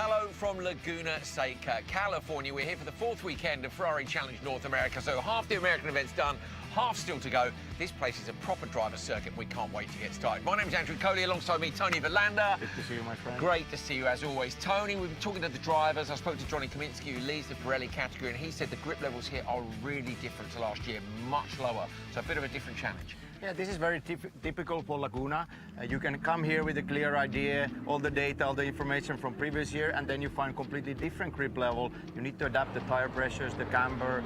Hello from Laguna Seca, California. We're here for the fourth weekend of Ferrari Challenge North America, so half the American event's done, half still to go. This place is a proper driver circuit. We can't wait to get started. My name's Andrew Coley, alongside me, Tony Verlander. Good to see you, my friend. Great to see you, as always. Tony, we've been talking to the drivers. I spoke to Johnny Kaminsky, who leads the Pirelli category, and he said the grip levels here are really different to last year, much lower. So a bit of a different challenge. Yeah, this is very typical for Laguna. You can come here with a clear idea, all the data, all the information from previous year, and then you find completely different grip level. You need to adapt the tire pressures, the camber,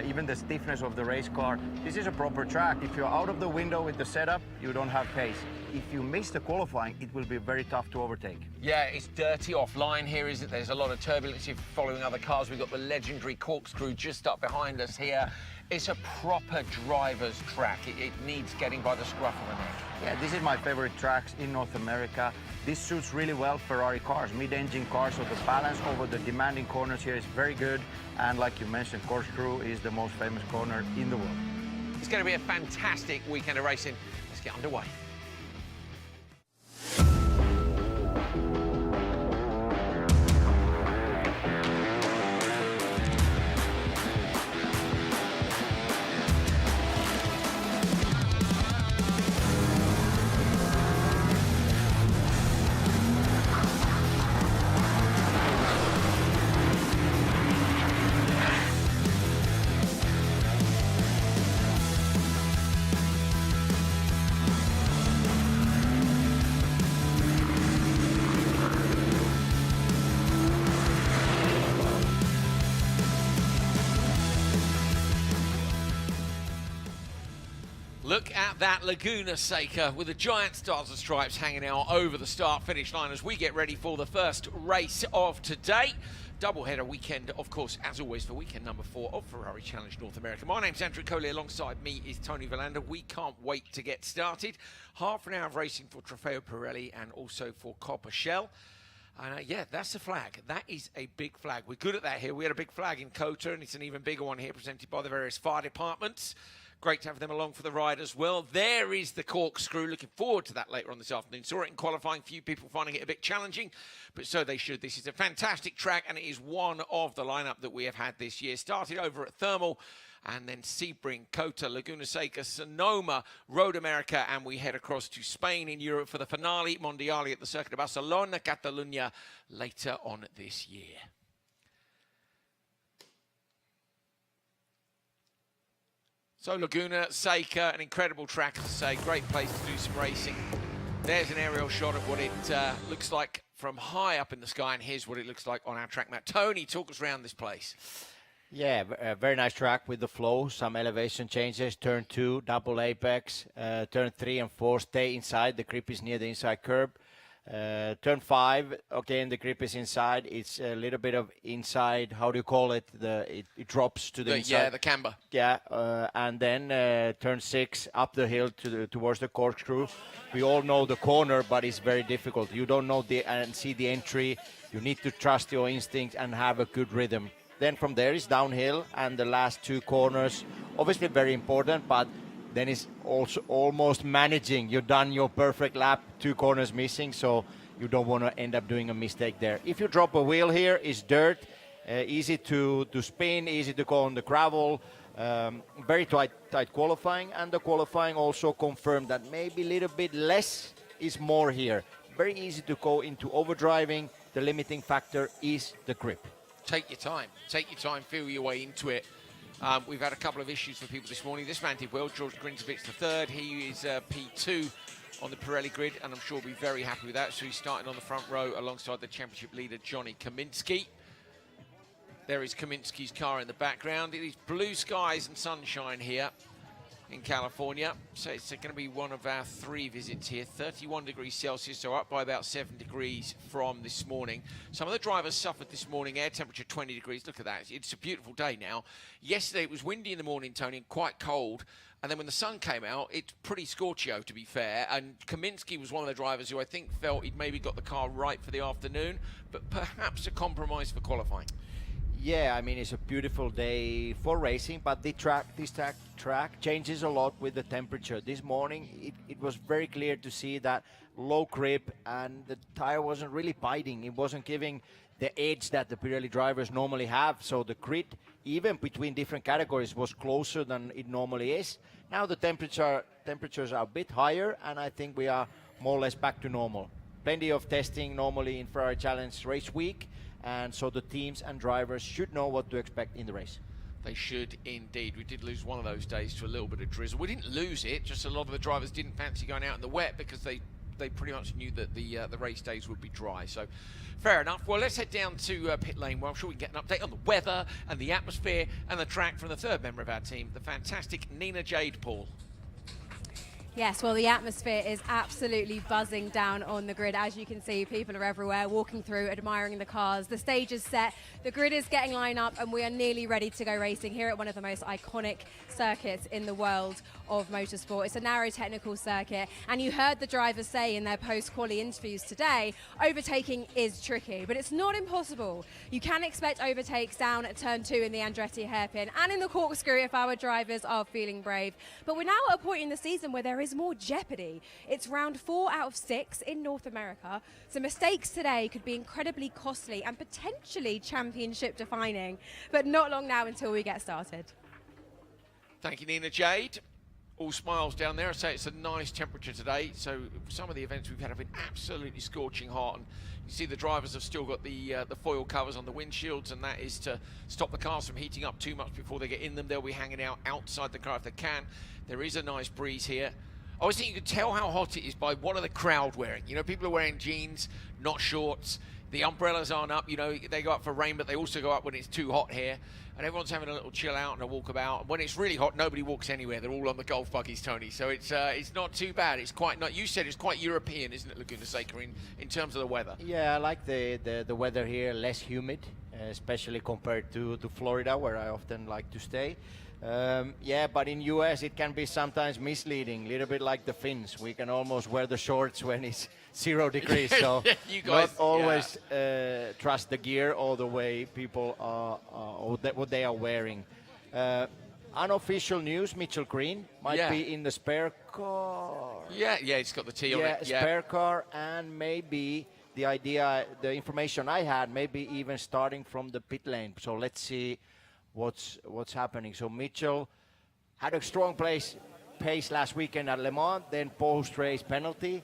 even the stiffness of the race car. This is a proper track. If you're out of the window with the setup, you don't have pace. If you miss the qualifying, it will be very tough to overtake. Yeah, it's dirty offline here, isn't it? There's a lot of turbulence if you're following other cars. We've got the legendary corkscrew just up behind us here. It's a proper driver's track. It needs getting by the scruff of the neck. Yeah, this is my favorite tracks in North America. This suits really well Ferrari cars, mid-engine cars, so the balance over the demanding corners here is very good. And like you mentioned, corkscrew is the most famous corner in the world. It's going to be a fantastic weekend of racing. Let's get underway. Look at that Laguna Seca with the giant stars and stripes hanging out over the start-finish line as we get ready for the first race of today. Doubleheader weekend, of course, as always, for weekend number 4 of Ferrari Challenge North America. My name's Andrew Coley, alongside me is Tony Verlander. We can't wait to get started. Half an hour of racing for Trofeo Pirelli and also for Copper Shell. And yeah, that's the flag. That is a big flag. We're good at that here. We had a big flag in Kota, and it's an even bigger one here presented by the various fire departments. Great to have them along for the ride as well. There is the corkscrew. Looking forward to that later on this afternoon. Saw it in qualifying. Few people finding it a bit challenging, but so they should. This is a fantastic track, and it is one of the lineup that we have had this year. Started over at Thermal, and then Sebring, Kota, Laguna Seca, Sonoma, Road America, and we head across to Spain in Europe for the finale Mondiali at the Circuit of Barcelona, Catalunya, later on this year. So Laguna Seca, an incredible track, as I say, great place to do some racing. There's an aerial shot of what it looks like from high up in the sky, and here's what it looks like on our track map. Tony, talk us around this place. Yeah, a very nice track with the flow, some elevation changes, turn 2, double apex, turn 3 and 4 stay inside, the grip is near the inside curb. Turn 5, again, the grip is inside. It's a little bit of inside, how do you call it? It drops to the inside. Yeah, the camber. Yeah, and then turn 6, up the hill towards the corkscrew. We all know the corner, but it's very difficult. You don't know and see the entry. You need to trust your instincts and have a good rhythm. Then from there is downhill, and the last 2 corners, obviously very important, but then it's also almost managing. You've done your perfect lap, 2 corners missing, so you don't want to end up doing a mistake there. If you drop a wheel here, it's dirt, easy to spin, easy to go on the gravel. Very tight qualifying, and the qualifying also confirmed that maybe a little bit less is more here. Very easy to go into overdriving. The limiting factor is the grip. Take your time, feel your way into it. We've had a couple of issues for people this morning. This man did well, George Grinzovic's the third. He is P2 on the Pirelli grid, and I'm sure he'll be very happy with that. So he's starting on the front row alongside the championship leader, Johnny Kaminsky. There is Kaminsky's car in the background. It is blue skies and sunshine here in California. So it's going to be one of our 3 visits here. 31 degrees Celsius, so up by about 7 degrees from this morning. Some of the drivers suffered this morning. Air temperature 20 degrees. Look at that. It's a beautiful day now. Yesterday it was windy in the morning, Tony, and quite cold. And then when the sun came out, it's pretty scorchio, to be fair. And Kaminsky was one of the drivers who I think felt he'd maybe got the car right for the afternoon, but perhaps a compromise for qualifying. Yeah, I mean, it's a beautiful day for racing, but this track changes a lot with the temperature. This morning, it was very clear to see that low grip, and the tire wasn't really biting. It wasn't giving the edge that the Pirelli drivers normally have. So the grid, even between different categories, was closer than it normally is. Now the temperatures are a bit higher, and I think we are more or less back to normal. Plenty of testing normally in Ferrari Challenge race week, and so the teams and drivers should know what to expect in the race. They should indeed. We did lose one of those days to a little bit of drizzle. We didn't lose it, just a lot of the drivers didn't fancy going out in the wet because they pretty much knew that the race days would be dry. So fair enough. Well, let's head down to pit lane where I'm sure we can get an update on the weather and the atmosphere and the track from the third member of our team, the fantastic Nina Jade, Paul. Yes, well, the atmosphere is absolutely buzzing down on the grid. As you can see, people are everywhere, walking through, admiring the cars. The stage is set, the grid is getting lined up, and we are nearly ready to go racing here at one of the most iconic circuits in the world of motorsport. It's a narrow technical circuit, and you heard the drivers say in their post-quali interviews today, overtaking is tricky, but it's not impossible. You can expect overtakes down at turn 2 in the Andretti hairpin and in the corkscrew if our drivers are feeling brave. But we're now at a point in the season where there is more jeopardy. It's round 4 out of 6 in North America, so mistakes today could be incredibly costly and potentially championship defining, but not long now until we get started. Thank you, Nina Jade. All smiles down there. I say it's a nice temperature today, so some of the events we've had have been absolutely scorching hot, and you see the drivers have still got the foil covers on the windshields, and that is to stop the cars from heating up too much before they get in them. They'll be hanging out outside the car if they can. There is a nice breeze here. I always think you can tell how hot it is by what are the crowd wearing. You know, people are wearing jeans, not shorts. The umbrellas aren't up. You know, they go up for rain, but they also go up when it's too hot here. And everyone's having a little chill out and a walk about. And when it's really hot, nobody walks anywhere. They're all on the golf buggies, Tony. So it's not too bad. It's quite not. You said it's quite European, isn't it, Laguna Seca, in terms of the weather? Yeah, I like the weather here, less humid, especially compared to Florida, where I often like to stay. Yeah, but in US it can be sometimes misleading, a little bit like the Finns. We can almost wear the shorts when it's 0 degrees, so you guys, not always trust the gear or the way people are, or what they are wearing. Unofficial news, Mitchell Green might be in the spare car. Yeah, it's got the T on it. Yeah, spare car, and maybe the information I had, maybe even starting from the pit lane. So let's see what's happening. So Mitchell had a strong pace last weekend at Le Mans, then post-race penalty,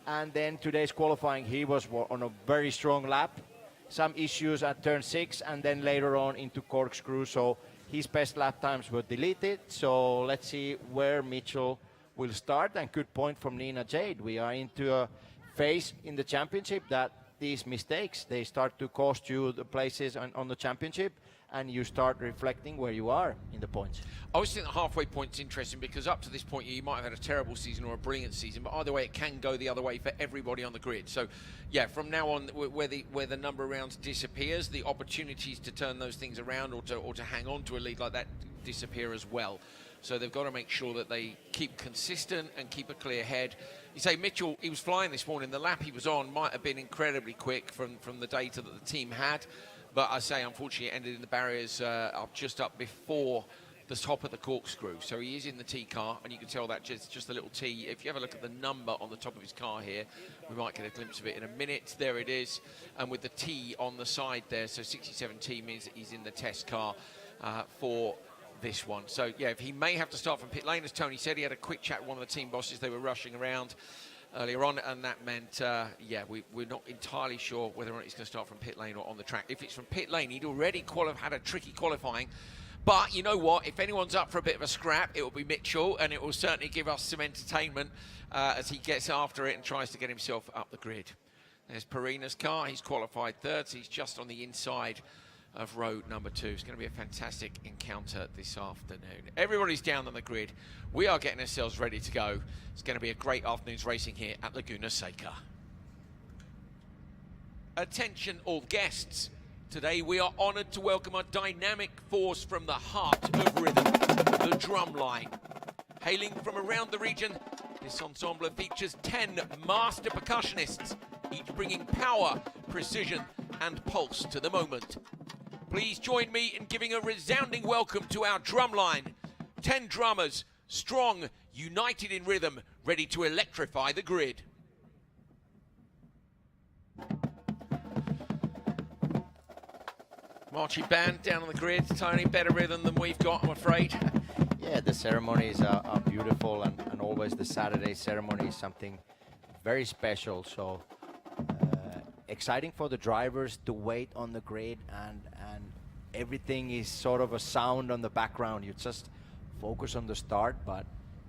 and then today's qualifying he was on a very strong lap. Some issues at turn 6, and then later on into corkscrew, so his best lap times were deleted. So let's see where Mitchell will start, and good point from Nina Jade. We are into a phase in the championship that these mistakes, they start to cost you the places on the championship, and you start reflecting where you are in the points. I always think the halfway point's interesting because up to this point you might have had a terrible season or a brilliant season, but either way it can go the other way for everybody on the grid. So yeah, from now on, where the number of rounds disappears, the opportunities to turn those things around or to hang on to a lead like that disappear as well. So they've got to make sure that they keep consistent and keep a clear head. You say Mitchell, he was flying this morning. The lap he was on might have been incredibly quick from the data that the team had. But I say, unfortunately, it ended in the barriers just up before the top of the corkscrew. So he is in the T car, and you can tell that just a little T. If you have a look at the number on the top of his car here, we might get a glimpse of it in a minute. There it is. And with the T on the side there, so 67T means that he's in the test car for this one. So, yeah, if he may have to start from pit lane, as Tony said, he had a quick chat with one of the team bosses. They were rushing around earlier on, and that meant, we're not entirely sure whether or not he's going to start from pit lane or on the track. If it's from pit lane, he'd already had a tricky qualifying. But you know what? If anyone's up for a bit of a scrap, it will be Mitchell, and it will certainly give us some entertainment as he gets after it and tries to get himself up the grid. There's Perina's car. He's qualified third, so he's just on the inside of row number 2. It's going to be a fantastic encounter this afternoon. Everybody's down on the grid. We are getting ourselves ready to go. It's going to be a great afternoon's racing here at Laguna Seca. Attention all guests. Today we are honoured to welcome a dynamic force from the heart of rhythm, the drum line. Hailing from around the region, this ensemble features 10 master percussionists, each bringing power, precision and pulse to the moment. please join me in giving a resounding welcome to our drumline. 10 drummers, strong, united in rhythm, ready to electrify the grid. Marching band down on the grid. Tony, better rhythm than we've got, I'm afraid. Yeah, the ceremonies are beautiful, and always the Saturday ceremony is something very special. So exciting for the drivers to wait on the grid, and everything is sort of a sound on the background. You just focus on the start, but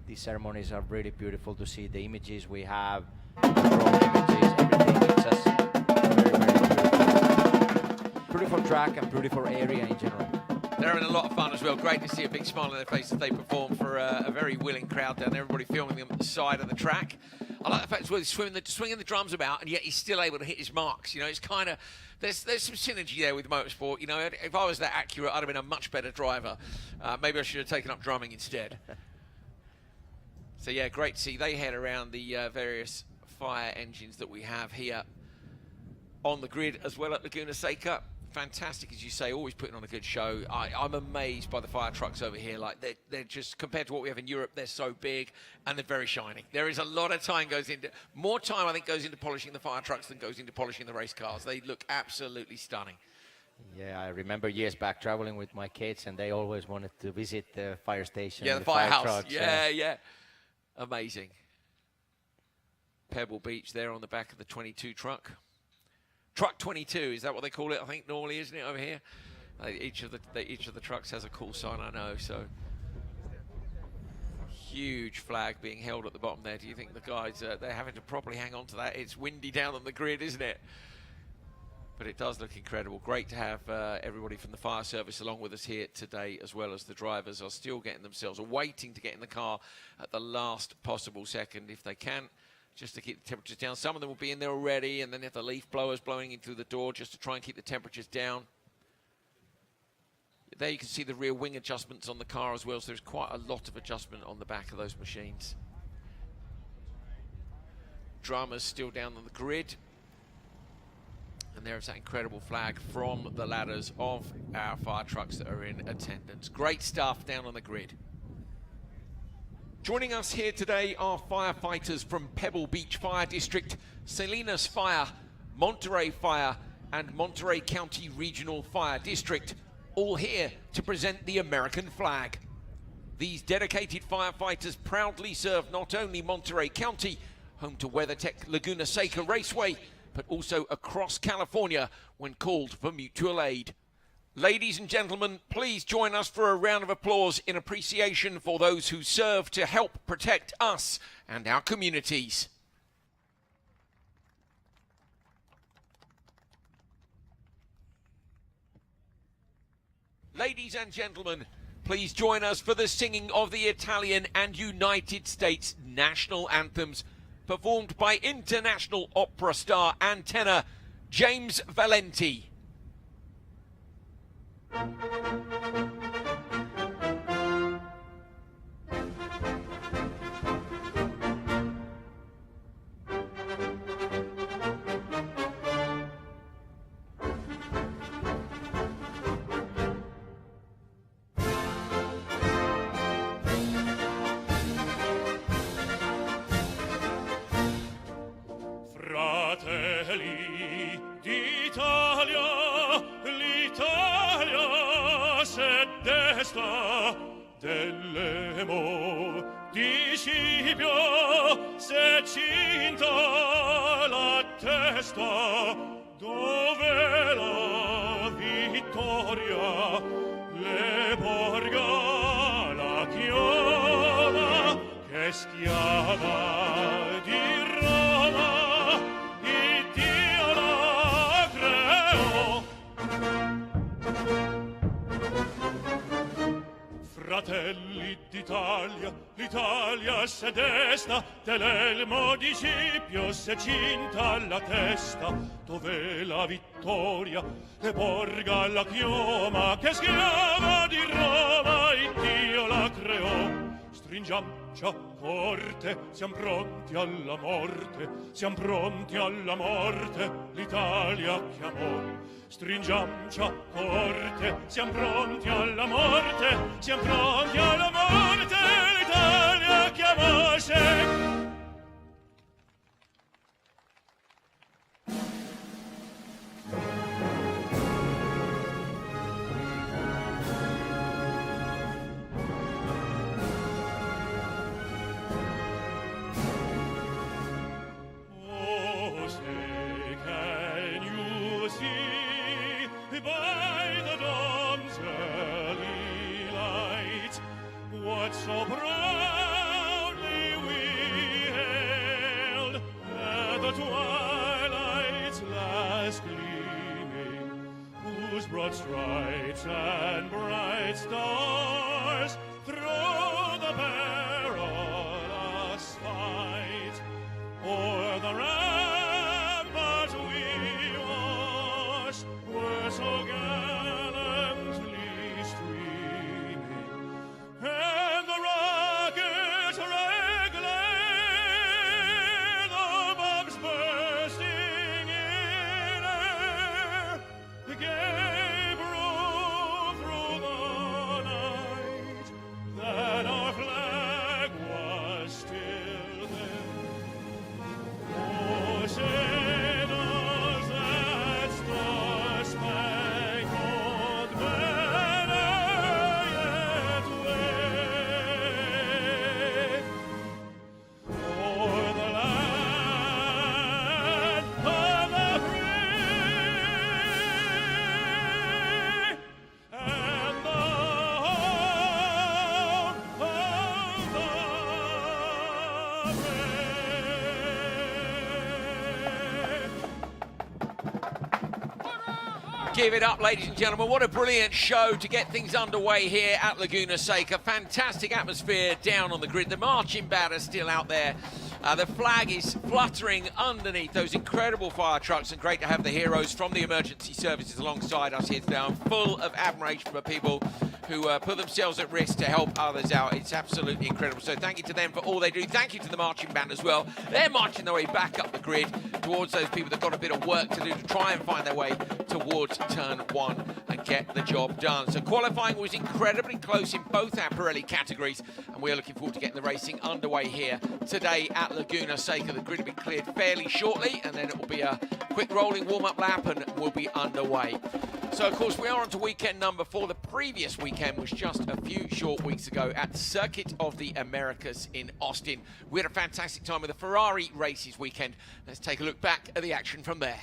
these ceremonies are really beautiful to see. The images we have, the drone images, everything. It's just very, very beautiful. Beautiful track and beautiful area in general. They're having a lot of fun as well. Great to see a big smile on their face as they perform for a very willing crowd down there. Everybody filming them at the side of the track. I like the fact as well he's swinging the drums about, and yet he's still able to hit his marks. You know, it's kind of there's some synergy there with motorsport. You know, if I was that accurate, I'd have been a much better driver. Maybe I should have taken up drumming instead. So yeah, great to see. They head around the various fire engines that we have here on the grid as well at Laguna Seca. Fantastic, as you say, always putting on a good show. I'm amazed by the fire trucks over here. Like they're just, compared to what we have in Europe, they're so big and they're very shiny. There is a lot of time goes into, more time I think goes into polishing the fire trucks than goes into polishing the race cars. They look absolutely stunning. Yeah, I remember years back traveling with my kids, and they always wanted to visit the fire station. Yeah, the firehouse. Trucks, Yeah. Amazing. Pebble Beach there on the back of the 22 truck. Truck 22, is that what they call it? I think normally, isn't it, over here? Each of the trucks has a call sign, I know. So huge flag being held at the bottom there. Do you think the guys they're having to properly hang on to that? It's windy down on the grid, isn't it? But it does look incredible. Great to have everybody from the fire service along with us here today, as well as the drivers are still getting themselves, or waiting to get in the car at the last possible second if they can, just to keep the temperatures down. Some of them will be in there already, and then have the leaf blowers blowing in through the door just to try and keep the temperatures down. There you can see the rear wing adjustments on the car as well, so there's quite a lot of adjustment on the back of those machines. Drummers still down on the grid. And there's that incredible flag from the ladders of our fire trucks that are in attendance. Great stuff down on the grid. Joining us here today are firefighters from Pebble Beach Fire District, Salinas Fire, Monterey Fire, and Monterey County Regional Fire District, all here to present the American flag. These dedicated firefighters proudly serve not only Monterey County, home to WeatherTech Laguna Seca Raceway, but also across California when called for mutual aid. Ladies and gentlemen, please join us for a round of applause in appreciation for those who serve to help protect us and our communities. Ladies and gentlemen, please join us for the singing of the Italian and United States national anthems, performed by international opera star and tenor James Valenti. Fratelli d'Italia, l'Italia s'è desta, dell'emo di Scipio s'è cinta la testa, dove la vittoria le porga la chioma, che schiava di Roma, Iddio la creò. Fratelli d'Italia, l'Italia s'è desta, dell'elmo di Scipio s'è cinta la testa, dove la vittoria le porga la chioma, che schiava di Roma, Iddio la creò. stringiamoci a corte, siamo pronti alla morte, siamo pronti alla morte, l'Italia chiamò. Stringiamoci a corte, siamo pronti alla morte, siamo pronti alla morte, l'Italia chiamò. By the dawn's early light, what so proudly we hailed at the twilight's last gleaming, whose broad stripes and bright stars through the perilous fight o'er the ramparts we watched were so gallantly streaming, and the rockets regulated, the bombs bursting in air, gave proof through the night that our flag was still there. Oh, say does that star-spangled banner yet wave o'er the land of the free and the home of the brave. Give it up, ladies and gentlemen. What a brilliant show to get things underway here at Laguna Seca. Fantastic atmosphere down on the grid. The marching band is still out there. The flag is fluttering underneath those incredible fire trucks, and great to have the heroes from the emergency services alongside us here today. I'm full of admiration for people who put themselves at risk to help others out. It's absolutely incredible. So thank you to them for all they do. Thank you to the marching band as well. They're marching their way back up the grid towards those people that got a bit of work to do to try and find their way towards turn one and get the job done. So qualifying was incredibly close in both our Pirelli categories, and we're looking forward to getting the racing underway here today at Laguna Seca. The grid will be cleared fairly shortly, and then it will be a quick rolling warm-up lap and we'll be underway. So, of course, we are on to weekend number 4. The previous weekend was just a few short weeks ago at the Circuit of the Americas in Austin. We had a fantastic time with the Ferrari races weekend. Let's take a look back at the action from there.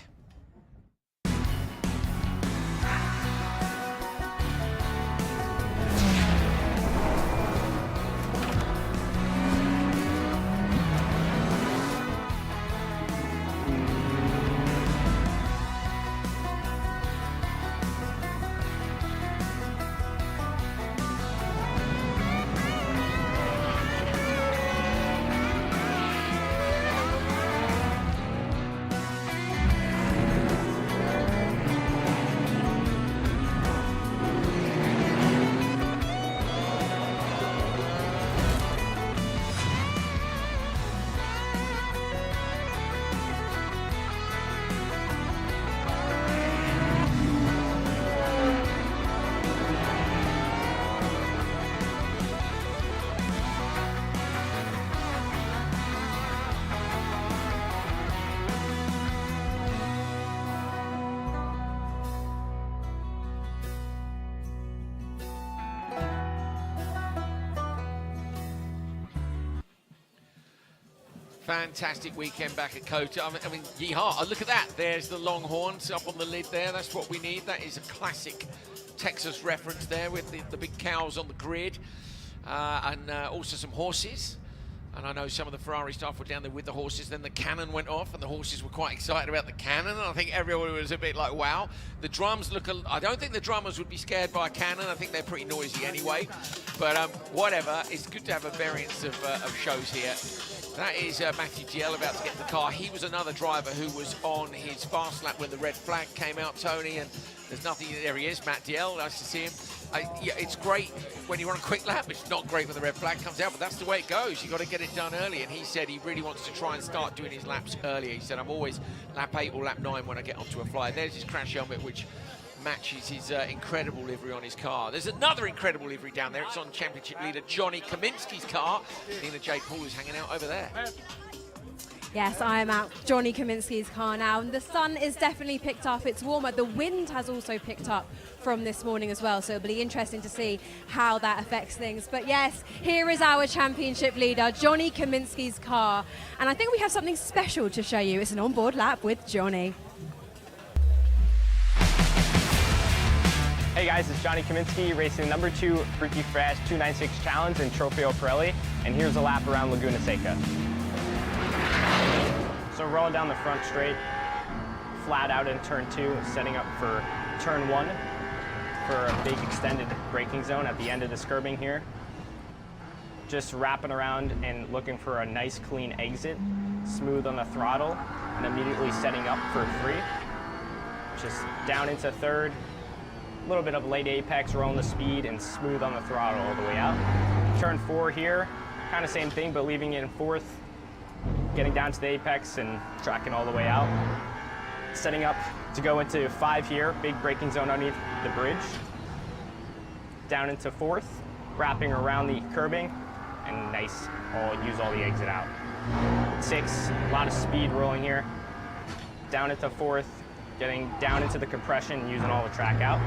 Fantastic weekend back at COTA. I mean, yeehaw, look at that. There's the Longhorns up on the lid there. That's what we need. That is a classic Texas reference there with the big cows on the grid. And also some horses. And I know some of the Ferrari staff were down there with the horses. Then the cannon went off, and the horses were quite excited about the cannon. And I think everyone was a bit like, wow. The drums look... I don't think the drummers would be scared by a cannon. I think they're pretty noisy anyway. But whatever. It's good to have a variance of shows here. That is Matthew Giel about to get in the car. He was another driver who was on his fast lap when the red flag came out, Tony, and There's nothing. There he is, Matt Diel. Nice to see him. Yeah, it's great when you run a quick lap. It's not great when the red flag comes out, but that's the way it goes. You've got to get it done early. And he said he really wants to try and start doing his laps earlier. He said, I'm always lap 8 or lap 9 when I get onto a fly. There's his crash helmet, which matches his incredible livery on his car. There's another incredible livery down there. It's on championship leader Johnny Kaminsky's car. Nina J. Paul is hanging out over there. Yes, I am at Johnny Kaminsky's car now, and the sun is definitely picked up. It's warmer. The wind has also picked up from this morning as well, so it'll be interesting to see how that affects things. But yes, here is our championship leader, Johnny Kaminsky's car, and I think we have something special to show you. It's an onboard lap with Johnny. Hey guys, it's Johnny Kaminsky racing number 2 Freaky Fast 296 Challenge in Trofeo Pirelli, and here's a lap around Laguna Seca. So rolling down the front straight, flat out in turn 2, setting up for turn 1 for a big extended braking zone at the end of this curbing here. Just wrapping around and looking for a nice clean exit, smooth on the throttle, and immediately setting up for 3. Just down into third, a little bit of late apex, rolling the speed, and smooth on the throttle all the way out. Turn 4 here, kind of same thing, but leaving it in 4th. Getting down to the apex and tracking all the way out. Setting up to go into 5 here, big braking zone underneath the bridge. Down into 4th, wrapping around the curbing, and nice, use all the exit out. 6, a lot of speed rolling here. Down into 4th, getting down into the compression, using all the track out.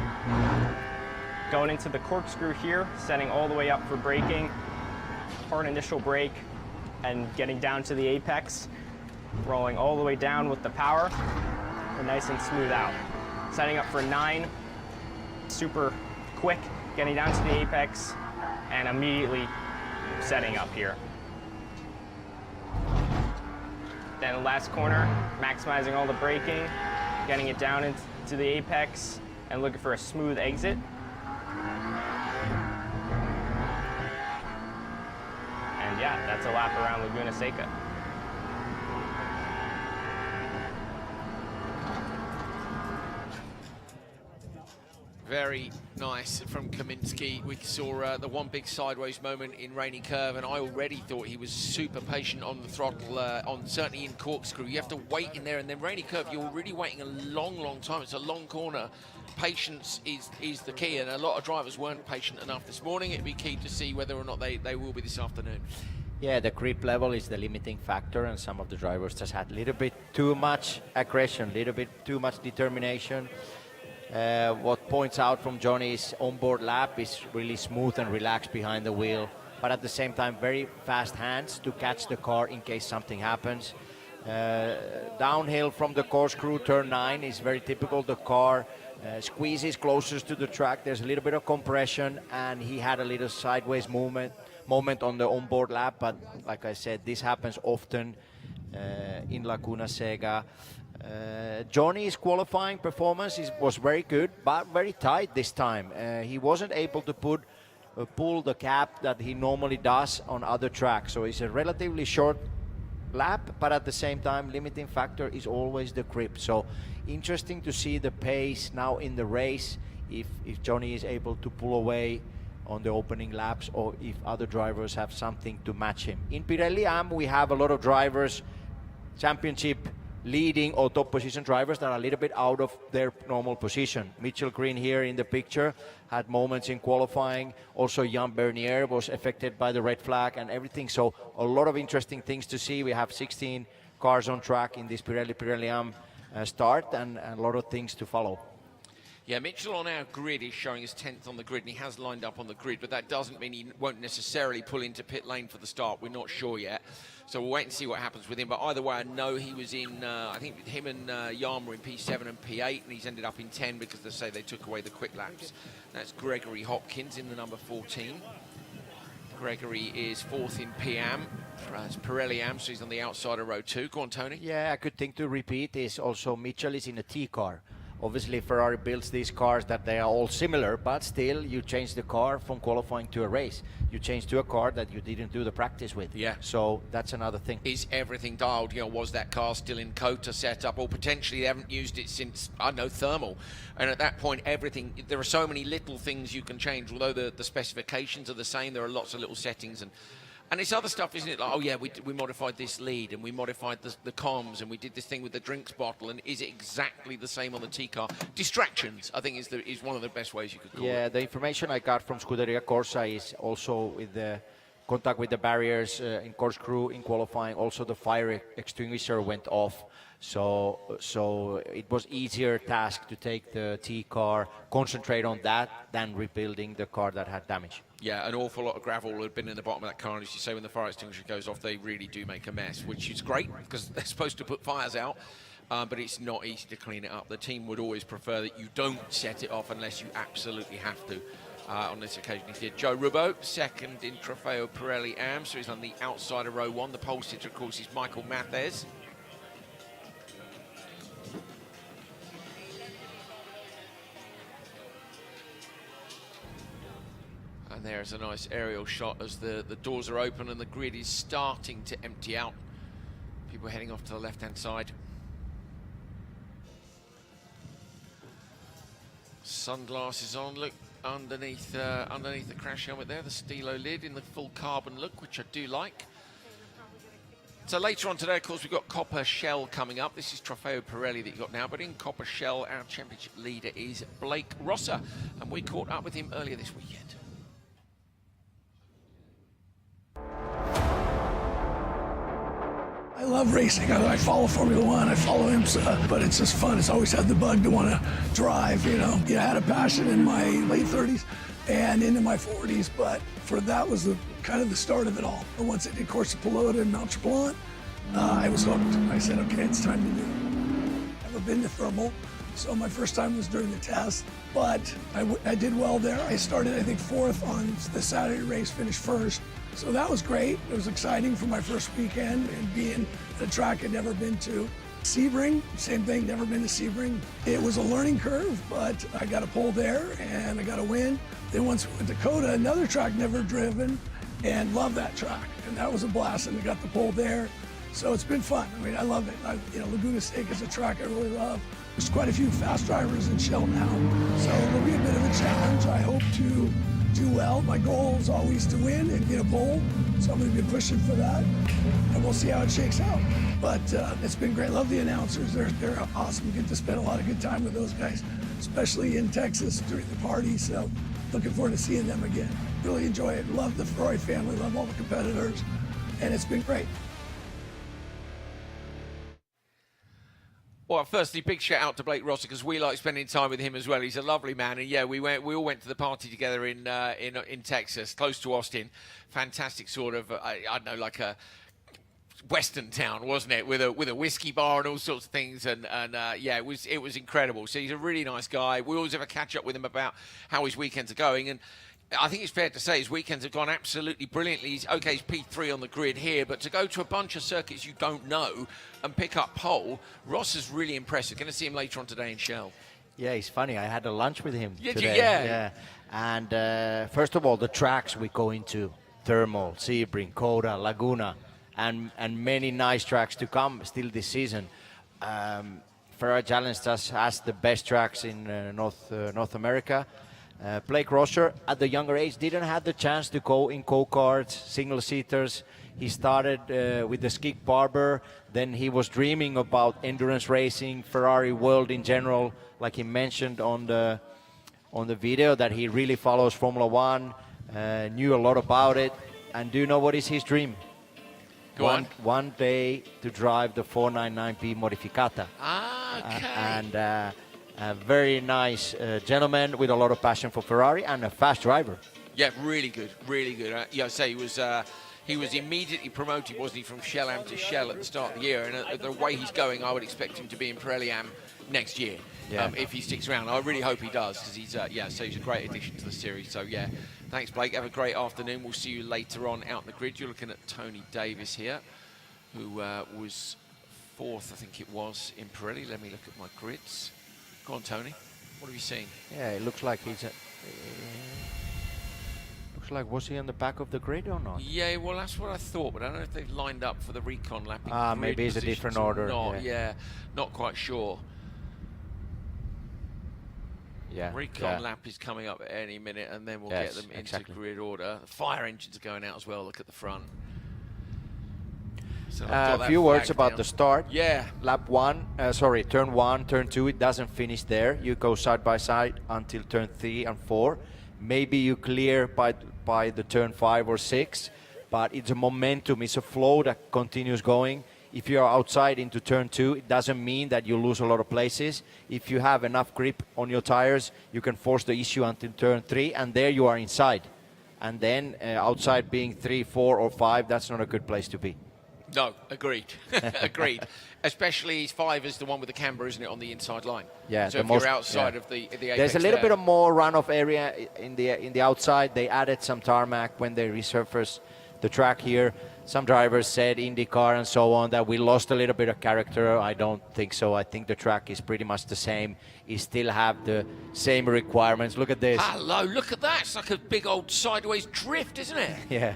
Going into the corkscrew here, setting all the way up for braking. Hard initial brake, and getting down to the apex, rolling all the way down with the power, and nice and smooth out. Setting up for 9, super quick, getting down to the apex, and immediately setting up here. Then last corner, maximizing all the braking, getting it down into the apex, and looking for a smooth exit. Yeah, that's a lap around Laguna Seca. Very nice from Kaminsky. We saw the one big sideways moment in Rainy Curve, and I already thought he was super patient on the throttle, certainly in corkscrew. You have to wait in there, and then Rainy Curve, you're really waiting a long, long time. It's a long corner. Patience is the key, and a lot of drivers weren't patient enough this morning. It'd be key to see whether or not they will be this afternoon. Yeah, the grip level is the limiting factor, and some of the drivers just had a little bit too much aggression, a little bit too much determination. What points out from Johnny's onboard lap is really smooth and relaxed behind the wheel, but at the same time very fast hands to catch the car in case something happens. Downhill from the corkscrew, turn 9 is very typical. The car squeezes closest to the track. There's a little bit of compression, and he had a little sideways moment on the onboard lap, but like I said, this happens often in Laguna Seca. Johnny's qualifying performance was very good, but very tight this time. He wasn't able to pull the cap that he normally does on other tracks, so it's a relatively short lap, but at the same time, limiting factor is always the grip. So interesting to see the pace now in the race, if Johnny is able to pull away on the opening laps, or if other drivers have something to match him. In Pirelli Am, we have a lot of drivers, championship leading or top position drivers, that are a little bit out of their normal position. Mitchell Green here in the picture had moments in qualifying. Also Jan Bernier was affected by the red flag and everything. So a lot of interesting things to see. We have 16 cars on track in this Pirelli Am start, and a lot of things to follow. Yeah, Mitchell on our grid is showing us 10th on the grid, and he has lined up on the grid, but that doesn't mean he won't necessarily pull into pit lane for the start. We're not sure yet. So we'll wait and see what happens with him. But either way, I know he was in, I think him and Jan were in P7 and P8, and he's ended up in 10 because they say they took away the quick laps. That's Gregory Hopkins in the number 14. Gregory is 4th in PM. It's Pirelli Am, so he's on the outside of row 2. Go on, Tony. Yeah, a good thing to repeat is also Mitchell is in a T car. Obviously, Ferrari builds these cars that they are all similar, but still you change the car from qualifying to a race. You change to a car that you didn't do the practice with. Yeah. So that's another thing. Is everything dialed? You know, was that car still in COTA setup, or potentially they haven't used it since, I don't know, thermal? And at that point, everything, there are so many little things you can change. Although the specifications are the same, there are lots of little settings, and it's other stuff, isn't it? Like, oh yeah, we modified this lead, and we modified the comms, and we did this thing with the drinks bottle, and is it exactly the same on the T-car? Distractions, I think, is one of the best ways you could call it. Yeah, the information I got from Scuderia Corsa is also with the contact with the barriers in corkscrew, in qualifying. Also, the fire extinguisher went off. So it was easier task to take the T car, concentrate on that, than rebuilding the car that had damage. Yeah, an awful lot of gravel had been in the bottom of that car, and as you say, when the fire extinguisher goes off, they really do make a mess, which is great because they're supposed to put fires out, but it's not easy to clean it up. The team would always prefer that you don't set it off unless you absolutely have to. On this occasion, he did. Joe Rubbo, second in Trofeo Pirelli Am, so he's on the outside of row one. The pole sitter, of course, is Michael Mathes. And there's a nice aerial shot as the doors are open and the grid is starting to empty out. People heading off to the left-hand side. Sunglasses on, look, underneath the crash helmet there, the Stilo lid in the full carbon look, which I do like. So later on today, of course, we've got Copper Shell coming up. This is Trofeo Pirelli that you've got now, but in Copper Shell, our championship leader is Blake Rosser, and we caught up with him earlier this weekend. I love racing. I follow Formula One. I follow IMSA, but it's just fun. It's always had the bug to want to drive, you know. I had a passion in my late 30s and into my 40s, but that was kind of the start of it all. And once I did Corsa Pilota and Mount Tremblant, I was hooked. I said, okay, it's time to do it. Never been to thermal, so my first time was during the test, but I did well there. I started, I think, 4th on the Saturday race, finished 1st. So that was great. It was exciting for my first weekend and being at a track I'd never been to. Sebring, same thing, never been to Sebring. It was a learning curve, but I got a pole there and I got a win. Then once we went to COTA, another track never driven, and loved that track. And that was a blast, and I got the pole there. So it's been fun. I mean, I love it. Laguna Seca is a track I really love. There's quite a few fast drivers in Shell now, so it'll be a bit of a challenge. I hope to do well. My goal is always to win and get a pole, so I'm going to be pushing for that, and we'll see how it shakes out. But it's been great. Love the announcers. They're awesome. Get to spend a lot of good time with those guys, especially in Texas during the party. So looking forward to seeing them again. Really enjoy it. Love the Ferrari family. Love all the competitors, and it's been great. Well, firstly, big shout out to Blake Rosser because we like spending time with him as well. He's a lovely man, and yeah, we all went to the party together in Texas, close to Austin. Fantastic sort of, I don't know, like a Western town, wasn't it? With a whiskey bar and all sorts of things, and yeah, it was incredible. So he's a really nice guy. We always have a catch up with him about how his weekends are going, and I think it's fair to say his weekends have gone absolutely brilliantly. He's P3 on the grid here, but to go to a bunch of circuits you don't know and pick up pole, Ross is really impressive. Going to see him later on today in Shell. Yeah, he's funny. I had a lunch with him today. Yeah. And first of all, the tracks we go into, Thermal, Sebring, COTA, Laguna, and many nice tracks to come still this season. Ferrari Challenge has the best tracks in North America. Blake Rosser, at the younger age, didn't have the chance to go in go-karts, single-seaters. He started with the Skik Barber. Then he was dreaming about endurance racing, Ferrari world in general, like he mentioned on the video, that he really follows Formula One, knew a lot about it. And do you know what is his dream? Go on. One day to drive the 499P Modificata. Okay. And a very nice gentleman with a lot of passion for Ferrari and a fast driver. Yeah, really good, really good. Yeah, I say he was immediately promoted, wasn't he, from Shell Am to Shell at the start of the year, and the way he's going, I would expect him to be in Pirelli Am next year, if he sticks around. I really hope he does, because he's he's a great addition to the series. So yeah, thanks Blake. Have a great afternoon. We'll see you later on out in the grid. You're looking at Tony Davis here, who was 4th, I think it was, in Pirelli. Let me look at my grids. Go on, Tony. What have you seen? Yeah, it looks like he's. Looks like, was he on the back of the grid or not? Yeah, well, that's what I thought, but I don't know if they've lined up for the recon lapping. Maybe it's a different order. Yeah, not quite sure. Yeah. Recon lap is coming up at any minute, and then we'll get them into grid order. The fire engines are going out as well. Look at the front. So a few words about the start. Yeah. Turn 1, turn 2, it doesn't finish there. You go side by side until turn 3 and 4. Maybe you clear by the turn 5 or 6, but it's a momentum, it's a flow that continues going. If you're outside into turn 2, it doesn't mean that you lose a lot of places. If you have enough grip on your tires, you can force the issue until turn 3, and there you are inside. And then outside being 3, 4, or 5, that's not a good place to be. No, agreed. Agreed. Especially 5 is the one with the camber, isn't it, on the inside line? Yeah. So if you're outside of the apex, there's a little bit of more runoff area in the outside. They added some tarmac when they resurfaced the track here. Some drivers said IndyCar and so on that we lost a little bit of character. I don't think so. I think the track is pretty much the same. You still have the same requirements. Look at this. Hello, look at that. It's like a big old sideways drift, isn't it? Yeah.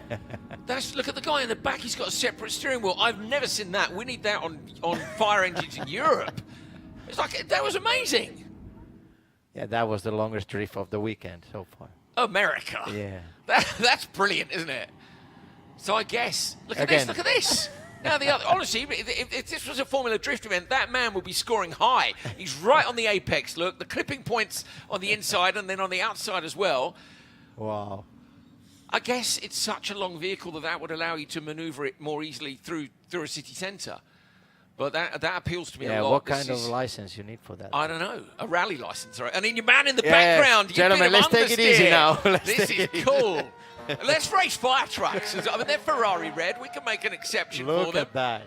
Look at the guy in the back. He's got a separate steering wheel. I've never seen that. We need that on fire engines in Europe. It's like, that was amazing. Yeah, that was the longest drift of the weekend so far. America. Yeah. That's brilliant, isn't it? So I guess, look at this. Now, honestly, if this was a Formula Drift event, that man would be scoring high. He's right on the apex, look. The clipping points on the inside and then on the outside as well. Wow. I guess it's such a long vehicle that would allow you to maneuver it more easily through a city centre. But that appeals to me a lot. Yeah, what kind of license you need for that? I don't know. A rally license, right? And then your man in the background. Gentlemen, let's take it easy now. This is cool. Let's race fire trucks. I mean, they're Ferrari red. We can make an exception for them. Look at that.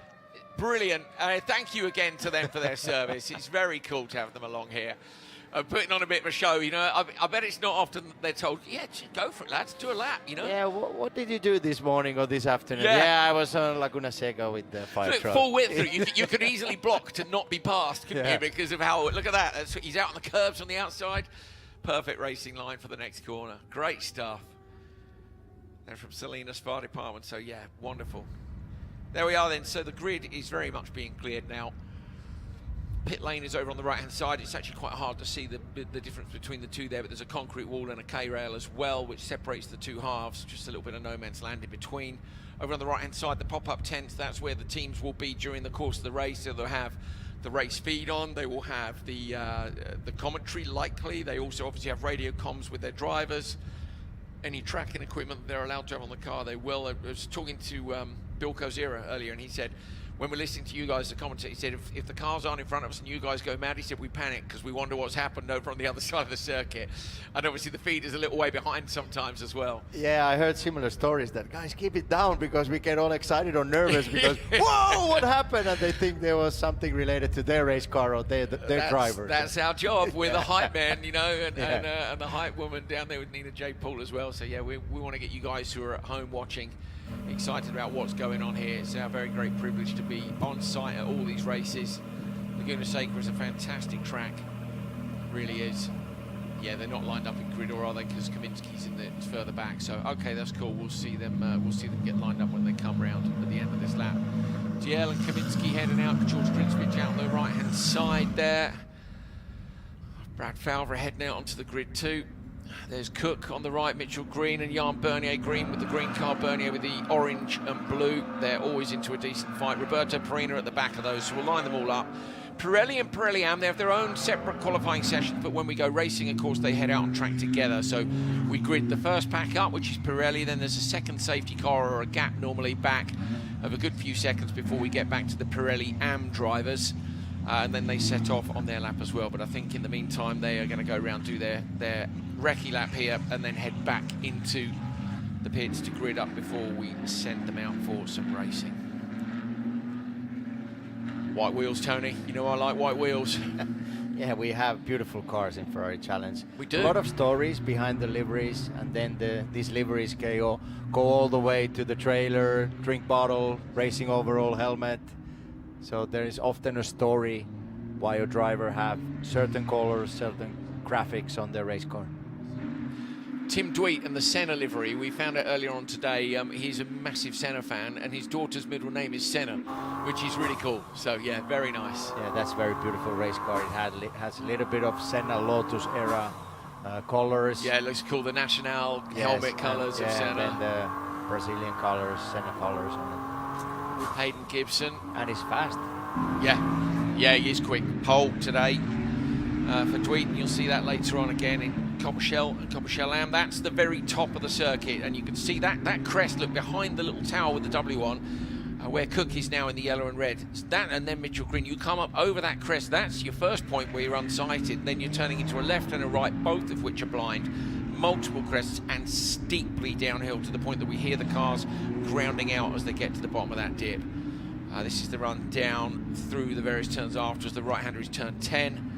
Brilliant. Thank you again to them for their service. It's very cool to have them along here. Putting on a bit of a show, you know. I bet it's not often they're told, yeah, just go for it, lads, do a lap, you know. Yeah, what did you do this morning or this afternoon? Yeah, I was on Laguna Seca with the fire truck. Full width through. You could easily block to not be passed, couldn't you? Because of how, look at that. He's out on the curbs on the outside. Perfect racing line for the next corner. Great stuff. They're from Salinas Fire Department, so yeah, wonderful. There we are then. So the grid is very much being cleared now. Pit lane is over on the right-hand side. It's actually quite hard to see the difference between the two there, but there's a concrete wall and a K-rail as well, which separates the two halves. Just a little bit of no man's land in between. Over on the right-hand side, the pop-up tents, that's where the teams will be during the course of the race. So they'll have the race feed on. They will have the commentary, likely. They also obviously have radio comms with their drivers. Any tracking equipment they're allowed to have on the car, they will. I was talking to Bill Kozira earlier, and he said, when we're listening to you guys, the commentator, he said, if the cars aren't in front of us and you guys go mad, he said, we panic because we wonder what's happened over on the other side of the circuit. And obviously the feed is a little way behind sometimes as well. Yeah, I heard similar stories that, guys, keep it down because we get all excited or nervous because, whoa, what happened? And they think there was something related to their race car or their driver. That's our job. We're the hype man, you know, and the hype woman down there with Nina J. Paul as well. So, yeah, we want to get you guys who are at home watching excited about what's going on here. It's our very great privilege to be on site at all these races. Laguna Seca is a fantastic track, it really is. Yeah, they're not lined up in grid, or are they? Because Kaminsky's it's further back. So okay, that's cool. We'll see them get lined up when they come round at the end of this lap. GL and Kaminsky heading out. George Grinsvich out on the right-hand side there. Brad Falver heading out onto the grid too. There's Cook on the right, Mitchell Green, and Jan Bernier Green with the green car, Bernier with the orange and blue. They're always into a decent fight. Roberto Perina at the back of those, so we'll line them all up. Pirelli and Pirelli Am, they have their own separate qualifying sessions, but when we go racing, of course, they head out on track together. So we grid the first pack up, which is Pirelli, then there's a second safety car or a gap normally back of a good few seconds before we get back to the Pirelli Am drivers. And then they set off on their lap as well. But I think in the meantime, they are going to go around, do their recce lap here, and then head back into the pits to grid up before we send them out for some racing. White wheels, Tony. You know I like white wheels. Yeah, we have beautiful cars in Ferrari Challenge. We do. A lot of stories behind the liveries, and then these liveries go all the way to the trailer, drink bottle, racing overall, helmet. So there is often a story why a driver have certain colors, certain graphics on their race car. Tim Dweet and the Senna livery, we found out earlier on today, he's a massive Senna fan, and his daughter's middle name is Senna, which is really cool. So yeah, very nice. Yeah, that's a very beautiful race car. It has a little bit of Senna Lotus era colors. Yeah, it looks cool. The Nacional helmet colours of Senna. And then the Brazilian colors, Senna colors on it. Hayden Gibson. And he's fast. Yeah, he is quick. Pole today for Dweet, and you'll see that later on again in Coppershell and Coppershell Am. That's the very top of the circuit, and you can see that crest, look, behind the little tower with the W on, where Cook is now in the yellow and red. It's that and then Mitchell Green. You come up over that crest, that's your first point where you're unsighted, and then you're turning into a left and a right, both of which are blind. Multiple crests and steeply downhill to the point that we hear the cars grounding out as they get to the bottom of that dip. This is the run down through the various turns after, as the right-hander is turn 10.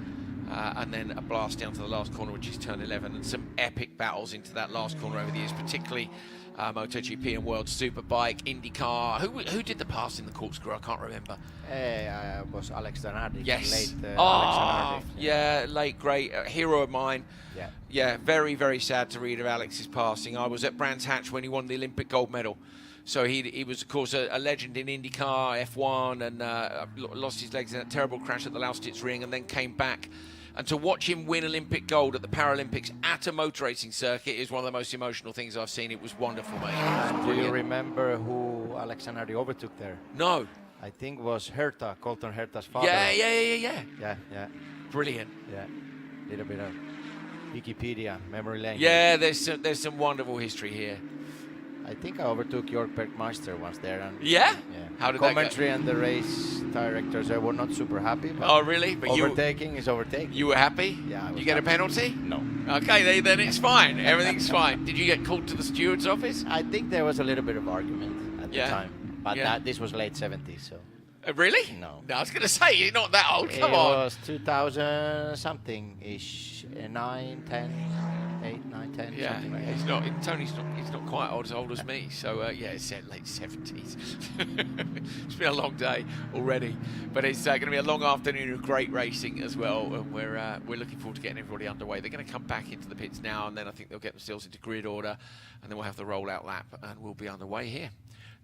And then a blast down to the last corner, which is turn 11, and some epic battles into that last corner over the years, particularly MotoGP and World Superbike, IndyCar. Who did the pass in the corkscrew? I can't remember. Was Alex Zanardi. Yes. Late, Alex Zanardi. Yeah, late, great. Hero of mine. Yeah. Yeah, very, very sad to read of Alex's passing. I was at Brands Hatch when he won the Olympic gold medal. So he was, of course, a legend in IndyCar, F1, and lost his legs in a terrible crash at the Lausitz Ring, and then came back. And to watch him win Olympic gold at the Paralympics at a motor racing circuit is one of the most emotional things I've seen. It was wonderful, mate. Do you remember who Alex Zanardi overtook there? No. I think it was Herta, Colton Herta's father. Yeah. Brilliant. Yeah, little bit of Wikipedia, memory lane. Yeah, there's some wonderful history here. I think I overtook Jörg Bergmeister once there. And Yeah? How did that go? Commentary and the race directors were not super happy. But Oh, really? But overtaking is overtaking. you were happy? Yeah, I was You get a happy. penalty? No. Okay, then it's fine. Everything's fine. Did you get called to the steward's office? I think there was a little bit of argument at the time. But this was late 70s, so. Really? No. I was going to say, you're not that old. Come it on. was 2000 something-ish, 9, 10, 8, 9, 10, Yeah, something like he's that. not. Tony's not. He's not quite as old as me. So yeah, it's late 70s. It's been a long day already, but it's going to be a long afternoon of great racing as well. And we're looking forward to getting everybody underway. They're going to come back into the pits now, and then I think they'll get themselves into grid order, and then we'll have the rollout lap, and we'll be underway here.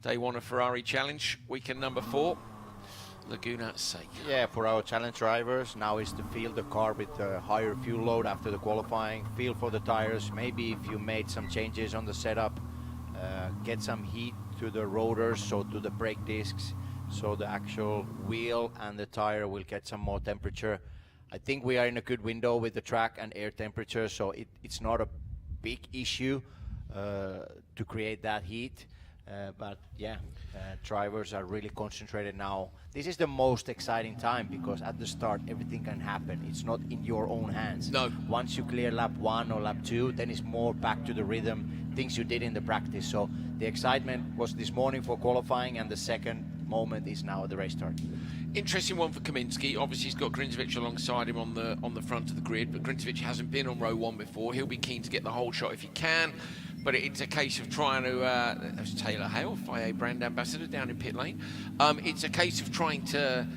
Day one of Ferrari Challenge, weekend number 4. Laguna Seca. Yeah, for our challenge drivers, now is to feel the car with a higher fuel load after the qualifying, feel for the tires, maybe if you made some changes on the setup, get some heat to the rotors, so to the brake discs, so the actual wheel and the tire will get some more temperature. I think we are in a good window with the track and air temperature, so it's not a big issue to create that heat. But yeah, drivers are really concentrated now. This is the most exciting time because at the start everything can happen. It's not in your own hands. No. Once you clear lap 1 or lap 2, then it's more back to the rhythm, things you did in the practice. So the excitement was this morning for qualifying, and the second moment is now at the race start. Interesting one for Kaminsky. Obviously, he's got Grinzovic alongside him on the front of the grid, but Grinzovic hasn't been on row 1 before. He'll be keen to get the whole shot if he can, but it's a case of trying to. There's Taylor Hale, FIA brand ambassador, down in pit lane. It's a case of trying to.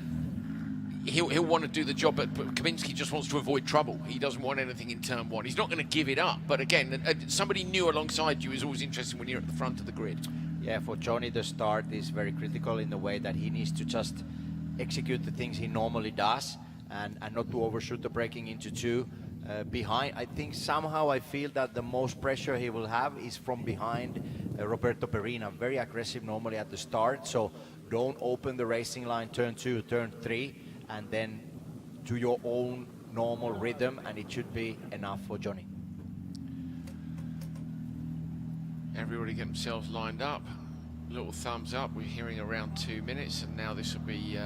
He'll want to do the job, but Kaminsky just wants to avoid trouble. He doesn't want anything in turn 1. He's not going to give it up, but again, somebody new alongside you is always interesting when you're at the front of the grid. Yeah, for Johnny, the start is very critical in the way that he needs to just execute the things he normally does and not to overshoot the braking into 2. Behind, I think somehow I feel that the most pressure he will have is from behind Roberto Perina. Very aggressive normally at the start, so don't open the racing line turn 2, turn 3, and then to your own normal rhythm, and it should be enough for Johnny. Everybody get themselves lined up. Little thumbs up. We're hearing around 2 minutes, and now this will be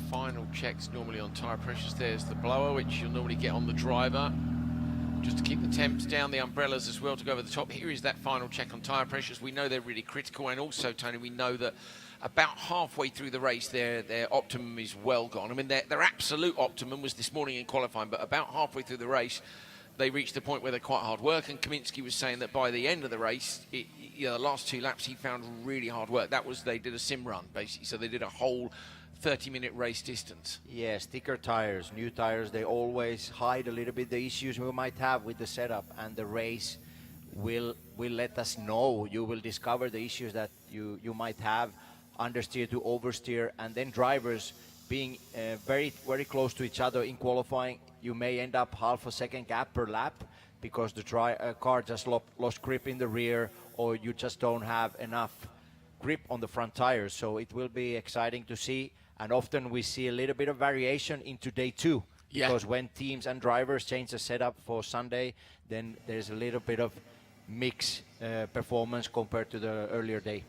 final checks normally on tyre pressures. There's the blower, which you'll normally get on the driver, just to keep the temps down, the umbrellas as well to go over the top. Here is that final check on tyre pressures. We know they're really critical, and also, Tony, we know that about halfway through the race, their optimum is well gone. I mean, their absolute optimum was this morning in qualifying, but about halfway through the race, they reached the point where they're quite hard work, and Kaminsky was saying that by the end of the race, the last 2 laps, he found really hard work. That was, they did a sim run, basically, so they did a whole 30-minute race distance. Yes, thicker tires, new tires, they always hide a little bit the issues we might have with the setup, and the race will let us know. You will discover the issues that you might have, understeer to oversteer, and then drivers being very close to each other in qualifying, you may end up half a second gap per lap because the car just lost grip in the rear, or you just don't have enough grip on the front tires. So it will be exciting to see, and often we see a little bit of variation into day two. Yeah. Because when teams and drivers change the setup for Sunday, then there's a little bit of mix performance compared to the earlier day.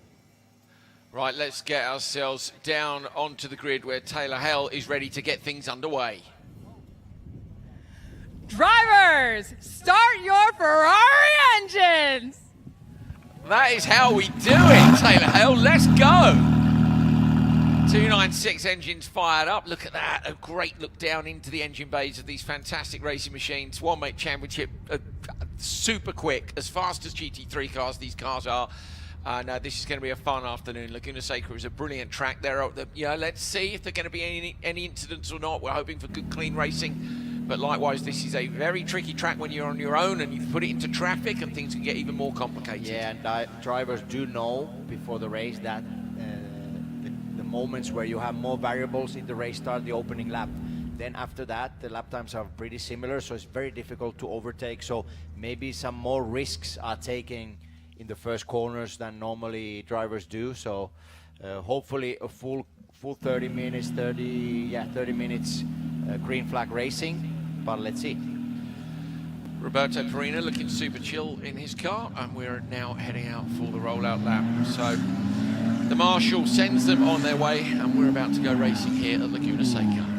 Right, let's get ourselves down onto the grid where Taylor Hell is ready to get things underway. Drivers, start your Ferrari engines! That is how we do it, Taylor Hale. Let's go. 296 engines fired up. Look at that. A great look down into the engine bays of these fantastic racing machines. One Make Championship, super quick, as fast as GT3 cars these cars are. And this is going to be a fun afternoon. Laguna Seca is a brilliant track. Let's see if there are going to be any incidents or not. We're hoping for good, clean racing. But likewise, this is a very tricky track when you're on your own and you put it into traffic and things can get even more complicated. Yeah, and drivers do know before the race that the moments where you have more variables in the race start, the opening lap. Then after that, the lap times are pretty similar, so it's very difficult to overtake. So maybe some more risks are taken in the first corners than normally drivers do. So hopefully a full 30 minutes green flag racing, but let's see. Roberto Perina looking super chill in his car, and we're now heading out for the rollout lap. So the marshal sends them on their way, and we're about to go racing here at Laguna Seca.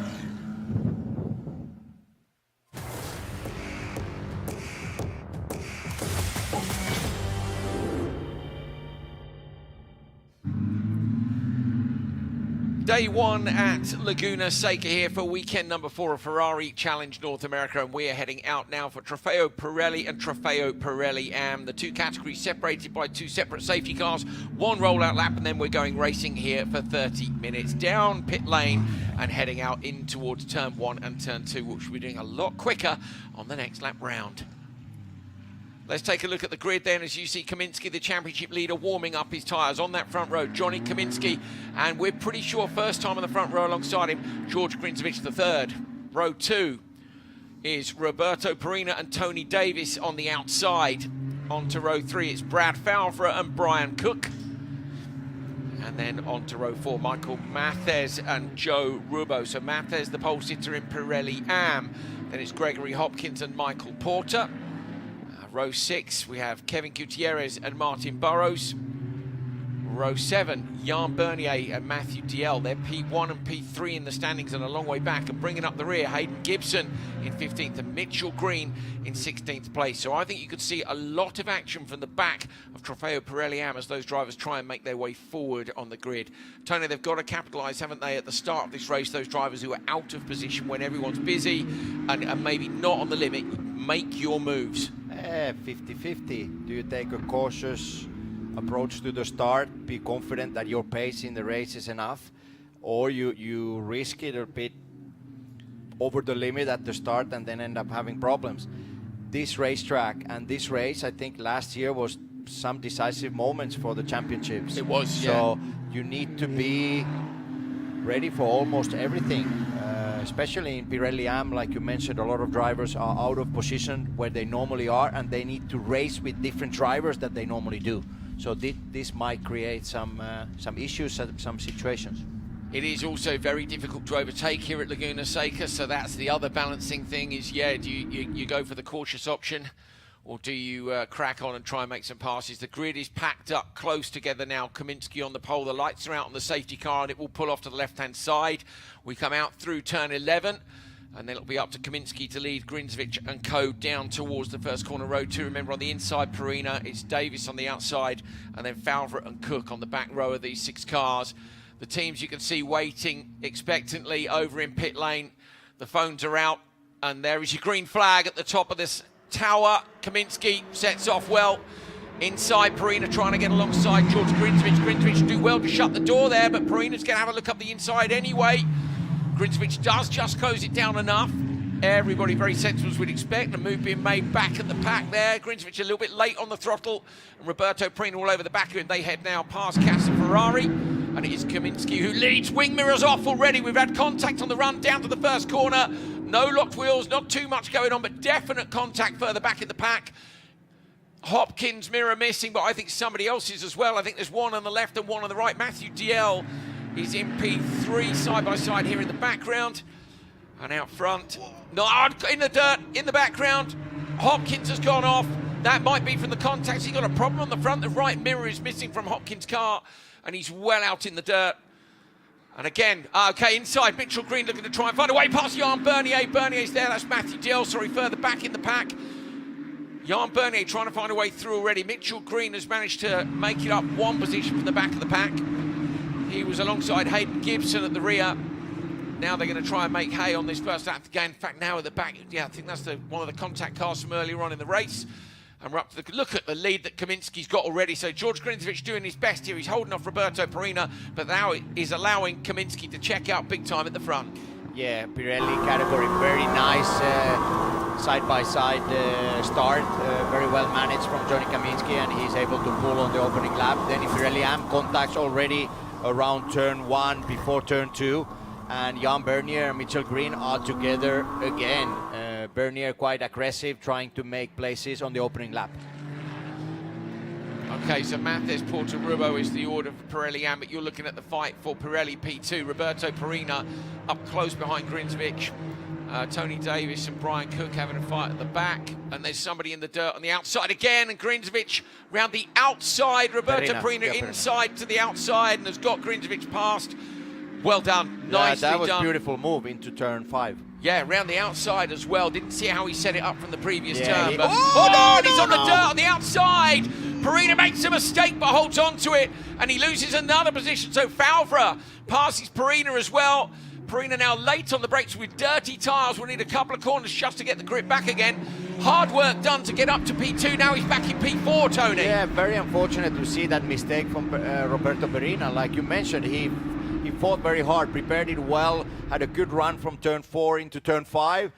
Day one at Laguna Seca here for weekend number 4 of Ferrari Challenge North America, and we are heading out now for Trofeo Pirelli and Trofeo Pirelli Am. The two categories separated by 2 separate safety cars, 1 rollout lap, and then we're going racing here for 30 minutes. Down pit lane and heading out in towards turn 1 and turn 2, which we're doing a lot quicker on the next lap round. Let's take a look at the grid then. As you see, Kaminsky, the championship leader, warming up his tyres on that front row. Johnny Kaminsky, and we're pretty sure first time on the front row alongside him, George Grinzovich the third. Row 2 is Roberto Perina and Tony Davis on the outside. On to row 3, it's Brad Favre and Brian Cook. And then on to row 4, Michael Mathes and Joe Rubo. So Mathes, the pole sitter in Pirelli Am. Then it's Gregory Hopkins and Michael Porter. Row 6, we have Kevin Gutierrez and Martin Burrows. Row 7, Jan Bernier and Matthew DL. They're P1 and P3 in the standings and a long way back. And bringing up the rear, Hayden Gibson in 15th and Mitchell Green in 16th place. So I think you could see a lot of action from the back of Trofeo Pirelli Am as those drivers try and make their way forward on the grid. Tony, they've got to capitalise, haven't they, at the start of this race, those drivers who are out of position when everyone's busy and maybe not on the limit. Make your moves. 50-50. Do you take a cautious approach to the start, be confident that your pace in the race is enough, or you risk it a bit over the limit at the start and then end up having problems? This racetrack and this race, I think last year was some decisive moments for the championships. It was, so you need to be ready for almost everything. Especially in Pirelli Am, like you mentioned, a lot of drivers are out of position where they normally are, and they need to race with different drivers that they normally do. So this might create some issues, some situations. It is also very difficult to overtake here at Laguna Seca, so that's the other balancing thing is, do you go for the cautious option, or do you crack on and try and make some passes? The grid is packed up close together now. Kaminsky on the pole. The lights are out on the safety car, and it will pull off to the left-hand side. We come out through turn 11, and then it'll be up to Kaminsky to lead Grinzovich and co down towards the first corner, row 2. Remember, on the inside, Perina, it's Davis on the outside, and then Favre and Cook on the back row of these 6 cars. The teams you can see waiting expectantly over in pit lane. The phones are out, and there is your green flag at the top of this tower. Kaminsky sets off well. Inside, Perina trying to get alongside George Grinzevich. Grinzevich do well to shut the door there, but Perina's going to have a look up the inside anyway. Grinzevich does just close it down enough. Everybody very sensible as we'd expect. The move being made back at the pack there. Grinzevich a little bit late on the throttle. And Roberto Perina all over the back of him. They head now past Casa Ferrari. And it is Kaminsky who leads. Wing mirrors off already. We've had contact on the run down to the first corner. No locked wheels, not too much going on, but definite contact further back in the pack. Hopkins mirror missing, but I think somebody else's as well. I think there's one on the left and one on the right. Matthew DL is in P3 side by side here in the background. And out front, no, in the dirt, in the background. Hopkins has gone off. That might be from the contacts. He's got a problem on the front. The right mirror is missing from Hopkins' car, and he's well out in the dirt. And again, okay, inside, Mitchell Green looking to try and find a way past Jan Bernier. Bernier's there, that's Matthew Dill, sorry, further back in the pack. Jan Bernier trying to find a way through already. Mitchell Green has managed to make it up one position from the back of the pack. He was alongside Hayden Gibson at the rear. Now they're going to try and make hay on this first lap again. In fact, now at the back, yeah, I think that's one of the contact cars from earlier on in the race. And we're up to look at the lead that Kaminsky's got already. So George Grinzevich doing his best here. He's holding off Roberto Perina, but now it is allowing Kaminsky to check out big time at the front. Yeah, Pirelli category, very nice side-by-side start. Very well managed from Johnny Kaminsky, and he's able to pull on the opening lap. Then in Pirelli AM contacts already around turn 1 before turn 2. And Jan Bernier and Mitchell Green are together again. Bernier quite aggressive, trying to make places on the opening lap. Okay, so Mathias Porto-Rubo is the order for Pirelli AM, but you're looking at the fight for Pirelli P2. Roberto Perina up close behind Grinzevich. Tony Davis and Brian Cook having a fight at the back. And there's somebody in the dirt on the outside again, and Grinzevich round the outside. Roberto Perina inside to the outside and has got Grinzevich past. Well done, nicely done. That was a beautiful move into turn 5. Yeah, around the outside as well. Didn't see how he set it up from the previous turn. But and he's on the dirt on the outside. Perina makes a mistake but holds on to it, and he loses another position. So Favre passes Perina as well. Perina now late on the brakes with dirty tyres. We'll need a couple of corners just to get the grip back again. Hard work done to get up to P2. Now he's back in P4, Tony. Yeah, very unfortunate to see that mistake from Roberto Perina. Like you mentioned, he fought very hard, prepared it well, had a good run from turn 4 into turn 5,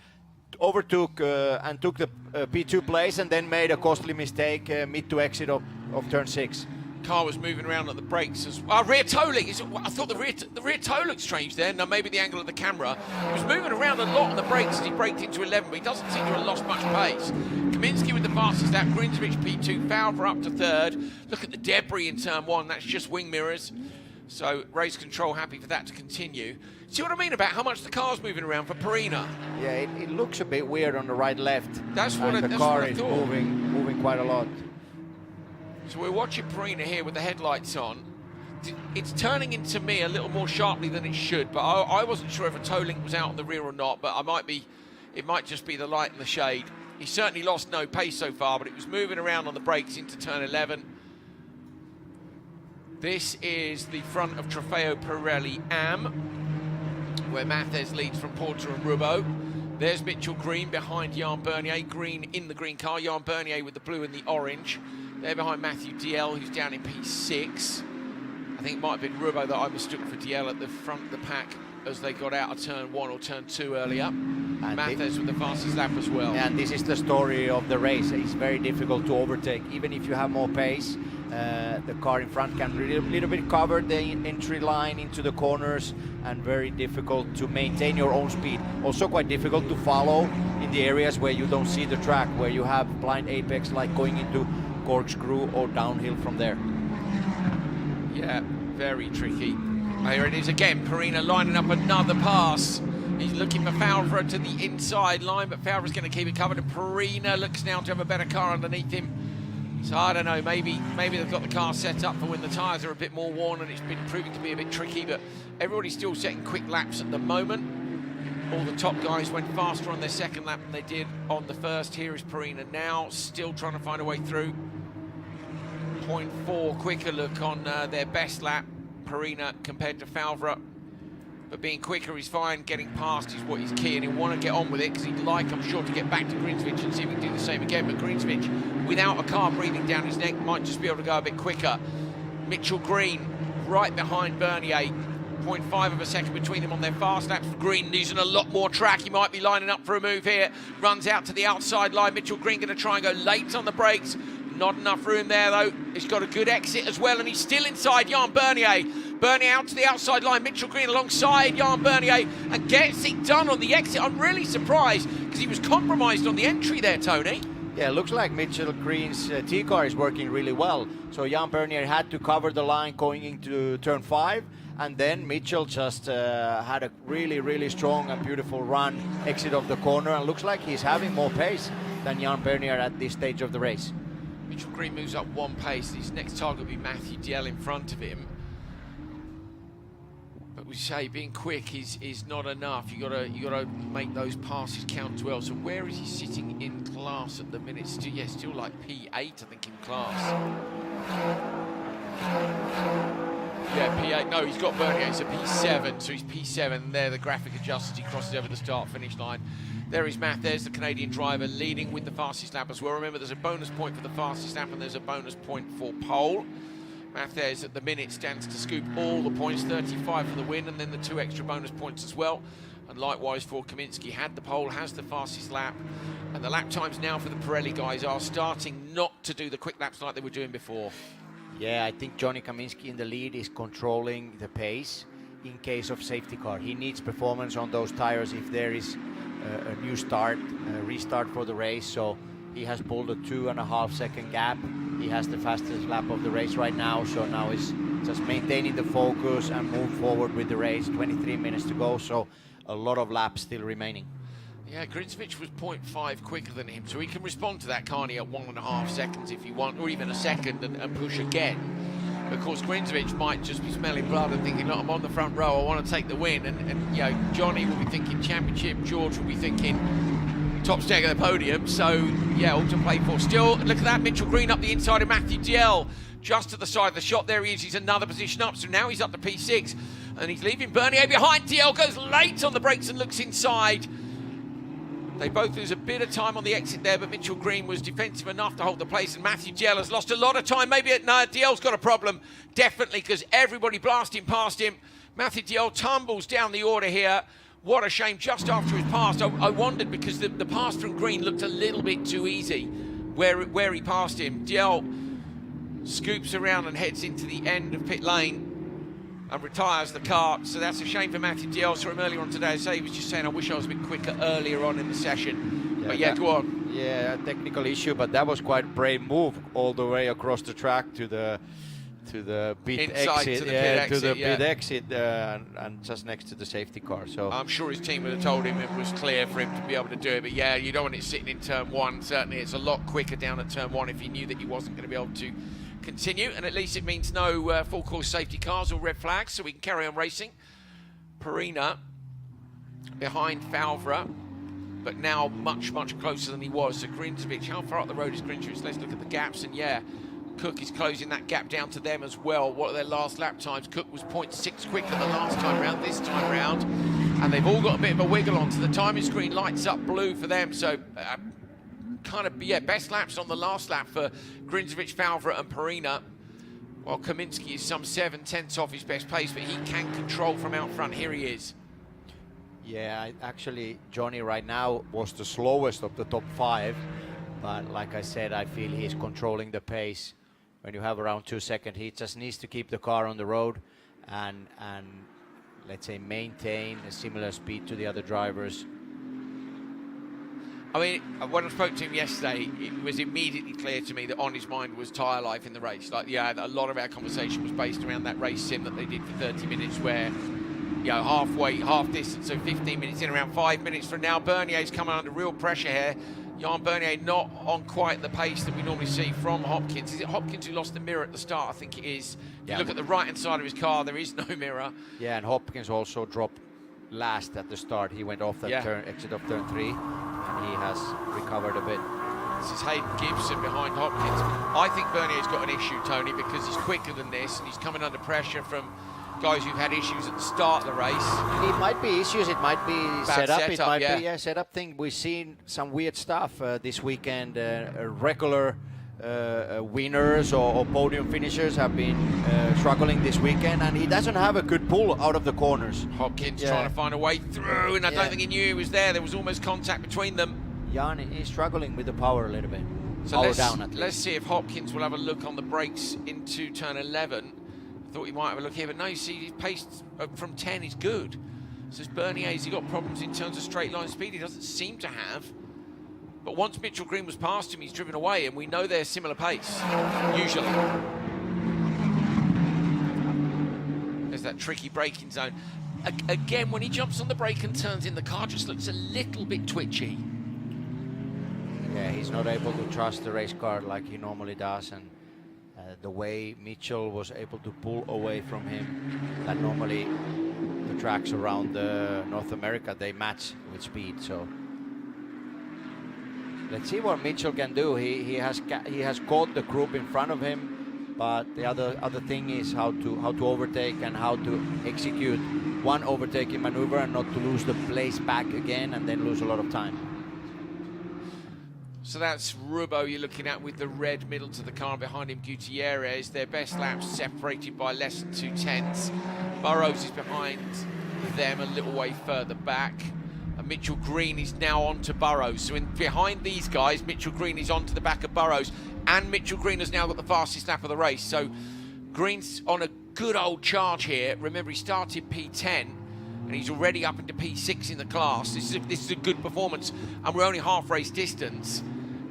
overtook and took the P2 place, and then made a costly mistake mid to exit of turn 6. Car was moving around at the brakes as well. Rear toe link. I thought the rear toe looked strange there. Now maybe the angle of the camera. He was moving around a lot on the brakes as he braked into 11, but he doesn't seem to have lost much pace. Kaminsky with the fastest lap, Grinzevich P2, Favre up to 3rd. Look at the debris in turn 1. That's just wing mirrors. So race control happy for that to continue. See what I mean about how much the car's moving around for Perina? Yeah, it looks a bit weird on the right-left. That's what the car is moving quite a lot. So we're watching Perina here with the headlights on. It's turning into me a little more sharply than it should, but I wasn't sure if a toe link was out on the rear or not, but it might just be the light and the shade. He certainly lost no pace so far, but it was moving around on the brakes into turn 11. This is the front of Trofeo Pirelli AM, where Mathias leads from Porter and Rubo. There's Mitchell Green behind Jan Bernier. Green in the green car, Jan Bernier with the blue and the orange. They're behind Matthew DL, who's down in P6. I think it might have been Rubo that I mistook for DL at the front of the pack as they got out of turn 1 or turn 2 earlier. And Mathias with the fastest lap as well. And this is the story of the race. It's very difficult to overtake, even if you have more pace. The car in front can a little bit cover the entry line into the corners, and very difficult to maintain your own speed. Also quite difficult to follow in the areas where you don't see the track, where you have blind apex, like going into corkscrew or downhill from there. Yeah, very tricky. Here it is again, Perina lining up another pass. He's looking for Favre to the inside line, but Favre's going to keep it covered, and Perina looks now to have a better car underneath him. So I don't know, maybe they've got the car set up for when the tyres are a bit more worn, and it's been proving to be a bit tricky, but everybody's still setting quick laps at the moment. All the top guys went faster on their second lap than they did on the first. Here is Perina now, still trying to find a way through. 0.4 quicker look on their best lap, Perina compared to Favre. but being quicker is fine. Getting past is what is key, and he'll want to get on with it because he'd like, I'm sure, to get back to Grinsvich and see if he can do the same again. But Grinsvich, without a car breathing down his neck, might just be able to go a bit quicker. Mitchell Green right behind Bernier. 0.5 of a second between them on their fast laps. Green using a lot more track. He might be lining up for a move here. Runs out to the outside line. Mitchell Green going to try and go late on the brakes. Not enough room there, though. He's got a good exit as well, and he's still inside Jan Bernier. Bernier out to the outside line. Mitchell Green alongside Jan Bernier and gets it done on the exit. I'm really surprised because he was compromised on the entry there, Tony. Yeah, it looks like Mitchell Green's T-car is working really well. So Jan Bernier had to cover the line going into turn 5. And then Mitchell just had a really, really strong and beautiful run, exit of the corner, and looks like he's having more pace than Jan Bernier at this stage of the race. Mitchell Green moves up 1 pace. His next target will be Matthew Diel in front of him. But we say being quick is not enough. You gotta make those passes count as well. So where is he sitting in class at the minute? Still like P8, I think, in class. Yeah, P8. No, he's got Bernier. He's a P7, so he's P7. There, the graphic adjusts as he crosses over the start-finish line. There is Matt. There's the Canadian driver leading with the fastest lap as well. Remember, there's a bonus point for the fastest lap, and there's a bonus point for pole. Matt there's at the minute stands to scoop all the points, 35 for the win, and then the 2 extra bonus points as well. And likewise for Kaminsky, had the pole, has the fastest lap. And the lap times now for the Pirelli guys are starting not to do the quick laps like they were doing before. Yeah, I think Johnny Kaminsky in the lead is controlling the pace in case of safety car. He needs performance on those tires if there is a new start, a restart for the race. So he has pulled a 2.5 second gap. He has the fastest lap of the race right now. So now he's just maintaining the focus and move forward with the race. 23 minutes to go, so a lot of laps still remaining. Yeah, Grinsvich was 0.5 quicker than him, so he can respond to that, can't he, at 1.5 seconds if you want, or even a second, and push again. Of course, Grinsvich might just be smelling blood and thinking, look, I'm on the front row, I want to take the win. And you know, Johnny will be thinking championship, George will be thinking top stag of the podium. So, yeah, all to play for. Still, look at that, Mitchell Green up the inside of Matthew Diel, just to the side of the shot. There he is, he's another position up, so now he's up to P6, and he's leaving Bernier behind. Diel goes late on the brakes and looks inside. They both lose a bit of time on the exit there, but Mitchell Green was defensive enough to hold the place, and Matthew Diel has lost a lot of time. Maybe Diel's got a problem, definitely, because everybody blasting past him. Matthew Diel tumbles down the order here. What a shame, just after his pass. I wondered, because the pass from Green looked a little bit too easy where he passed him. Diel scoops around and heads into the end of pit lane and retires the car, so that's a shame for Matthew Diel. Saw him earlier on today. I say he was just saying, I wish I was a bit quicker earlier on in the session. Yeah, but yeah, go on. Yeah, a technical issue, but that was quite a brave move all the way across the track to the pit Inside exit, to the pit exit, and just next to the safety car. So I'm sure his team would have told him it was clear for him to be able to do it. But yeah, you don't want it sitting in turn 1. Certainly, it's a lot quicker down at turn 1 if he knew that he wasn't going to be able to continue, and at least it means no full course safety cars or red flags, so we can carry on racing. Perina behind Favre, but now much closer than he was. So Grinsvich, how far up the road is Grinsvich? Let's look at the gaps, and yeah, Cook is closing that gap down to them as well. What are their last lap times? Cook was 0.6 quicker the last time round, this time round, and they've all got a bit of a wiggle on, so the timing screen lights up blue for them. So best laps on the last lap for Grinsvich, Favre and Perina, while Kaminsky is some 7/10 off his best pace, but he can control from out front. Here he is. yeah, actually Johnny right now was the slowest of the top 5, but like I said, I feel he's controlling the pace. When you have around 2 seconds, he just needs to keep the car on the road and let's say maintain a similar speed to the other drivers. I mean, when I spoke to him yesterday, it was immediately clear to me that on his mind was tyre life in the race. Like, yeah, a lot of our conversation was based around that race sim that they did for 30 minutes where, you know, half distance, so 15 minutes in, around 5 minutes from now. Bernier's coming under real pressure here. Jan Bernier not on quite the pace that we normally see from Hopkins. Is it Hopkins who lost the mirror at the start? I think it is. If you look at the right-hand side of his car, there is no mirror. Yeah, and Hopkins also dropped last at the start. He went off that exit of turn 3, and he has recovered a bit. This is Hayden Gibson behind Hopkins. I think Bernier's got an issue, Tony, because he's quicker than this, and he's coming under pressure from guys who've had issues at the start of the race. It might be issues, it might be setup, it setup, might yeah. be setup thing. We've seen some weird stuff this weekend. Regular winners or podium finishers have been struggling this weekend, and he doesn't have a good pull out of the corners. Hopkins trying to find a way through, and I don't think he knew he was there. There was almost contact between them. Jan is struggling with the power a little bit. So let's let's see if Hopkins will have a look on the brakes into turn 11. I thought he might have a look here, but no, you see his pace from 10 is good. Says Bernier, has he got problems in terms of straight line speed? He doesn't seem to have. But once Mitchell Green was past him, he's driven away, and we know they're similar pace, usually. There's that tricky braking zone. Again, when he jumps on the brake and turns in, the car just looks a little bit twitchy. Yeah, he's not able to trust the race car like he normally does, and the way Mitchell was able to pull away from him, that normally the tracks around North America, they match with speed. So let's see what Mitchell can do. He has caught the group in front of him, but the other thing is how to overtake and how to execute one overtaking maneuver and not to lose the place back again and then lose a lot of time. So that's Rubo you're looking at with the red middle to the car, behind him Gutierrez. Their best laps separated by less than 2/10. Burrows is behind them a little way further back. And Mitchell Green is now on to Burrows. So behind these guys, Mitchell Green is on to the back of Burrows. And Mitchell Green has now got the fastest lap of the race. So Green's on a good old charge here. Remember, he started P10. And he's already up into P6 in the class. This is a good performance. And we're only half race distance.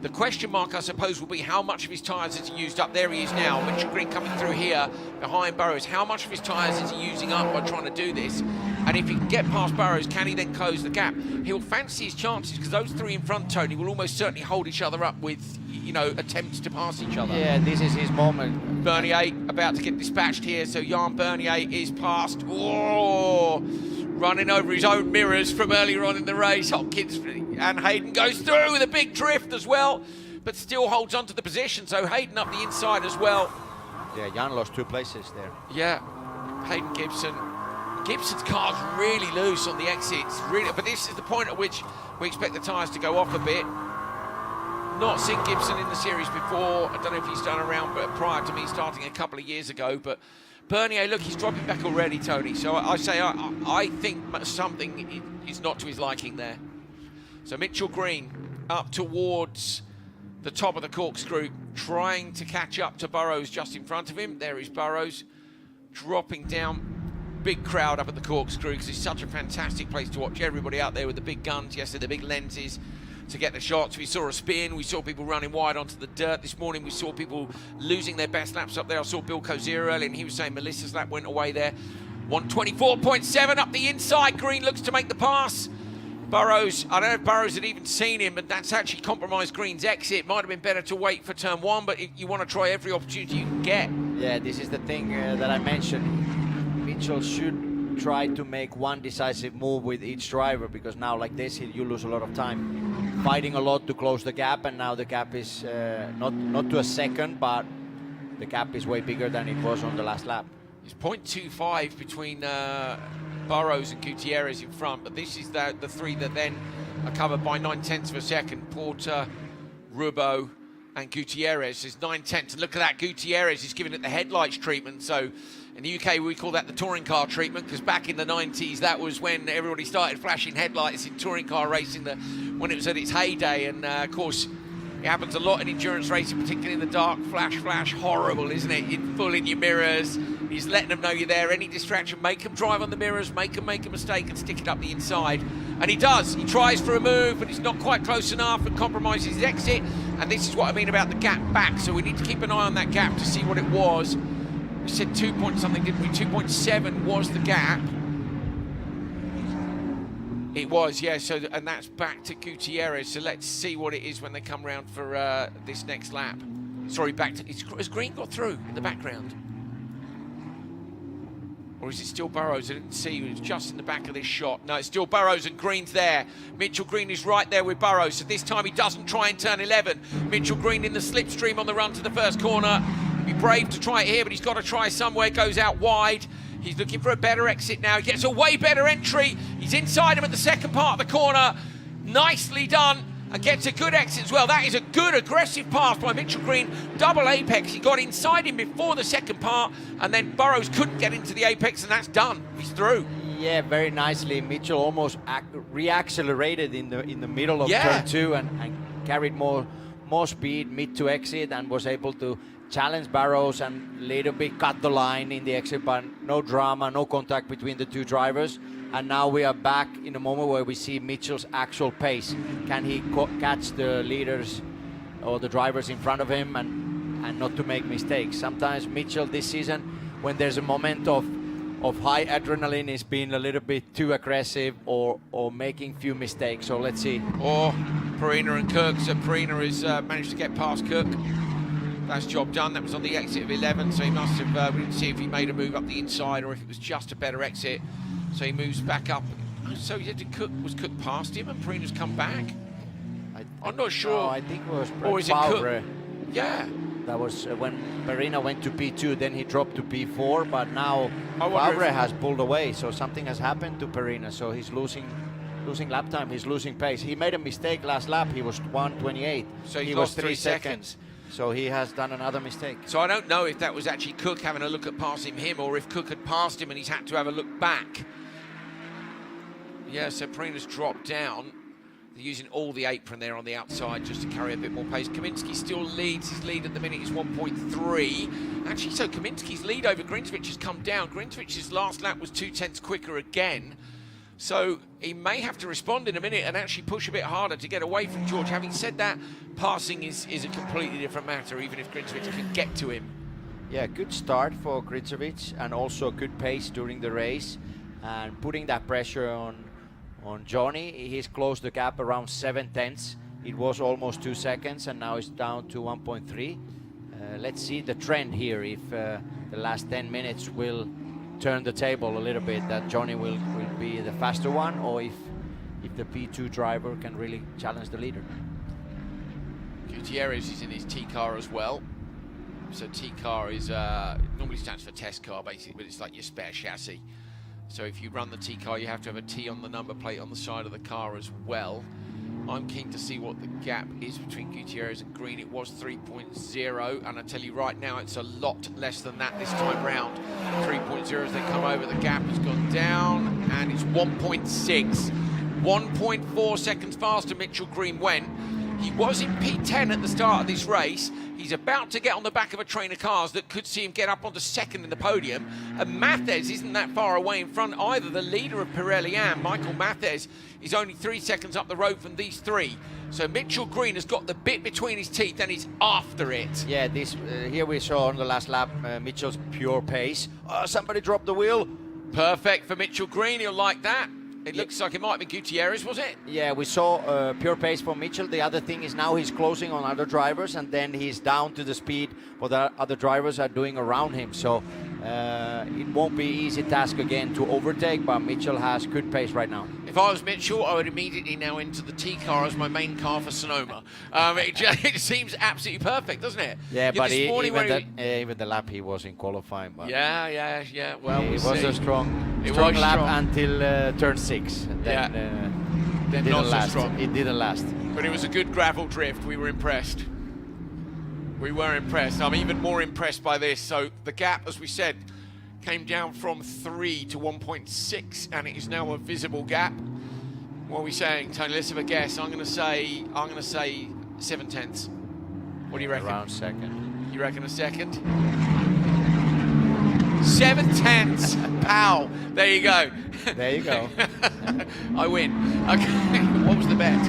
The question mark, I suppose, will be how much of his tyres has he used up? There he is now. Mitchell Green coming through here behind Burrows. How much of his tyres is he using up by trying to do this? And if he can get past Burrows, can he then close the gap? He'll fancy his chances because those three in front, Tony, will almost certainly hold each other up with, you know, attempts to pass each other. Yeah, this is his moment. Bernier about to get dispatched here. So Jan Bernier is past. Oh! Running over his own mirrors from earlier on in the race. Hopkins and Hayden goes through with a big drift as well, but still holds on to the position. So Hayden up the inside as well. Yeah, Jan lost 2 places there. Yeah, Hayden Gibson. Gibson's car's really loose on the exits, really, but this is the point at which we expect the tyres to go off a bit. Not seen Gibson in the series before. I don't know if he's done around, but prior to me starting a couple of years ago, but Bernier, look, he's dropping back already, Tony. So I think something is not to his liking there. So Mitchell Green up towards the top of the corkscrew, trying to catch up to Burrows just in front of him. There is Burrows dropping down. Big crowd up at the corkscrew because it's such a fantastic place to watch everybody out there with the big guns, yes, the big lenses to get the shots. We saw a spin, we saw people running wide onto the dirt this morning, we saw people losing their best laps up there. I saw Bill Cozier earlier and he was saying Melissa's lap went away there. 124.7 up the inside. Green looks to make the pass. Burrows, I don't know if Burrows had even seen him, but that's actually compromised Green's exit. Might have been better to wait for turn 1, but you want to try every opportunity you can get. Yeah, this is the thing that I mentioned. Mitchell should try to make one decisive move with each driver, because now like this you lose a lot of time fighting a lot to close the gap, and now the gap is not to a second, but the gap is way bigger than it was on the last lap. It's 0.25 between Burrows and Gutierrez in front, but this is the three that then are covered by 9/10 of a second. Porter, Rubo and Gutierrez is 9/10. And look at that, Gutierrez is giving it the headlights treatment. So in the UK we call that the touring car treatment, because back in the 90s that was when everybody started flashing headlights in touring car racing, when it was at its heyday. And of course it happens a lot in endurance racing, particularly in the dark. Flash, horrible, isn't it? Full in your mirrors. He's letting them know you're there. Any distraction, make them drive on the mirrors, make them make a mistake and stick it up the inside. And he does. He tries for a move, but he's not quite close enough and compromises his exit. And this is what I mean about the gap back. So we need to keep an eye on that gap to see what it was. We said 2 point something, didn't we? 2.7 was the gap. It was, yeah, so, and that's back to Gutierrez. So let's see what it is when they come round for this next lap. Sorry, back to, has Green got through in the background? Or is it still Burrows? I didn't see, he was just in the back of this shot. No, it's still Burrows and Green's there. Mitchell Green is right there with Burrows. So this time he doesn't try and turn 11. Mitchell Green in the slipstream on the run to the first corner. He'd be brave to try it here, but he's got to try somewhere. Goes out wide. He's looking for a better exit now. He gets a way better entry. He's inside him at the second part of the corner. Nicely done. And gets a good exit as well. That is a good aggressive pass by Mitchell Green. Double apex. He got inside him before the second part, and then Burrows couldn't get into the apex, and that's done. He's through. Yeah, very nicely. Mitchell almost re-accelerated in the middle of turn 2 and carried more speed mid to exit, and was able to challenge Burrows and little bit cut the line in the exit, but no drama, no contact between the two drivers. And now we are back in a moment where we see Mitchell's actual pace. Can he catch the leaders or the drivers in front of him and not to make mistakes? Sometimes Mitchell this season, when there's a moment of high adrenaline, is being a little bit too aggressive or making few mistakes. So let's see. Or Perina and Cook. So Perina has managed to get past Cook. That's job done. That was on the exit of 11, so he must have, we didn't see if he made a move up the inside or if it was just a better exit. So he moves back up. So he had to Cook, was Cook past him and Perina's come back? I'm not sure. No, I think it was or is it Cook? Yeah. That was when Perina went to P2, then he dropped to P4, but now Favre has pulled away, so something has happened to Perina, so he's losing lap time, he's losing pace. He made a mistake last lap, he was 1:28. So he was lost 3 seconds. So he has done another mistake. So I don't know if that was actually Cook having a look at passing him, or if Cook had passed him and he's had to have a look back. Yeah, so Perina's dropped down. They're using all the apron there on the outside just to carry a bit more pace. Kaminsky still leads. His lead at the minute is 1.3. Actually, so Kaminsky's lead over Grinsvich has come down. Grinsvich's last lap was 2/10 quicker again. So he may have to respond in a minute and actually push a bit harder to get away from George. Having said that, passing is a completely different matter, even if Grinsvich can get to him. Yeah, good start for Grinsvich and also good pace during the race. And putting that pressure on Johnny, he's closed the gap around 7/10. It was almost 2 seconds and now it's down to 1.3. Let's see the trend here, if the last 10 minutes will turn the table a little bit, that Johnny will be the faster one, or if the P2 driver can really challenge the leader. Gutierrez is in his T car as well. So T car is normally stands for test car basically, but it's like your spare chassis. So if you run the T car, you have to have a T on the number plate on the side of the car as well. I'm keen to see what the gap is between Gutierrez and Green. It was 3.0, and I tell you right now, it's a lot less than that this time round. 3.0 as they come over, the gap has gone down, and it's 1.6. 1.4 seconds faster Mitchell Green went. He was in P10 at the start of this race. He's about to get on the back of a train of cars that could see him get up onto second in the podium. And Mathes isn't that far away in front either. The leader of Pirelli Am, Michael Mathes, is only 3 seconds up the road from these three. So Mitchell Green has got the bit between his teeth and he's after it. Yeah, this here we saw on the last lap Mitchell's pure pace. Somebody dropped the wheel. Perfect for Mitchell Green, he'll like that. It looks like it might have been Gutierrez, was it? Yeah, we saw pure pace for Mitchell. The other thing is now he's closing on other drivers, and then he's down to the speed what the other drivers are doing around him. So it won't be easy task again to overtake, but Mitchell has good pace right now. If I was Mitchell, I would immediately now enter the T car as my main car for Sonoma. It seems absolutely perfect, doesn't it? Yeah, but even the lap he was in qualifying. But yeah. Well, it was a strong lap until turn 6. And then not so last. strong. It didn't last. But it was a good gravel drift. We were impressed. I'm even more impressed by this. So the gap, as we said, came down from 3 to 1.6, and it is now a visible gap. What are we saying, Tony? Let's have a guess. I'm going to say 7/10. What do you reckon? Around second. You reckon a second? 7/10. Pow. There you go. There you go. I win. Okay. What was the bet?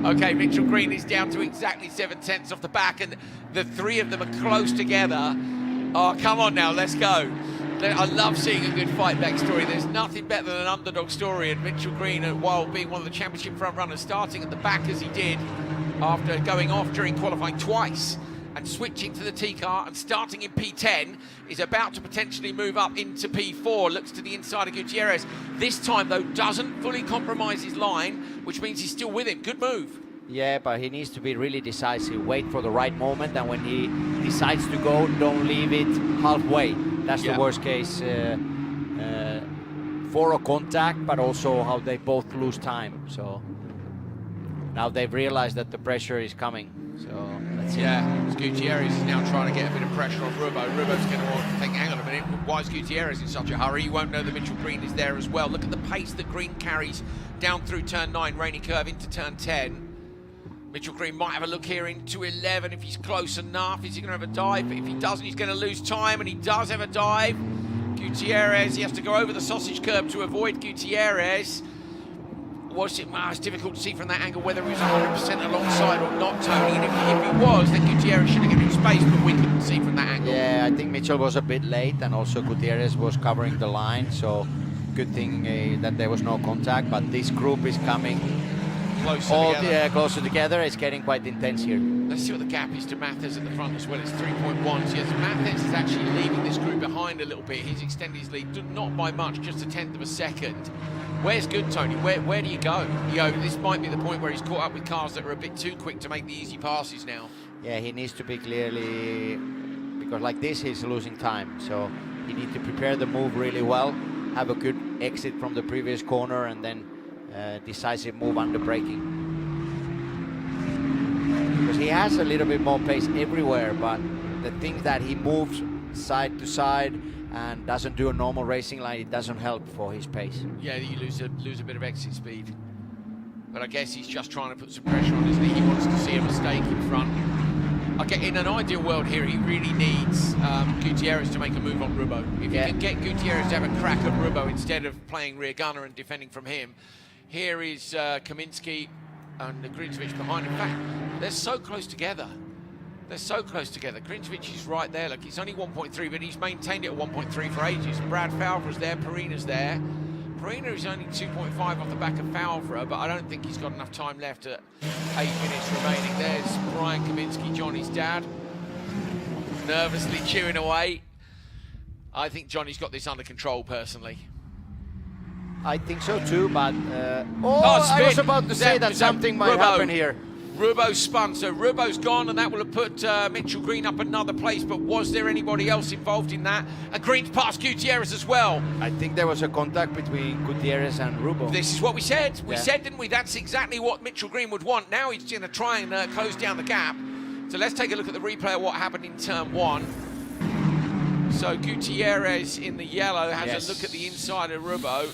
Okay, Mitchell Green is down to exactly 7/10 off the back, and the three of them are close together. Oh, come on now, let's go. I love seeing a good fight back story. There's nothing better than an underdog story, and Mitchell Green, while being one of the championship front runners, starting at the back as he did after going off during qualifying twice and switching to the T car and starting in P10, is about to potentially move up into P4, looks to the inside of Gutierrez. This time, though, doesn't fully compromise his line, which means he's still with him. Good move. Yeah, but he needs to be really decisive. Wait for the right moment, and when he decides to go, don't leave it halfway. That's the worst case for a contact, but also how they both lose time. So now they've realized that the pressure is coming. So let's see. Yeah, Gutierrez is now trying to get a bit of pressure on Rubo. Rubo's going to think, hang on a minute, why is Gutierrez in such a hurry? You won't know that Mitchell Green is there as well. Look at the pace that Green carries down through turn 9, rainy curve into turn 10. Mitchell Green might have a look here into 11 if he's close enough. Is he going to have a dive? If he doesn't, he's going to lose time, and he does have a dive. Gutierrez, he has to go over the sausage curb to avoid Gutierrez. It's difficult to see from that angle whether he was 100% alongside or not, Tony. And if he was, then Gutierrez should have given him space, but we couldn't see from that angle. Yeah, I think Mitchell was a bit late, and also Gutierrez was covering the line, so good thing that there was no contact. But this group is coming closer together. It's getting quite intense here. Let's see what the gap is to Mathers at the front as well. It's 3.1. So yes, Mathers is actually leaving this group behind a little bit. He's extended his lead, not by much, just 1/10 of a second. Where's good, Tony? Where do you go? This might be the point where he's caught up with cars that are a bit too quick to make the easy passes now. Yeah, he needs to be clearly, because like this he's losing time. So he needs to prepare the move really well, have a good exit from the previous corner, and then decisive move under braking. Because he has a little bit more pace everywhere, but the thing that he moves side to side and doesn't do a normal racing line, it doesn't help for his pace. Yeah, you lose a bit of exit speed. But I guess he's just trying to put some pressure on, isn't he? He wants to see a mistake in front. In an ideal world here, he really needs Gutierrez to make a move on Rubo. If you can get Gutierrez to have a crack at Rubo instead of playing rear gunner and defending from him. Here is Kaminsky and Grinčević behind. In fact, they're so close together. They're so close together. Grinčević is right there. Look, he's only 1.3, but he's maintained it at 1.3 for ages. Brad Favre's there, Perina's there. Perina is only 2.5 off the back of Favre, but I don't think he's got enough time left at 8 minutes remaining. There's Brian Kaminsky, Johnny's dad, nervously chewing away. I think Johnny's got this under control, personally. I think so too, but I was about to say that something might happen here. Rubo spun, so Rubo's gone, and that will have put Mitchell Green up another place, but was there anybody else involved in that? And Green's past Gutierrez as well. I think there was a contact between Gutierrez and Rubo. This is what we said. We said, didn't we? That's exactly what Mitchell Green would want. Now he's going to try and close down the gap. So let's take a look at the replay of what happened in turn 1. So Gutierrez in the yellow has a look at the inside of Rubo.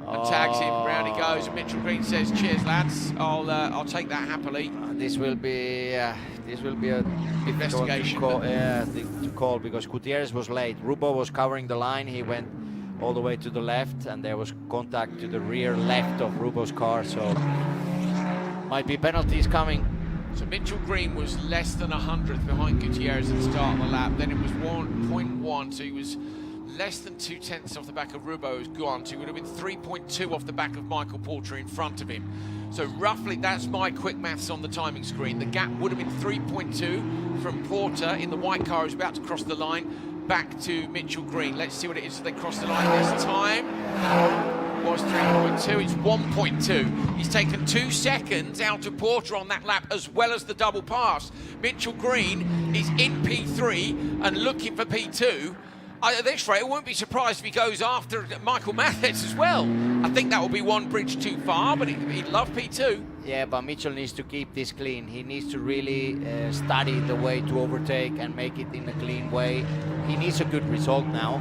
And tags him, round he goes, and Mitchell Green says, "Cheers, lads. I'll take that happily." This will be a investigation to call because Gutierrez was late. Rubo was covering the line. He went all the way to the left, and there was contact to the rear left of Rubo's car. So might be penalties coming. So Mitchell Green was less than 100th behind Gutierrez at the start of the lap. Then it was 1.1, so he was less than 2/10 off the back of Rubo has gone, so he would have been 3.2 off the back of Michael Porter in front of him. So roughly, that's my quick maths on the timing screen. The gap would have been 3.2 from Porter in the white car who's about to cross the line back to Mitchell Green. Let's see what it is as they cross the line this time. It was 3.2, it's 1.2. He's taken 2 seconds out of Porter on that lap as well as the double pass. Mitchell Green is in P3 and looking for P2. At this rate, I wouldn't be surprised if he goes after Michael Mathers as well. I think that will be one bridge too far, but he'd love P2. Yeah, but Mitchell needs to keep this clean. He needs to really study the way to overtake and make it in a clean way. He needs a good result now.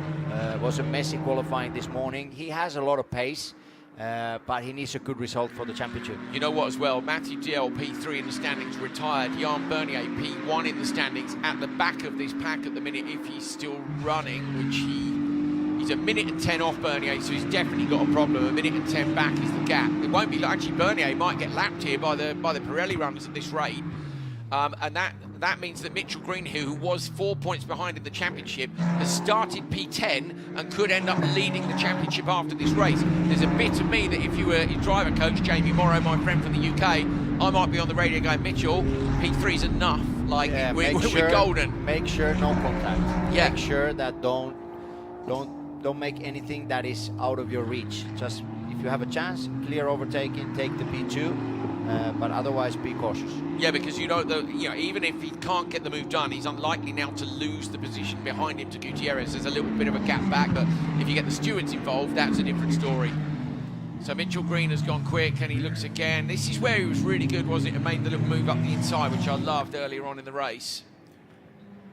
Was a messy qualifying this morning. He has a lot of pace, but he needs a good result for the championship. You know what as well, Matthew Diel, P3 in the standings, retired. Jan Bernier, P1 in the standings, at the back of this pack at the minute if he's still running, which he's a minute and 10 off Bernier, so he's definitely got a problem. A minute and 10 back is the gap. It won't be, actually Bernier might get lapped here by the Pirelli runners at this rate. And that means that Mitchell Green, who was 4 points behind in the championship, has started P10 and could end up leading the championship after this race. There's a bit of me that if you were his driver coach, Jamie Morrow, my friend from the UK, I might be on the radio going, Mitchell, P3's enough. Like, we're golden. Make sure no contact. Yeah. Make sure that don't make anything that is out of your reach. Just if you have a chance, clear overtaking, take the P2. but otherwise be cautious. Yeah, because you know, even if he can't get the move done, he's unlikely now to lose the position behind him to Gutierrez. There's a little bit of a gap back, but if you get the stewards involved, that's a different story. So Mitchell Green has gone quick, and he looks again. This is where he was really good, wasn't it? And made the little move up the inside, which I loved earlier on in the race.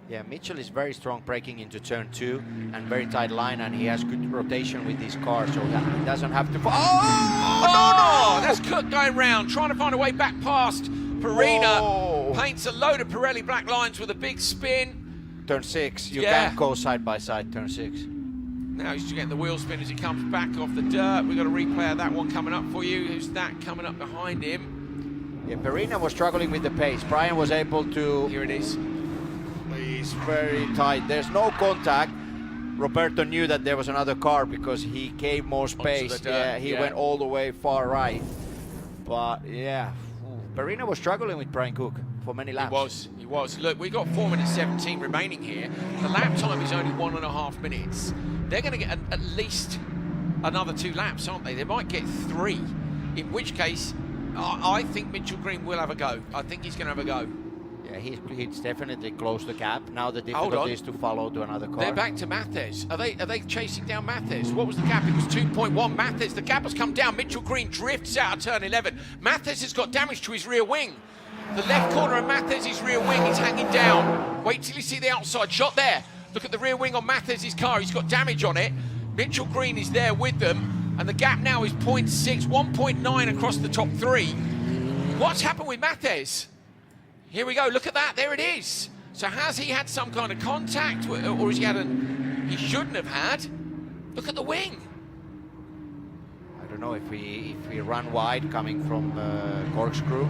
Yeah, Mitchell is very strong braking into turn 2 and very tight line, and he has good rotation with this car, so he doesn't have to... Oh, no! That's Cook going round, trying to find a way back past Farina. Paints a load of Pirelli black lines with a big spin. Turn 6, you can't go side by side, turn 6. Now he's just getting the wheel spin as he comes back off the dirt. We've got a replay of that one coming up for you. Who's that coming up behind him? Yeah, Farina was struggling with the pace. Brian was able to... Here it is. He's very tight. There's no contact. Roberto knew that there was another car because he gave more space. He went all the way far right. But yeah, Farina was struggling with Brian Cook for many laps. He was. Look, we've got 4 minutes 17 remaining here. The lap time is only 1.5 minutes. They're going to get at least another 2 laps, aren't they? They might get 3, in which case I think Mitchell Green will have a go. I think he's going to have a go. Yeah, he's definitely closed the gap. Now the difficulty is to follow to another car. They're back to Mathes. Are they chasing down Mathes? What was the gap? It was 2.1. Mathes, the gap has come down. Mitchell Green drifts out of turn 11. Mathes has got damage to his rear wing. The left corner of Mathes' rear wing is hanging down. Wait till you see the outside shot there. Look at the rear wing on Mathes' car. He's got damage on it. Mitchell Green is there with them. And the gap now is 0.6, 1.9 across the top 3. What's happened with Mathes? Here we go, look at that, there it is. So has he had some kind of contact, or has he had he shouldn't have had? Look at the wing. I don't know if we run wide coming from corkscrew,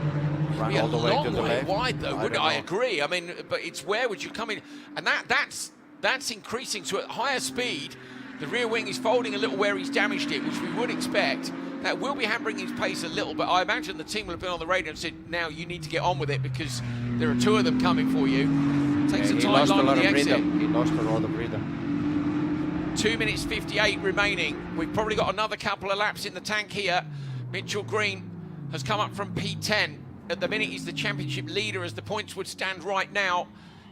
run all the way to the left. Wide though, wouldn't I agree. I mean, but it's where would you come in? And that's increasing, so at higher speed, the rear wing is folding a little where he's damaged it, which we would expect. That will be hampering his pace a little, but I imagine the team will have been on the radio and said, now you need to get on with it because there are 2 of them coming for you. Takes a tight line on the exit. He lost a lot of rhythm. 2 minutes 58 remaining. We've probably got another couple of laps in the tank here. Mitchell Green has come up from P10. At the minute, he's the championship leader as the points would stand right now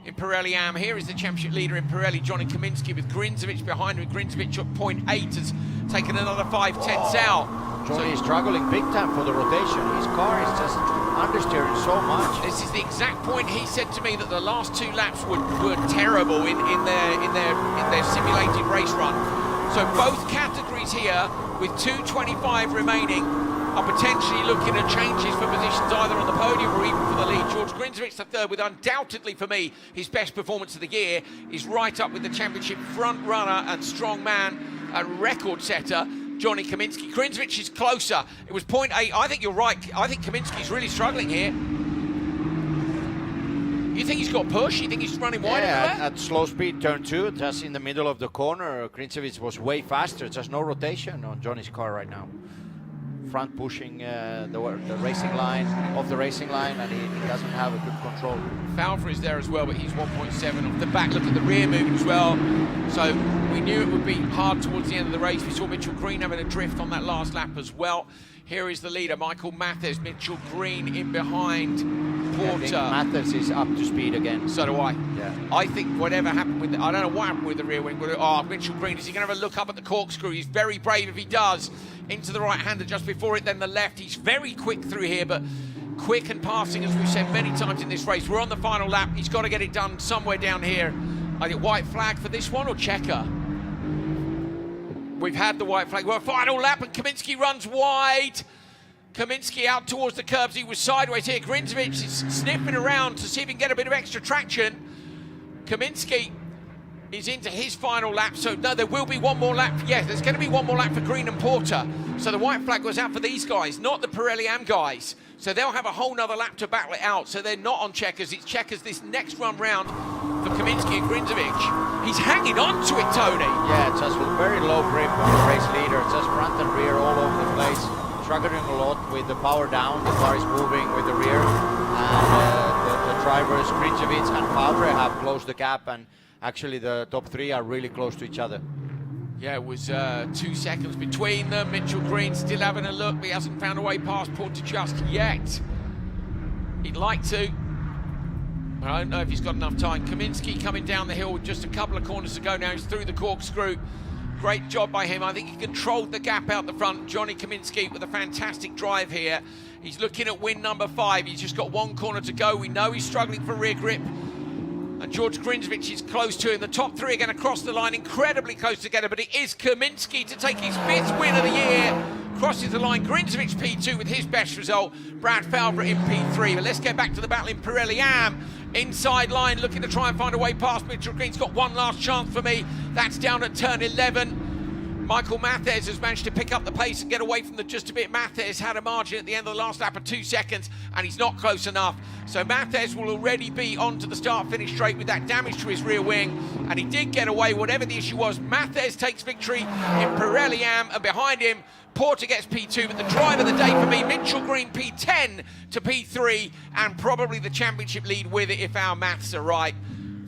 in Pirelli Am. Here is the championship leader in Pirelli, Johnny Kaminsky, with Grinzovic behind him. Grinzovic at 0.8 has taken another 5/10 out. Johnny is struggling big time for the rotation. His car is just understeering so much. This is the exact point he said to me, that the last 2 laps were terrible in their simulated race run. So both categories here, with 2:25 remaining, are potentially looking at changes for positions either on the podium or even for the lead. George Grinzovic, the third, with undoubtedly for me his best performance of the year, is right up with the championship front runner and strong man and record setter, Johnny Kaminsky. Grinzovic is closer. It was 0.8. I think you're right. I think Kaminsky's really struggling here. You think he's got push? You think he's running wide? Yeah, at slow speed, turn 2, just in the middle of the corner. Grinzovic was way faster. Just no rotation on Johnny's car right now. Front pushing the racing line, off the racing line, and he doesn't have a good control. Falfer is there as well, but he's 1.7 off the back. Look at the rear moving as well. So we knew it would be hard towards the end of the race. We saw Mitchell Green having a drift on that last lap as well. Here is the leader, Michael Mathes. Mitchell Green in behind Porter. Yeah, I think Mathes is up to speed again. So do I. Yeah. I think whatever happened with I don't know what happened with the rear wing, but Mitchell Green, is he going to have a look up at the corkscrew? He's very brave if he does. Into the right-hander just before it, then the left. He's very quick through here, but quick and passing, as we've said many times in this race. We're on the final lap. He's got to get it done somewhere down here. I think white flag for this one or checker? We've had the white flag. Well, final lap, and Kaminsky runs wide. Kaminsky out towards the curbs. He was sideways here. Grinzovic is sniffing around to see if he can get a bit of extra traction. Kaminsky is into his final lap, so no, there will be one more lap. Yes, there's going to be one more lap for Green and Porter. So the white flag was out for these guys, not the Pirelli Am guys. So they'll have a whole nother lap to battle it out. So they're not on checkers. It's checkers this next run round for Kaminsky and Grinzovic. He's hanging on to it, Tony. Yeah, just with very low grip on the race leader. Just front and rear all over the place. Struggling a lot with the power down. The car is moving with the rear. And the drivers, Grinzovic and Favre, have closed the gap, and actually the top 3 are really close to each other. Yeah, it was 2 seconds between them. Mitchell Green still having a look, but he hasn't found a way past Porter just yet. He'd like to. I don't know if he's got enough time. Kaminsky coming down the hill with just a couple of corners to go now. He's through the corkscrew. Great job by him. I think he controlled the gap out the front. Johnny Kaminsky with a fantastic drive here. He's looking at win number 5. He's just got 1 corner to go. We know he's struggling for rear grip. And George Grinzovich is close to him. The top 3 are going to cross the line incredibly close together, but it is Kaminsky to take his 5th win of the year. Crosses the line, Grinzovich P2 with his best result, Brad Falbert in P3. But let's get back to the battle in Pirelli Am. Inside line, looking to try and find a way past Mitchell Green's got one last chance for me. That's down at turn 11. Michael Mathes has managed to pick up the pace and get away from the just a bit. Mathes had a margin at the end of the last lap of 2 seconds, and he's not close enough. So Mathes will already be onto the start-finish straight with that damage to his rear wing, and he did get away, whatever the issue was. Mathes takes victory in Pirelli Am, and behind him, Porter gets P2, but the drive of the day for me, Mitchell Green P10 to P3, and probably the championship lead with it if our maths are right.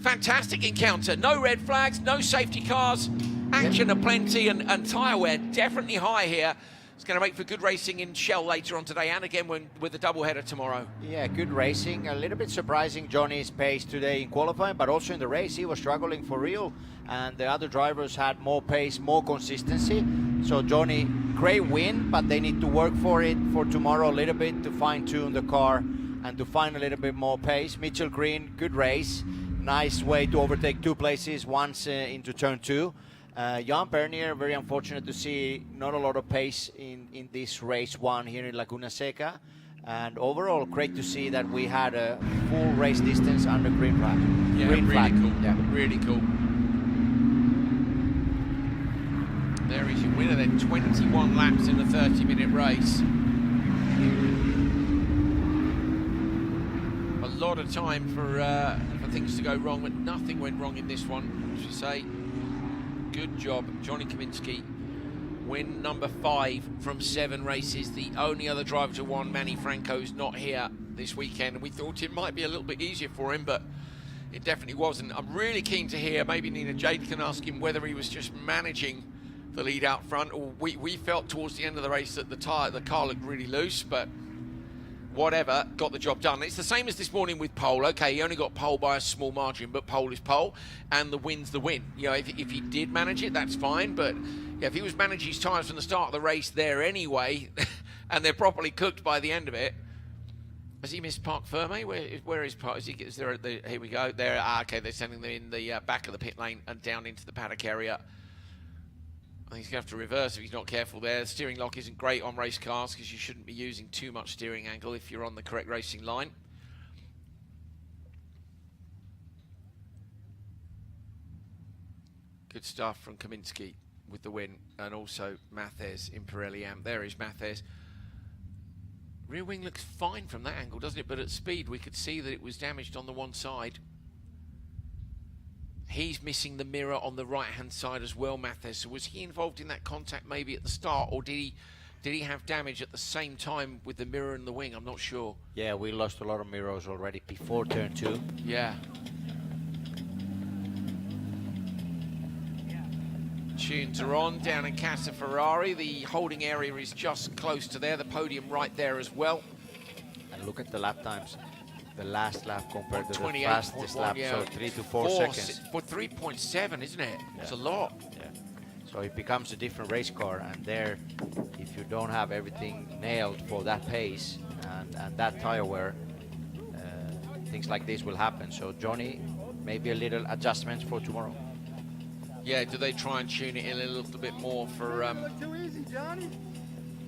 Fantastic encounter, no red flags, no safety cars, action aplenty, and tyre wear definitely high here. It's going to make for good racing in Shell later on today, and again with the doubleheader tomorrow. Yeah, good racing. A little bit surprising Johnny's pace today in qualifying, but also in the race he was struggling for real, and the other drivers had more pace, more consistency. So Johnny, great win, but they need to work for it for tomorrow a little bit to fine-tune the car and to find a little bit more pace. Mitchell Green, good race. Nice way to overtake 2 places once into turn 2. Jan Bernier, very unfortunate to see not a lot of pace in this race 1 here in Laguna Seca. And overall, great to see that we had a full race distance under green flag. Yeah, green really flag. cool. Yeah. Really cool. There is your winner then, 21 laps in a 30-minute race. A lot of time for things to go wrong, but nothing went wrong in this one, as you say. Good job, Johnny Kaminsky. Win number 5 from 7 races. The only other driver to win, Manny Franco's not here this weekend, and we thought it might be a little bit easier for him, but it definitely wasn't. I'm really keen to hear, maybe Nina Jade can ask him whether he was just managing the lead out front, or we felt towards the end of the race that the car looked really loose, but whatever, got the job done. It's the same as this morning with pole. Okay, he only got pole by a small margin, but pole is pole, and the win's the win. You know, if he did manage it, that's fine, but yeah, if he was managing his tyres from the start of the race there anyway, and they're properly cooked by the end of it. Has he missed Parc Ferme? Where is Parc? Is there here we go. There. Okay, they're sending them in the back of the pit lane and down into the paddock area. I think he's going to have to reverse if he's not careful there. The steering lock isn't great on race cars because you shouldn't be using too much steering angle if you're on the correct racing line. Good stuff from Kaminsky with the win, and also Mathes in Pirelli Am. There is Mathes. Rear wing looks fine from that angle, doesn't it? But at speed we could see that it was damaged on the one side. He's missing the mirror on the right-hand side as well, Mathes. So was he involved in that contact maybe at the start, or did he have damage at the same time with the mirror and the wing? I'm not sure. Yeah, we lost a lot of mirrors already before turn 2. Yeah. Tunes are on down in Casa Ferrari. The holding area is just close to there. The podium right there as well. And look at the lap times. The last lap compared to the 28.1, fastest lap, yeah. so 3 to 4 seconds. For 3.7, isn't it? Yeah. It's a lot. Yeah. So it becomes a different race car, and there, if you don't have everything nailed for that pace and that tire wear, things like this will happen. So Johnny, maybe a little adjustments for tomorrow. Yeah, do they try and tune it in a little bit more for... Too easy, Johnny.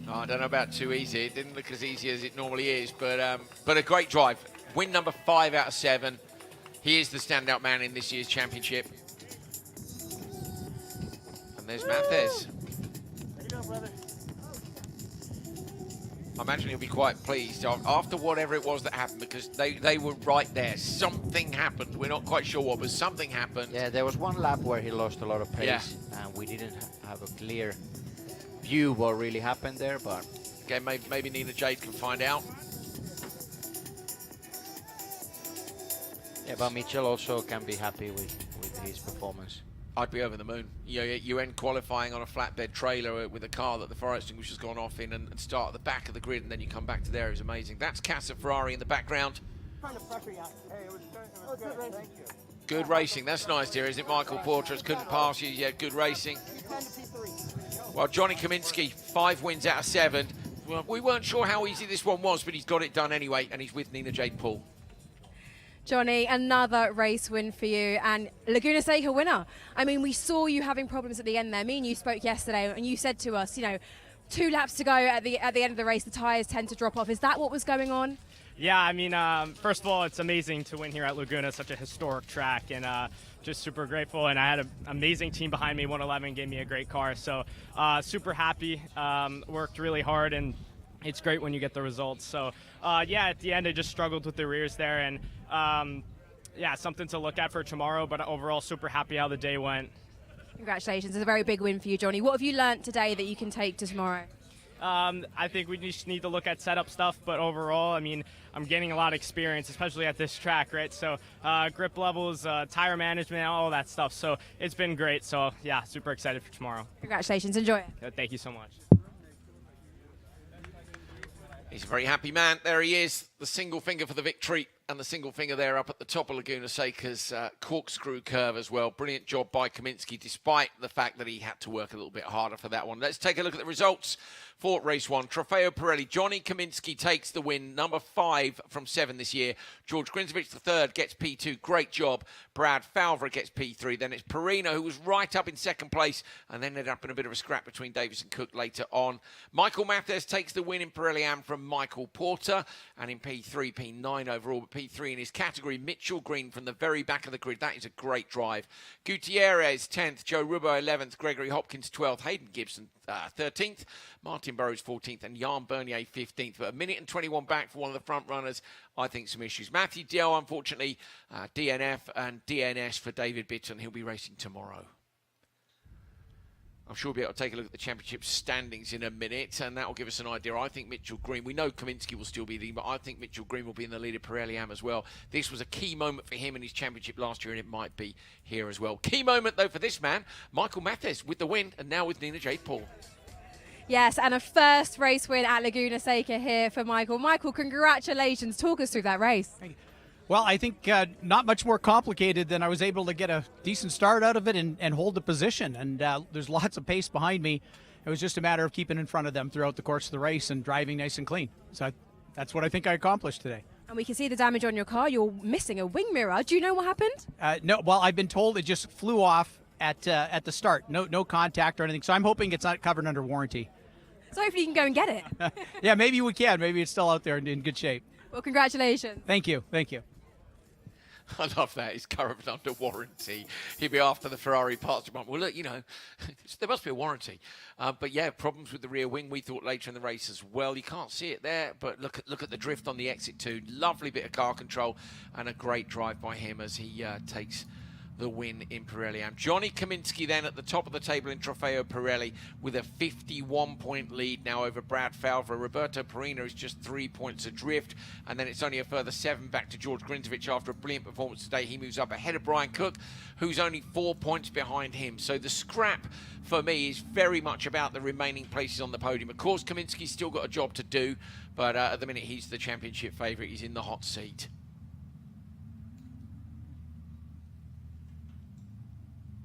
Oh, I don't know about too easy. It didn't look as easy as it normally is, but a great drive. Win number 5 out of 7. He is the standout man in this year's championship. And there's Mathes. There you go, brother. I imagine he'll be quite pleased after whatever it was that happened, because they were right there. Something happened. We're not quite sure what, but something happened. Yeah, there was one lap where he lost a lot of pace, Yeah. and we didn't have a clear view what really happened there, but... Okay, maybe Nina Jade can find out. Yeah, but Mitchell also can be happy with his performance. I'd be over the moon. You end qualifying on a flatbed trailer with a car that the fire extinguisher's gone off in and start at the back of the grid, and then you come back to there is amazing. That's Casa Ferrari in the background. Good racing. That's nice, dear, isn't it? Michael Porter couldn't pass you. Yeah, good racing. Well, Johnny Kaminsky, 5 wins out of 7. Well, we weren't sure how easy this one was, but he's got it done anyway, and he's with Nina Jade Paul. Johnny, another race win for you and Laguna Seca winner. I mean, we saw you having problems at the end there. Me and you spoke yesterday and you said to us, 2 laps to go at the end of the race, the tyres tend to drop off. Is that what was going on? Yeah, I mean, first of all, it's amazing to win here at Laguna, such a historic track, and just super grateful. And I had an amazing team behind me. 111 gave me a great car, so super happy. Worked really hard, and it's great when you get the results. So, yeah, at the end, I just struggled with the rears there, and yeah, something to look at for tomorrow. But overall, super happy how the day went. Congratulations. It's a very big win for you, Johnny. What have you learnt today that you can take to tomorrow? I think we just need to look at setup stuff, but overall, I mean, I'm getting a lot of experience, especially at this track, right? So grip levels, tire management, all that stuff. So it's been great. So yeah, super excited for tomorrow. Congratulations. Enjoy it. Thank you so much. He's a very happy man. There he is, the single finger for the victory, and the single finger there up at the top of Laguna Seca's corkscrew curve as well. Brilliant job by Kaminsky, despite the fact that he had to work a little bit harder for that one. Let's take a look at the results for race 1. Trofeo Pirelli. Johnny Kaminsky takes the win, number 5 from 7 this year. George Grinzovich, the third, gets P2. Great job. Brad Falvera gets P3. Then it's Perino, who was right up in second place, and then ended up in a bit of a scrap between Davis and Cook later on. Michael Mathes takes the win in Pirelli Am from Michael Porter, and in P3, P9 overall, but P3 in his category. Mitchell Green from the very back of the grid. That is a great drive. Gutierrez 10th, Joe Rubo 11th, Gregory Hopkins 12th, Hayden Gibson 13th, Martin Burrows 14th, and Jan Bernier 15th. But a minute and 21 back for one of the front runners. I think some issues. Matthew Dell, unfortunately, DNF and DNS for David Bitton. He'll be racing tomorrow. I'm sure we'll be able to take a look at the championship standings in a minute, and that will give us an idea. I think Mitchell Green, we know Kaminsky will still be leading, but I think Mitchell Green will be in the lead of Pirelli Am as well. This was a key moment for him in his championship last year, and it might be here as well. Key moment, though, for this man, Michael Mathes with the win, and now with Nina Jade Paul. Yes, and a first race win at Laguna Seca here for Michael. Michael, congratulations. Talk us through that race. Thank you. Well, I think not much more complicated than I was able to get a decent start out of it and hold the position. And there's lots of pace behind me. It was just a matter of keeping in front of them throughout the course of the race and driving nice and clean. So that's what I think I accomplished today. And we can see the damage on your car. You're missing a wing mirror. Do you know what happened? No, well, I've been told it just flew off at the start. No contact or anything. So I'm hoping it's not covered under warranty. So hopefully you can go and get it. Yeah, maybe we can. Maybe it's still out there and in good shape. Well, congratulations. Thank you. Thank you. I love that. He's covered under warranty. He'll be after the Ferrari parts department. Well, look, there must be a warranty. But yeah, problems with the rear wing. We thought later in the race as well. You can't see it there, but look at the drift on the exit too. Lovely bit of car control and a great drive by him as he takes the win in Pirelli Am. Johnny Kaminsky then at the top of the table in Trofeo Pirelli with a 51-point lead now over Brad Falvera. Roberto Perino is just 3 points adrift, and then it's only a further 7 back to George Grinzovich after a brilliant performance today. He moves up ahead of Brian Cook, who's only 4 points behind him. So the scrap for me is very much about the remaining places on the podium. Of course, Kaminsky's still got a job to do, but at the minute he's the championship favourite. He's in the hot seat.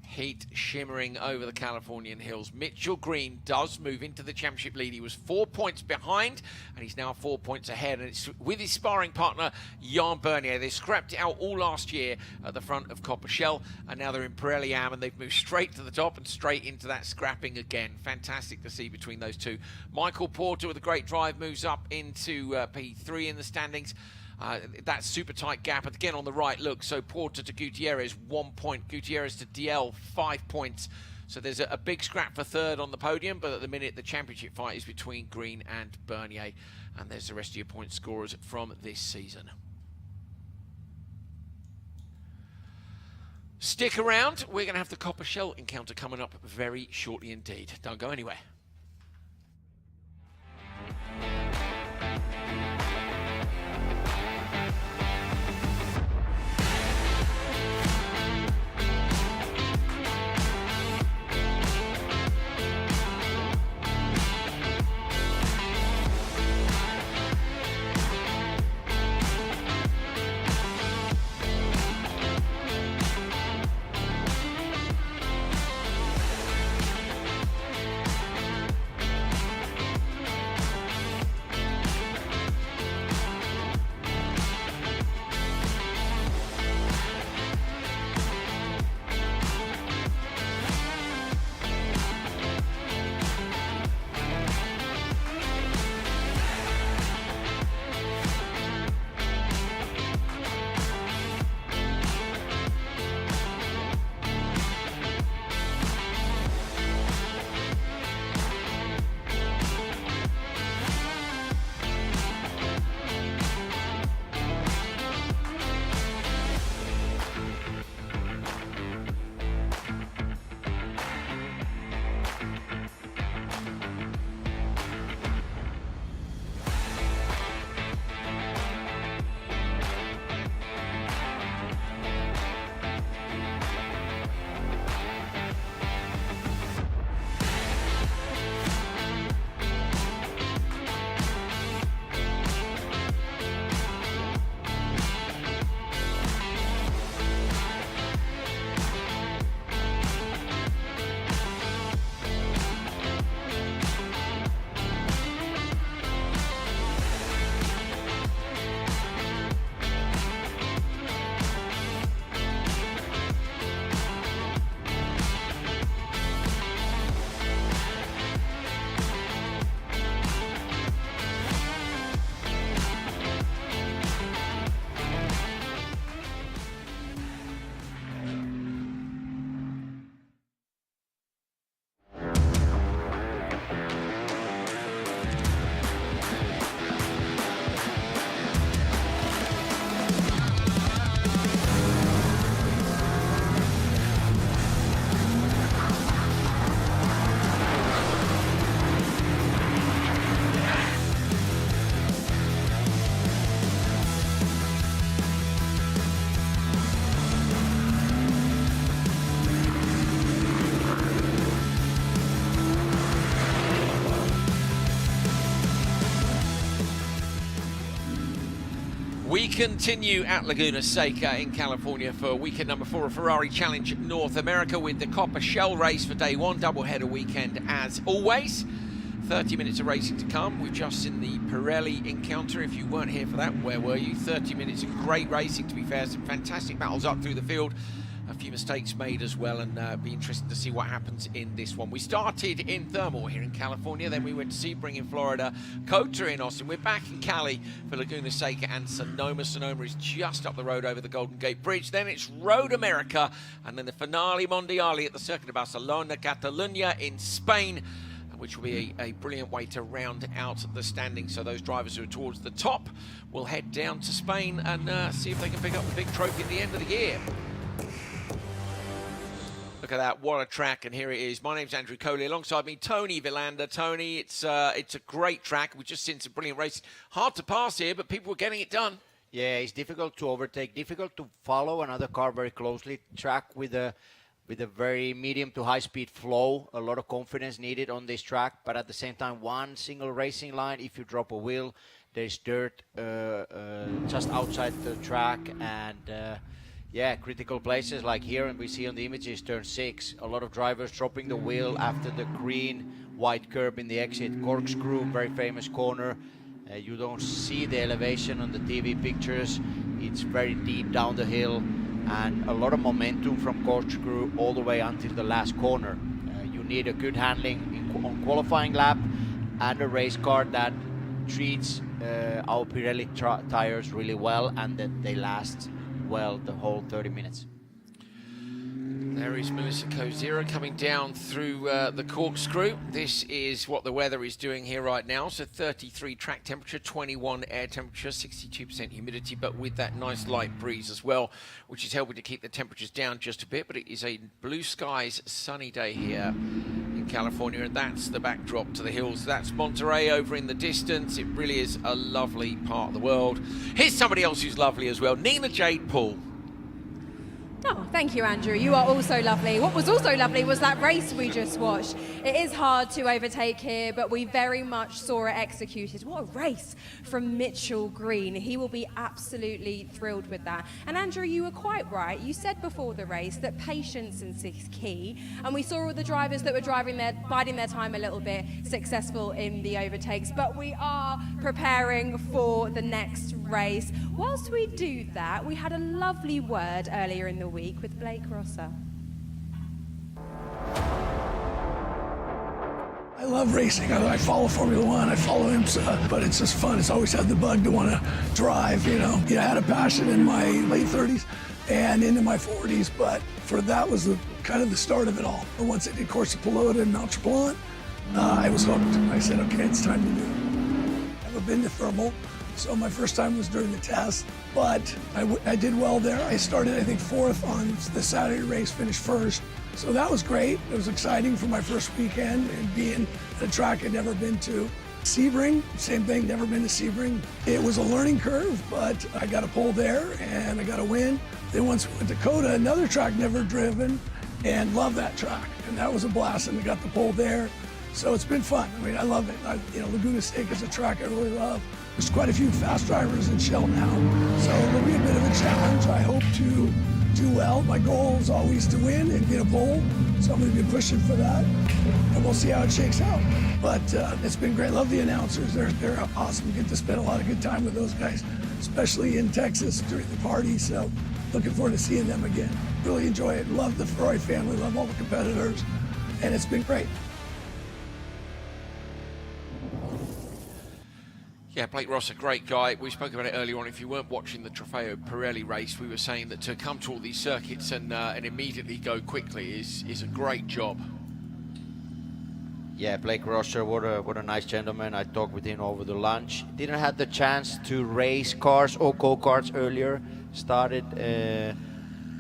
Heat shimmering over the Californian hills. Mitchell Green does move into the championship lead. He was 4 points behind, and he's now 4 points ahead. And it's with his sparring partner, Jan Bernier. They scrapped it out all last year at the front of Copper Shell, and now they're in Pirelli Am, and they've moved straight to the top and straight into that scrapping again. Fantastic to see between those two. Michael Porter with a great drive moves up into P3 in the standings. That super tight gap again on the right. Look, so Porter to Gutierrez 1 point, Gutierrez to DL 5 points. So there's a big scrap for third on the podium, but at the minute the championship fight is between Green and Bernier, and there's the rest of your point scorers from this season. Stick around, we're going to have the Copper Shell encounter coming up very shortly indeed. Don't go anywhere. We continue at Laguna Seca in California for weekend number 4 of Ferrari Challenge North America with the Copper Shell race for day 1, doubleheader weekend as always. 30 minutes of racing to come. We've just seen the Pirelli encounter. If you weren't here for that, where were you? 30 minutes of great racing, to be fair. Some fantastic battles up through the field. A few mistakes made as well, and be interesting to see what happens in this one. We started in Thermal here in California, then we went to Sebring in Florida, Kota in Austin. We're back in Cali for Laguna Seca and Sonoma. Sonoma is just up the road over the Golden Gate Bridge. Then it's Road America, and then the Finale Mondiale at the Circuit of Barcelona, Catalunya in Spain, which will be a brilliant way to round out the standings. So those drivers who are towards the top will head down to Spain and see if they can pick up the big trophy at the end of the year. Look at that, what a track, and here it is. My name's Andrew Coley, alongside me, Tony Villander. Tony, it's a great track. We've just seen some brilliant races. Hard to pass here, but people are getting it done. Yeah, it's difficult to overtake, difficult to follow another car very closely. Track with a very medium to high speed flow, a lot of confidence needed on this track, but at the same time, one single racing line. If you drop a wheel, there's dirt just outside the track, and yeah, critical places like here, and we see on the images turn 6, a lot of drivers dropping the wheel after the green white curb in the exit. Corkscrew, very famous corner. You don't see the elevation on the TV pictures. It's very deep down the hill, and a lot of momentum from Corkscrew all the way until the last corner. You need a good handling on qualifying lap and a race car that treats our Pirelli tires really well, and that they last well the whole 30 minutes. There is Melissa Kozira coming down through the Corkscrew. This is what the weather is doing here right now. So 33 track temperature, 21 air temperature, 62% humidity, but with that nice light breeze as well, which is helping to keep the temperatures down just a bit. But it is a blue skies, sunny day here in California, and that's the backdrop to the hills. That's Monterey over in the distance. It really is a lovely part of the world. Here's somebody else who's lovely as well, Nina Jade Paul. Oh, thank you, Andrew. You are also lovely. What was also lovely was that race we just watched. It is hard to overtake here, but we very much saw it executed. What a race from Mitchell Green. He will be absolutely thrilled with that. And Andrew, you were quite right. You said before the race that patience is key, and we saw all the drivers that were biding their time a little bit, successful in the overtakes. But we are preparing for the next race. Whilst we do that, we had a lovely word earlier in the week with Blake Rosser. I love racing. I follow Formula One. I follow IMSA, but it's just fun. It's always had the bug to want to drive, you know. I had a passion in my late 30s and into my 40s, but that was kind of the start of it all. Once I did Corsa Pilota and Mount Tremblant, I was hooked. I said, okay, it's time to do it. I've never been to Thermal, so my first time was during the test, but I did well there. I started, I think, 4th on the Saturday race, finished 1st. So that was great. It was exciting for my first weekend and being at a track I'd never been to. Sebring, same thing, never been to Sebring. It was a learning curve, but I got a pole there and I got a win. Then once we went to Kota, another track never driven, and love that track. And that was a blast, and I got the pole there. So it's been fun. I mean, I love it. Laguna Seca is a track I really love. There's quite a few fast drivers in Shell now, so it'll be a bit of a challenge. I hope to do well. My goal is always to win and get a pole, so I'm going to be pushing for that, and we'll see how it shakes out. But it's been great. Love the announcers. They're awesome. Get to spend a lot of good time with those guys, especially in Texas during the party, so looking forward to seeing them again. Really enjoy it. Love the Ferrari family. Love all the competitors, and it's been great. Yeah, Blake Ross, a great guy. We spoke about it earlier on. If you weren't watching the Trofeo Pirelli race, we were saying that to come to all these circuits and immediately go quickly is a great job. Yeah, Blake Rosser, what a nice gentleman. I talked with him over the lunch. Didn't have the chance to race cars or go-karts earlier. Started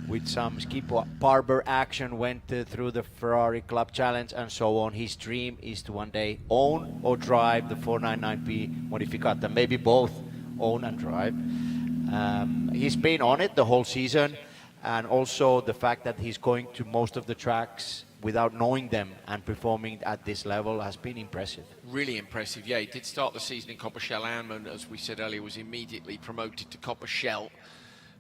with some ski barber action, went through the Ferrari Club Challenge and so on. His dream is to one day own or drive the 499P Modificata, maybe both own and drive. He's been on it the whole season, and also the fact that he's going to most of the tracks without knowing them and performing at this level has been impressive. Really impressive, yeah. He did start the season in Copper Shell and, as we said earlier, was immediately promoted to Copper Shell.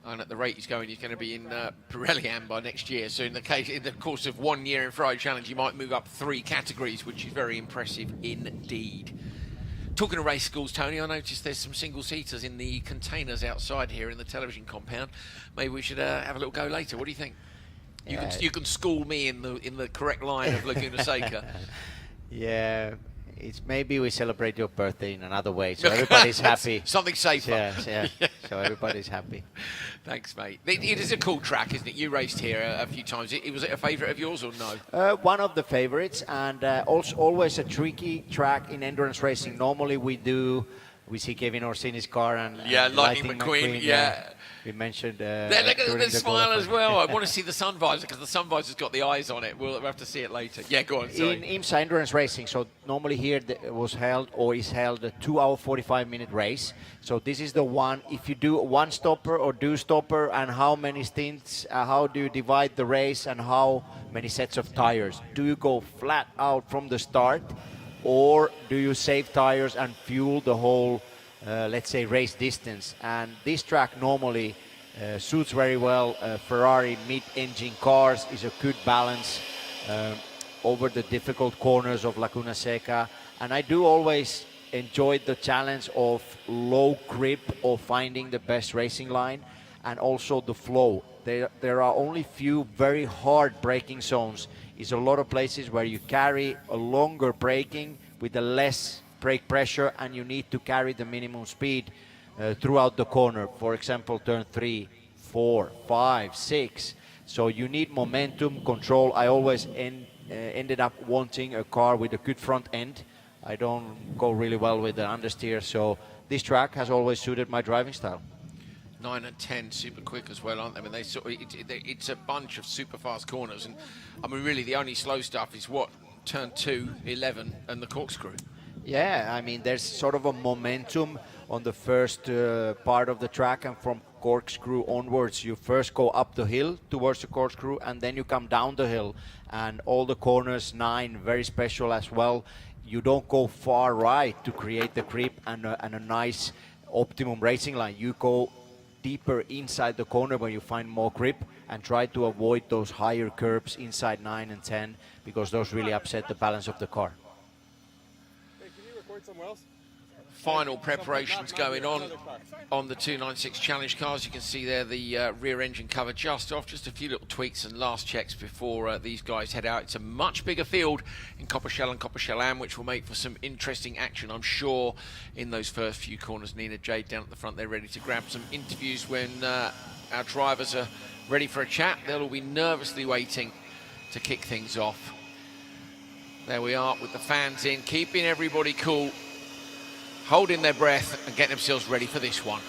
And at the rate he's going to be in Pirelli Amber next year. So in the course of 1 year in Ferrari Challenge, he might move up 3 categories, which is very impressive indeed. Talking of race schools, Tony, I noticed there's some single-seaters in the containers outside here in the television compound. Maybe we should have a little go later. What do you think? You can school me in the correct line of Laguna Seca. Yeah, it's maybe we celebrate your birthday in another way, so everybody's happy. Something safer. Yeah. So everybody's happy. Thanks, mate. It is a cool track, isn't it? You raced here a few times. Was it a favourite of yours or no? One of the favorites, and also always a tricky track in endurance racing. Normally we see Kevin Orsini's car and Lightning McQueen. Yeah. We mentioned. Look at the smile as well. I want to see the sun visor because the sun visor's got the eyes on it. We'll have to see it later. Yeah, go on. Sorry. In IMSA endurance racing, so normally here is held a 2 hour 45-minute race. So this is the one. If you do one stopper or do stopper, and how many stints? How do you divide the race, and how many sets of tires? Do you go flat out from the start, or do you save tires and fuel the whole? Let's say race distance? And this track normally suits very well Ferrari mid-engine cars. Is a good balance over the difficult corners of Laguna Seca, and I do always enjoy the challenge of low grip or finding the best racing line, and also the flow. There are only few very hard braking zones. It's a lot of places where you carry a longer braking with a less brake pressure, and you need to carry the minimum speed throughout the corner. For example, turn 3, 4, 5, 6. So you need momentum control. I always ended up wanting a car with a good front end. I don't go really well with the understeer, so this track has always suited my driving style. 9 and 10 super quick as well, aren't they? I mean, it's a bunch of super fast corners, and I mean, really the only slow stuff is what? Turn 2, 11, and the corkscrew. Yeah, I mean, there's sort of a momentum on the first part of the track, and from corkscrew onwards, you first go up the hill towards the corkscrew, and then you come down the hill. And all the corners, 9, very special as well. You don't go far right to create the grip and a nice optimum racing line. You go deeper inside the corner where you find more grip, and try to avoid those higher curbs inside 9 and 10, because those really upset the balance of the car. Final preparations going on the 296 Challenge cars. You can see there the rear engine cover just off, just a few little tweaks and last checks before these guys head out. It's a much bigger field in Copper Shell and Copper Shell Am, which will make for some interesting action, I'm sure, in those first few corners. Nina Jade down at the front, they're ready to grab some interviews when our drivers are ready for a chat. They'll all be nervously waiting to kick things off. There we are with the fans in, keeping everybody cool, holding their breath and getting themselves ready for this one.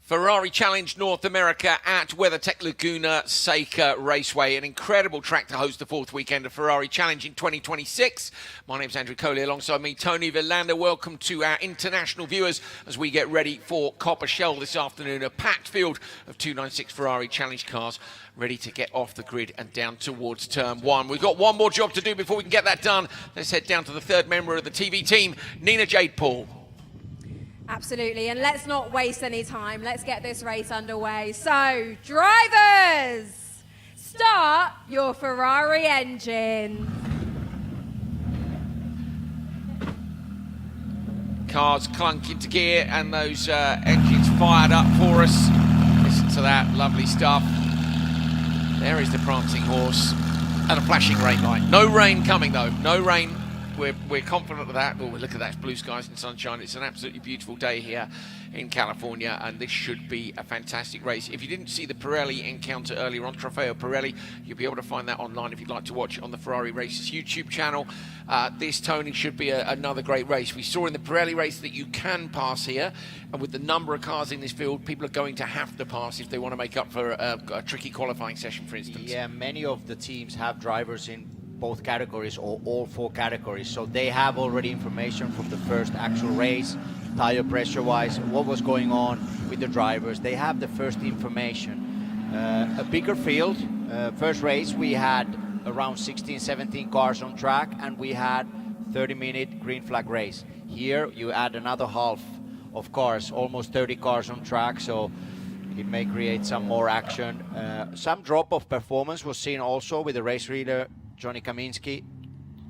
Ferrari Challenge North America at WeatherTech Laguna Seca Raceway. An incredible track to host the 4th weekend of Ferrari Challenge in 2026. My name's Andrew Coley, alongside me, Tony Villander. Welcome to our international viewers as we get ready for Copper Shell this afternoon. A packed field of 296 Ferrari Challenge cars ready to get off the grid and down towards turn 1. We've got one more job to do before we can get that done. Let's head down to the third member of the TV team, Nina Jade Paul. Absolutely, and let's not waste any time. Let's get this race underway. So, drivers, start your Ferrari engine. Cars clunk into gear and those engines fired up for us. Listen to that, lovely stuff. There is the prancing horse and a flashing rain light. No rain coming though, no rain we're confident of that. Oh, look at that, it's blue skies and sunshine. It's an absolutely beautiful day here in California, and this should be a fantastic race. If you didn't see the Pirelli encounter earlier on, Trofeo Pirelli, you'll be able to find that online if you'd like to watch it on the Ferrari Races YouTube channel. This, Tony, should be another great race. We saw in the Pirelli race that you can pass here, and with the number of cars in this field, people are going to have to pass if they want to make up for a tricky qualifying session, for instance. Yeah, many of the teams have drivers in both categories or all 4 categories, so they have already information from the first actual race, tire pressure wise, what was going on with the drivers. They have the first information. A bigger field. First race we had around 16-17 cars on track, and we had 30-minute green flag race. Here you add another half of cars, almost 30 cars on track, so it may create some more action. Some drop of performance was seen also with the race leader Johnny Kaminsky.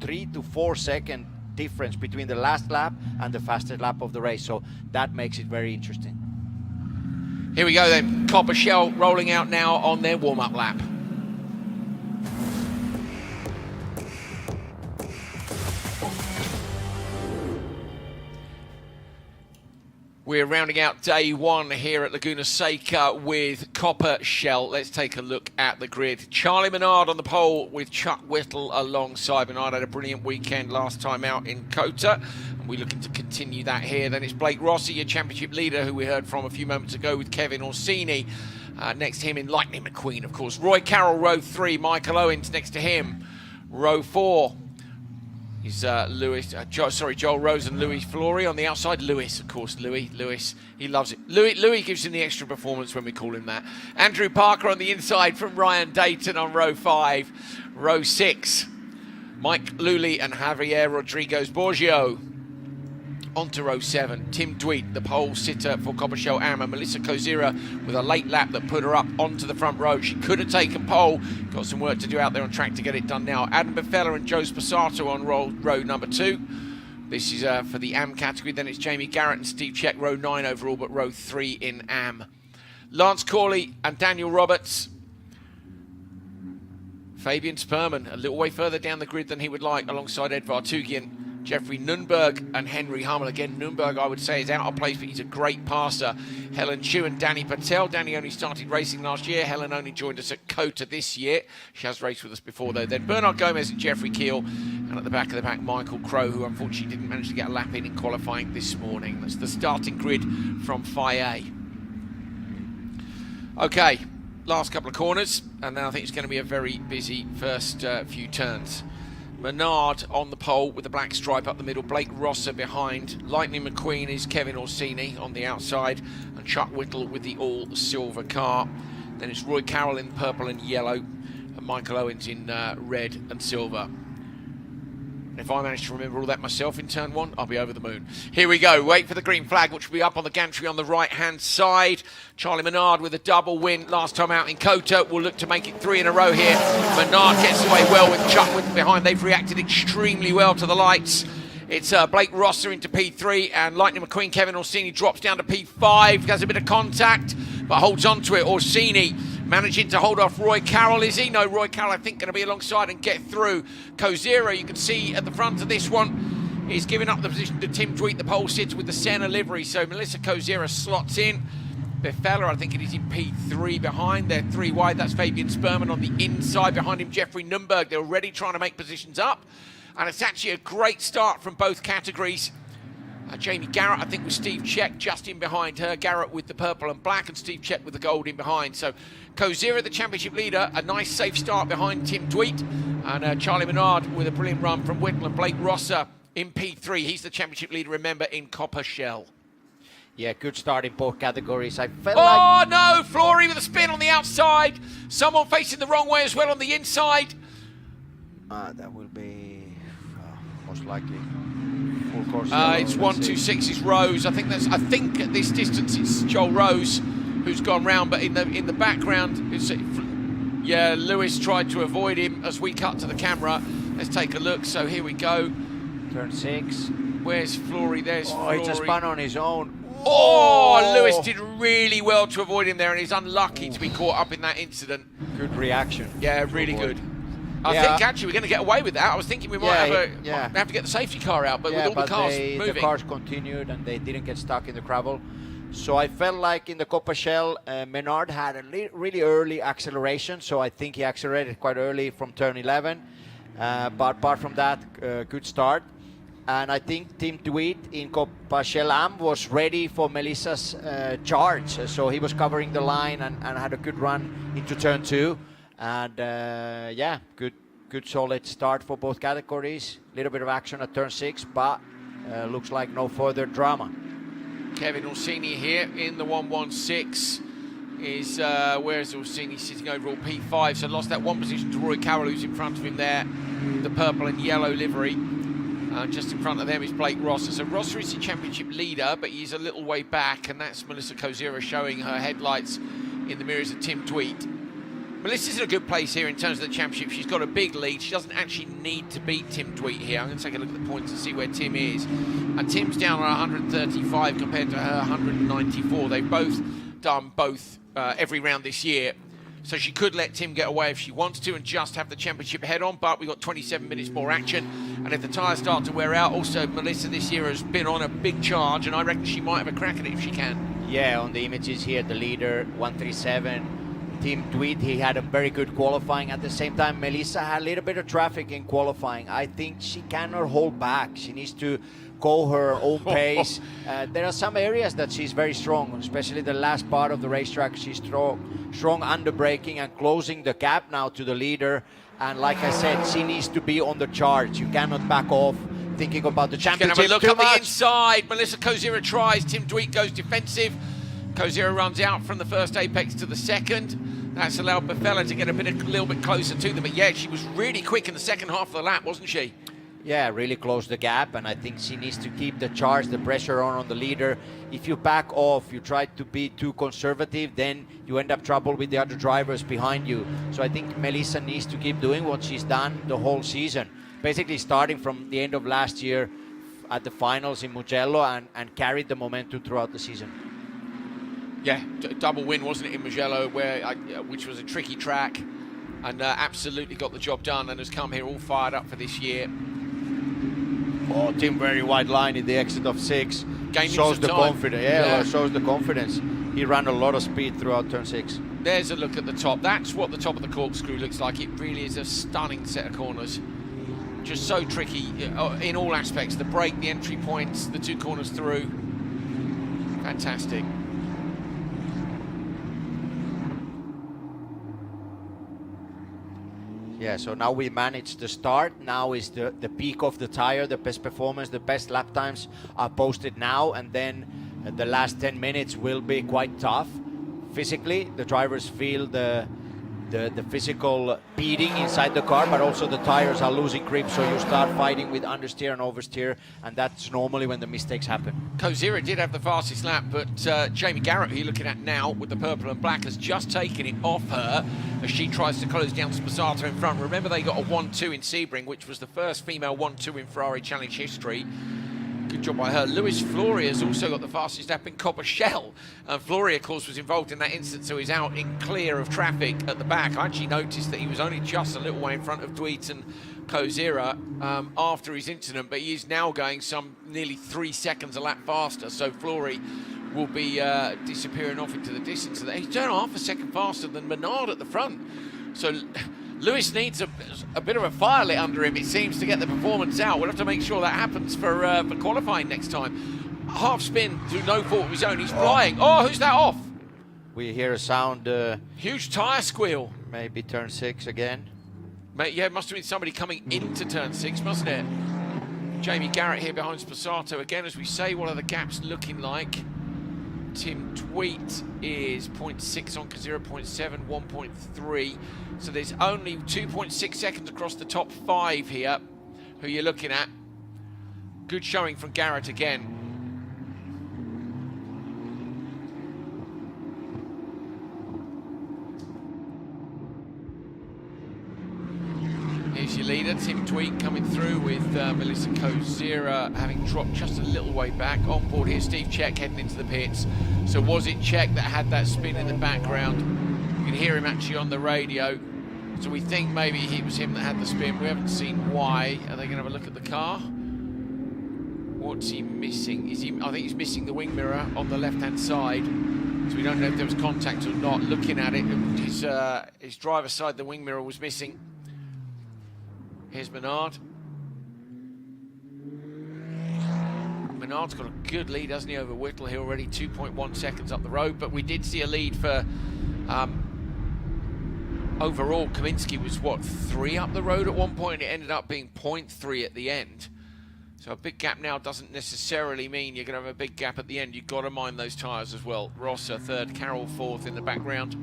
3 to 4 second difference between the last lap and the fastest lap of the race, so that makes it very interesting. Here we go then, Copper Shell rolling out now on their warm-up lap. We're rounding out day 1 here at Laguna Seca with Copper Shell. Let's take a look at the grid. Charlie Menard on the pole with Chuck Whittle alongside. Menard had a brilliant weekend last time out in Kota, and we're looking to continue that here. Then it's Blake Rossi, your championship leader, who we heard from a few moments ago, with Kevin Orsini. Next to him in Lightning McQueen, of course. Roy Carroll, row 3. Michael Owens next to him. Row 4. Is Joel Rose and Louis Flory on the outside. Lewis, of course, Louis, he loves it. Louis gives him the extra performance when we call him that. Andrew Parker on the inside from Ryan Dayton on row 5. Row 6, Mike Lully and Javier Rodriguez Borgio. On to row 7, Tim Dweet, the pole sitter for Copper Shell Arma. Melissa Kozira with a late lap that put her up onto the front row. She could have taken pole. Got some work to do out there on track to get it done now. Adam Befella and Joe Sposato on row number 2. This is for the AM category. Then it's Jamie Garrett and Steve Check, row 9 overall, but row 3 in AM. Lance Corley and Daniel Roberts. Fabian Sperman, a little way further down the grid than he would like, alongside Edvard Tugian. Jeffrey Nunberg and Henry Hummel. Again, Nunberg, I would say, is out of place, but he's a great passer. Helen Chu and Danny Patel. Danny only started racing last year. Helen only joined us at Kota this year. She has raced with us before, though. Then Bernard Gomez and Jeffrey Keel. And at the back of the pack, Michael Crow, who unfortunately didn't manage to get a lap in qualifying this morning. That's the starting grid from Phi A. Okay, last couple of corners, and then I think it's going to be a very busy first few turns. Menard on the pole with the black stripe up the middle. Blake Rosser behind. Lightning McQueen is Kevin Orsini on the outside. And Chuck Whittle with the all-silver car. Then it's Roy Carroll in purple and yellow. And Michael Owens in red and silver. And if I manage to remember all that myself in turn 1, I'll be over the moon. Here we go. Wait for the green flag, which will be up on the gantry on the right-hand side. Charlie Menard with a double win last time out in Kota will look to make it 3 in a row here. Menard gets away well with Chuck Whittle behind. They've reacted extremely well to the lights. It's Blake Rosser into P3, and Lightning McQueen, Kevin Orsini drops down to P5, has a bit of contact, but holds on to it. Orsini managing to hold off Roy Carroll, is he? No, Roy Carroll, I think, going to be alongside and get through. Kozira, you can see at the front of this one, is giving up the position to Tim Dweet, the pole sitter with the Senna livery. So Melissa Kozira slots in. Befella, I think it is in P3 behind. They're 3 wide. That's Fabian Sperman on the inside. Behind him, Jeffrey Nunberg. They're already trying to make positions up. And it's actually a great start from both categories. Jamie Garrett, I think, with Steve Check just in behind her. Garrett with the purple and black, and Steve Check with the gold in behind. So Kozira, the championship leader, a nice safe start behind Tim Dweet. And Charlie Menard with a brilliant run from Whittle, and Blake Rosser in P3. He's the championship leader, remember, in Copper Shell. Yeah, good start in both categories. I felt like... Oh, no! Flory with a spin on the outside. Someone facing the wrong way as well on the inside. That will be most likely full course. It's 1-2-6 is Rose. I think at this distance it's Joel Rose who's gone round, but in the background, it's, Lewis tried to avoid him as we cut to the camera. Let's take a look. So here we go. Turn 6. Where's Flory? There's Flory. He just spun on his own. Oh, Lewis did really well to avoid him there, and he's unlucky to be caught up in that incident. Good reaction. Yeah, really good. I think actually we're going to get away with that. I was thinking we might have to get the safety car out, but with all the cars moving. The cars continued and they didn't get stuck in the gravel. So I felt like in the Copa Shell, Menard had a really early acceleration. So I think he accelerated quite early from turn 11. But apart from that, good start. And I think Tim Tweed in Copa Shell Am was ready for Melissa's charge. So he was covering the line and had a good run into turn 2. And good solid start for both categories. A little bit of action at turn 6, but looks like no further drama. Kevin Orsini here in the 116 is, where's Orsini sitting overall? P5, so lost that one position to Roy Carroll, who's in front of him there, the purple and yellow livery. Just in front of them is Blake Rosser. So Rosser is the championship leader, but he's a little way back, and that's Melissa Kozira showing her headlights in the mirrors of Tim Tweed. Melissa's in a good place here in terms of the championship. She's got a big lead. She doesn't actually need to beat Tim Tweed here. I'm going to take a look at the points and see where Tim is. And Tim's down on 135 compared to her 194. They've both done every round this year. So she could let Tim get away if she wants to and just have the championship head on, but we've got 27 minutes more action. And if the tyres start to wear out, also Melissa this year has been on a big charge, and I reckon she might have a crack at it if she can. Yeah, on the images here, the leader, 137. Tim Tweed, he had a very good qualifying. At the same time, Melissa had a little bit of traffic in qualifying. I think she cannot hold back. She needs to go her own pace. There are some areas that she's very strong, especially the last part of the racetrack. She's strong under braking and closing the gap now to the leader. And like I said, she needs to be on the charge. You cannot back off thinking about the championship. Have a look at the inside. Melissa Kozira tries. Tim Tweed goes defensive. Kozira runs out from the first apex to the second. That's allowed Befella to get a little bit closer to them. But yeah, she was really quick in the second half of the lap, wasn't she? Yeah, really closed the gap, and I think she needs to keep the charge, the pressure on the leader. If you back off, you try to be too conservative, then you end up trouble with the other drivers behind you. So I think Melissa needs to keep doing what she's done the whole season. Basically starting from the end of last year at the finals in Mugello and carried the momentum throughout the season. Yeah, double win, wasn't it, in Mugello, which was a tricky track, and absolutely got the job done and has come here all fired up for this year. Oh, Tim, very wide line in the exit of 6. Shows the confidence. Yeah, shows the confidence. He ran a lot of speed throughout turn 6. There's a look at the top. That's what the top of the corkscrew looks like. It really is a stunning set of corners. Just so tricky in all aspects. The brake, the entry points, the 2 corners through. Fantastic. Yeah, so now we managed the start. Now is the peak of the tire, the best performance, the best lap times are posted now, and then the last 10 minutes will be quite tough. Physically, the drivers feel the physical beating inside the car, but also the tires are losing grip, so you start fighting with understeer and oversteer, and that's normally when the mistakes happen. Kozira did have the fastest lap, but Jamie Garrett, who you're looking at now with the purple and black, has just taken it off her as she tries to close down Sposato in front. Remember, they got a 1-2 in Sebring, which was the first female 1-2 in Ferrari Challenge history. Good job by her. Luis Flory has also got the fastest lap in Copper Shell. Flory, of course, was involved in that incident, so he's out in clear of traffic at the back. I actually noticed that he was only just a little way in front of Dweet and Kozira after his incident, but he is now going some nearly 3 seconds a lap faster, so Flory will be disappearing off into the distance. He's doing half a second faster than Menard at the front. So Lewis needs a bit of a fire lit under him, it seems, to get the performance out. We'll have to make sure that happens for qualifying next time. Half spin through no fault of his own. He's flying. Oh, who's that off? We hear a sound. Huge tyre squeal. Maybe turn 6 again. Yeah, it must have been somebody coming into turn 6, mustn't it? Jamie Garrett here behind Sposato again. As we say, what are the gaps looking like? Tim Tweet is 0.6 on Kozira, 0.7, 1.3. So there's only 2.6 seconds across the top 5 here, who you're looking at. Good showing from Garrett again. Here's your leader, Tim Tweed, coming through with Melissa Kozira having dropped just a little way back. On board here, Steve Czech heading into the pits. So was it Czech that had that spin in the background? You can hear him actually on the radio. So we think maybe it was him that had the spin. We haven't seen why. Are they going to have a look at the car? What's he missing? I think he's missing the wing mirror on the left-hand side. So we don't know if there was contact or not. Looking at it, his driver's side, the wing mirror was missing. Here's Menard. Menard's got a good lead, hasn't he, over Whittle here already, 2.1 seconds up the road. But we did see a lead for, overall, Kaminsky was, what, 3 up the road at one point? It ended up being 0.3 at the end. So a big gap now doesn't necessarily mean you're going to have a big gap at the end. You've got to mind those tyres as well. Rosser third, Carroll fourth in the background.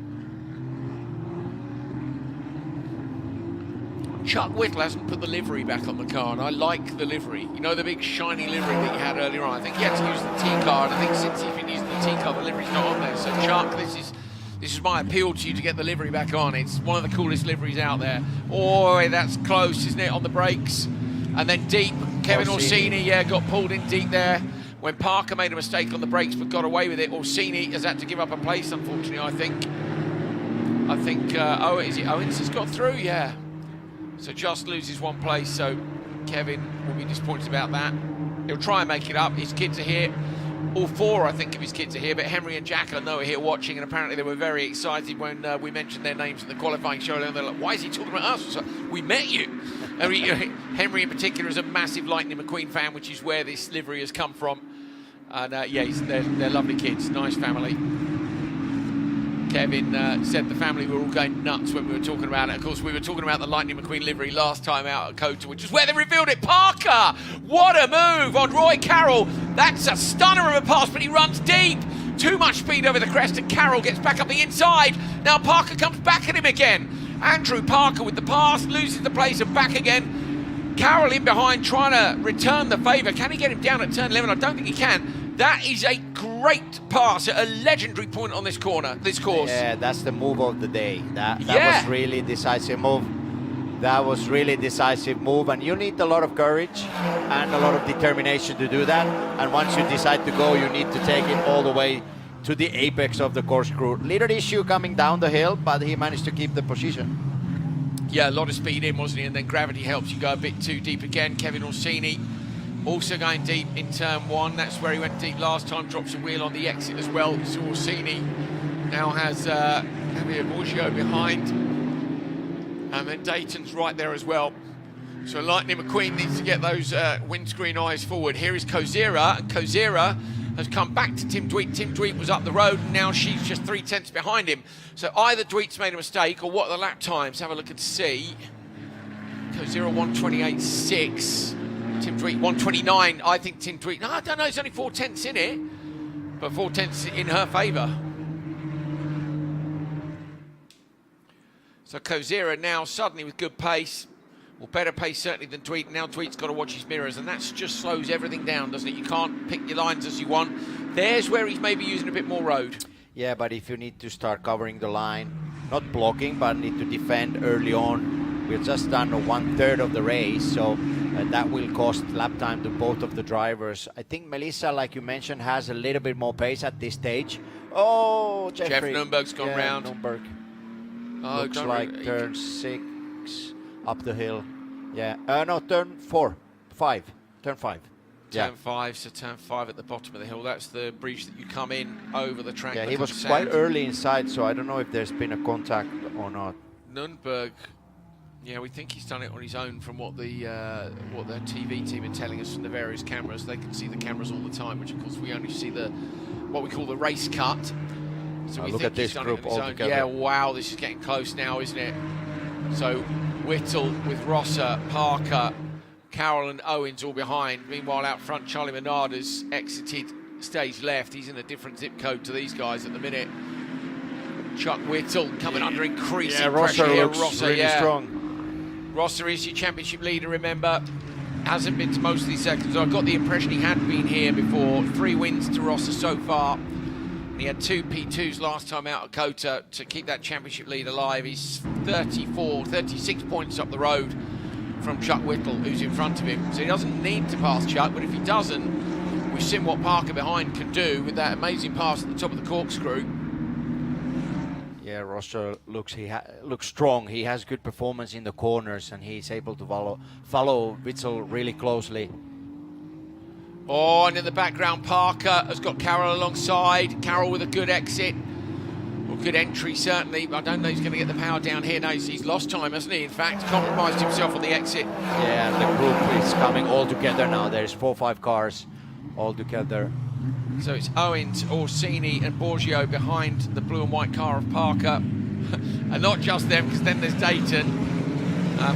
Chuck Whittle hasn't put the livery back on the car, and I like the livery. You know, the big shiny livery that he had earlier on. I think he had to use the T car, and I think since he's been using the T car, the livery's not on there. So Chuck, this is my appeal to you to get the livery back on. It's one of the coolest liveries out there. Oh, that's close, isn't it, on the brakes? And then deep, Kevin Orsini, yeah, got pulled in deep there. When Parker made a mistake on the brakes but got away with it, Orsini has had to give up a place, unfortunately, I think. Is it Owens has got through? Yeah. So just loses one place, so Kevin will be disappointed about that. He'll try and make it up. His kids are here. All 4, I think, of his kids are here, but Henry and Jack, I know, are here watching, and apparently they were very excited when we mentioned their names in the qualifying show, and they're like, why is he talking about us? So, we met you. Henry in particular is a massive Lightning McQueen fan, which is where this livery has come from. And yeah, they're lovely kids, nice family. Kevin said the family were all going nuts when we were talking about it. Of course, we were talking about the Lightning McQueen livery last time out at COTA, which is where they revealed it. Parker! What a move on Roy Carroll. That's a stunner of a pass, but he runs deep. Too much speed over the crest, and Carroll gets back up the inside. Now Parker comes back at him again. Andrew Parker with the pass, loses the place and back again. Carroll in behind trying to return the favour. Can he get him down at turn 11? I don't think he can. That is a great pass at a legendary point on this course. Yeah, that's the move of the day. That was really decisive move. That was really decisive move, and you need a lot of courage and a lot of determination to do that. And once you decide to go, you need to take it all the way to the apex of the corkscrew. Little issue coming down the hill, but he managed to keep the position. Yeah, a lot of speed in, wasn't he? And then gravity helps you go a bit too deep again. Kevin Orsini also going deep in turn 1. That's where he went deep last time. Drops a wheel on the exit as well. So Orsini now has Javier Borgio behind. And then Dayton's right there as well. So Lightning McQueen needs to get those windscreen eyes forward. Here is Kozira, and Kozira has come back to Tim Dweet. Tim Dweet was up the road, and now she's just 3/10 behind him. So either Dweet's made a mistake, or what are the lap times? Have a look and see. Kozira 1:28.6. Tim Dweet 1:29. I think Tim Dweet, no, I don't know, it's only 4/10 in it, but 4/10 in her favour. So Kozira now suddenly with good pace, or better pace certainly than Dweet. Now Dweet's got to watch his mirrors, and that just slows everything down, doesn't it? You can't pick your lines as you want. There's where he's maybe using a bit more road. Yeah, but if you need to start covering the line, not blocking, but need to defend early on. We've just done 1/3 of the race, so that will cost lap time to both of the drivers. I think Melissa, like you mentioned, has a little bit more pace at this stage. Oh, Jeff Nürnberg's gone round. Nürnberg. Oh, looks like turn 6 up the hill. Yeah, no, turn 4, 5, turn 5. Turn 5, so turn 5 at the bottom of the hill. That's the bridge that you come in over the track. Yeah, he was quite early inside, so I don't know if there's been a contact or not. Nürnberg, yeah, we think he's done it on his own from what the TV team are telling us from the various cameras. They can see the cameras all the time, which of course we only see what we call the race cut. So we look think at this he's done group it on his all own. together. Yeah, wow, this is getting close now, isn't it? So Whittle with Rosser, Parker, Carroll and Owens all behind. Meanwhile, out front, Charlie Menard has exited stage left. He's in a different zip code to these guys at the minute. Chuck Whittle coming under increasing pressure here. Looks really strong. Rosser is your championship leader, remember. Hasn't been to most of these seconds. I got the impression he had been here before. 3 wins to Rosser so far. He had 2 P2s last time out at COTA to keep that championship lead alive. He's 36 points up the road from Chuck Whittle, who's in front of him. So he doesn't need to pass Chuck, but if he doesn't, we've seen what Parker behind can do with that amazing pass at the top of the corkscrew. Yeah, Yeah, Rosser looks looks strong. He has good performance in the corners, and he's able to follow Witzel really closely. Oh, and in the background, Parker has got Carroll alongside. Carroll with a good exit. Well, good entry, certainly. But I don't know he's going to get the power down here. No, he's lost time, hasn't he? In fact, compromised himself on the exit. Yeah, and the group is coming all together now. There's 4 or 5 cars all together. So it's Owens, Orsini and Borgio behind the blue and white car of Parker. And not just them, because then there's Dayton.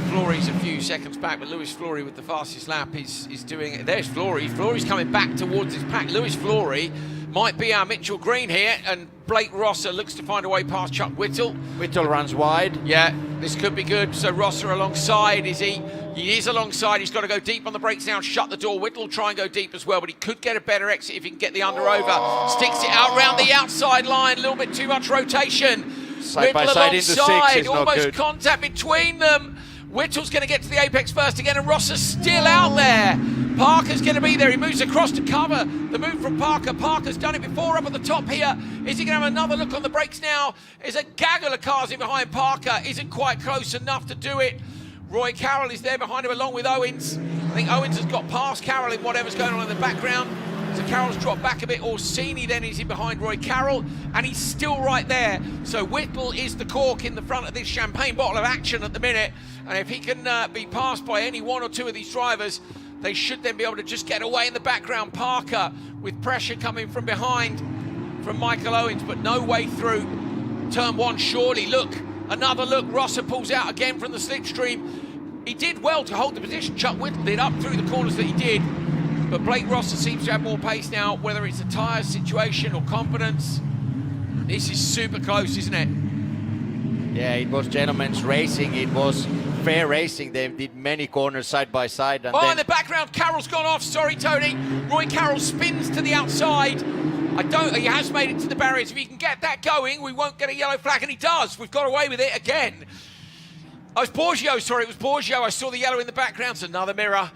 Flory's a few seconds back, but Lewis Flory with the fastest lap is doing it. There's Flory. Flory's coming back towards his pack. Lewis Flory might be our Mitchell Green here, and Blake Rosser looks to find a way past Chuck Whittle. Whittle runs wide. Yeah, this could be good. So Rosser alongside, is he? He is alongside. He's got to go deep on the brakes now, shut the door. Whittle will try and go deep as well, but he could get a better exit if he can get the under over. Sticks it out round the outside line, a little bit too much rotation. Side by Whittle side into 6 is not almost good. Contact between them. Whittle's going to get to the apex first again, and Rosser's still out there. Parker's going to be there. He moves across to cover the move from Parker. Parker's done it before up at the top here. Is he going to have another look on the brakes now? There's a gaggle of cars in behind Parker. Isn't quite close enough to do it. Roy Carroll is there behind him along with Owens. I think Owens has got past Carroll in whatever's going on in the background. So Carroll's dropped back a bit. Orsini then is in behind Roy Carroll, and he's still right there. So Whittle is the cork in the front of this champagne bottle of action at the minute. And if he can be passed by any 1 or 2 of these drivers, they should then be able to just get away in the background. Parker with pressure coming from behind from Michael Owens, but no way through turn 1 surely. Look, another look. Rosser pulls out again from the slipstream. He did well to hold the position. Chuck Whittle did up through the corners that he did. But Blake Rosser seems to have more pace now, whether it's a tyre situation or confidence. This is super close, isn't it? Yeah, it was gentlemen's racing. It was fair racing. They did many corners side by side. And in the background, Carroll's gone off. Sorry, Tony. Roy Carroll spins to the outside. He has made it to the barriers. If he can get that going, we won't get a yellow flag, and he does. We've got away with it again. Oh, it was Borgio. Sorry, it was Borgio. I saw the yellow in the background. It's another mirror.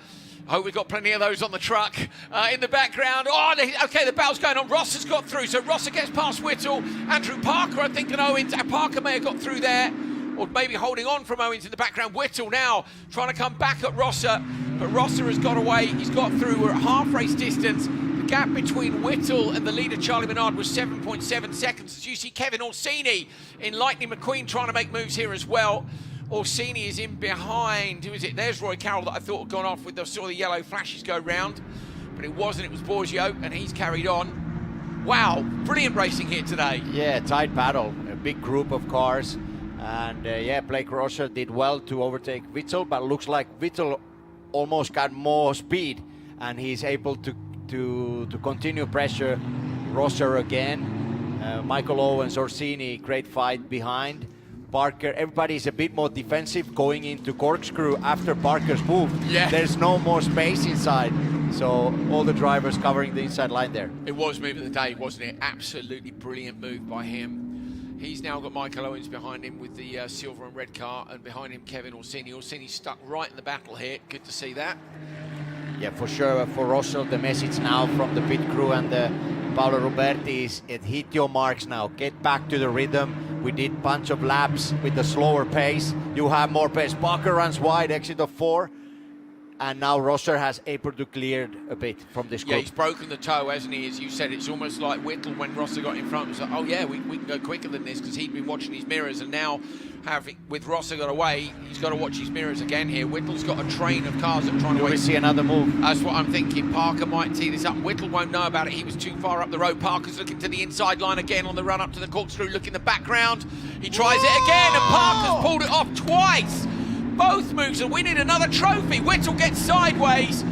I hope we've got plenty of those on the truck. In the background, okay, the battle's going on. Rosser's got through, so Rosser gets past Whittle. Andrew Parker, I think, and Owens. Parker may have got through there, or maybe holding on from Owens in the background. Whittle now trying to come back at Rosser, but Rosser has got away. He's got through. We're at half race distance. The gap between Whittle and the leader, Charlie Menard, was 7.7 seconds. As you see, Kevin Orsini in Lightning McQueen trying to make moves here as well. Orsini is in behind. Who is it? There's Roy Carroll that I thought had gone off with saw the yellow flashes go round, but it wasn't. It was Borgio, and he's carried on. Wow, brilliant racing here today. Yeah, tight battle, a big group of cars, and yeah, Blake Rosser did well to overtake Witzel, but looks like Witzel almost got more speed, and he's able to continue pressure Rosser again. Michael Owens, Orsini, great fight behind. Parker, everybody's a bit more defensive going into corkscrew after Parker's move. Yeah. There's no more space inside, so all the drivers covering the inside line there. It was move of the day, wasn't it? Absolutely brilliant move by him. He's now got Michael Owens behind him with the silver and red car, and behind him Kevin Orsini. Orsini's stuck right in the battle here. Good to see that. Yeah, for sure. For Russell, the message now from the pit crew and Paolo Roberti is hit your marks now. Get back to the rhythm. We did bunch of laps with the slower pace. You have more pace. Parker runs wide, exit of 4. And now Rosser has able to clear a bit from this group. Yeah, he's broken the toe, hasn't he? As you said, it's almost like Whittle when Rosser got in front. It was like, oh yeah, we can go quicker than this, because he'd been watching his mirrors, and now with Rosser got away, he's got to watch his mirrors again here. Whittle's got a train of cars that are trying to wait. We see another move. That's what I'm thinking. Parker might tee this up. Whittle won't know about it. He was too far up the road. Parker's looking to the inside line again on the run up to the corkscrew. Look in the background. He tries it again, and Parker's pulled it off twice. Both moves are winning another trophy. Whittle gets sideways.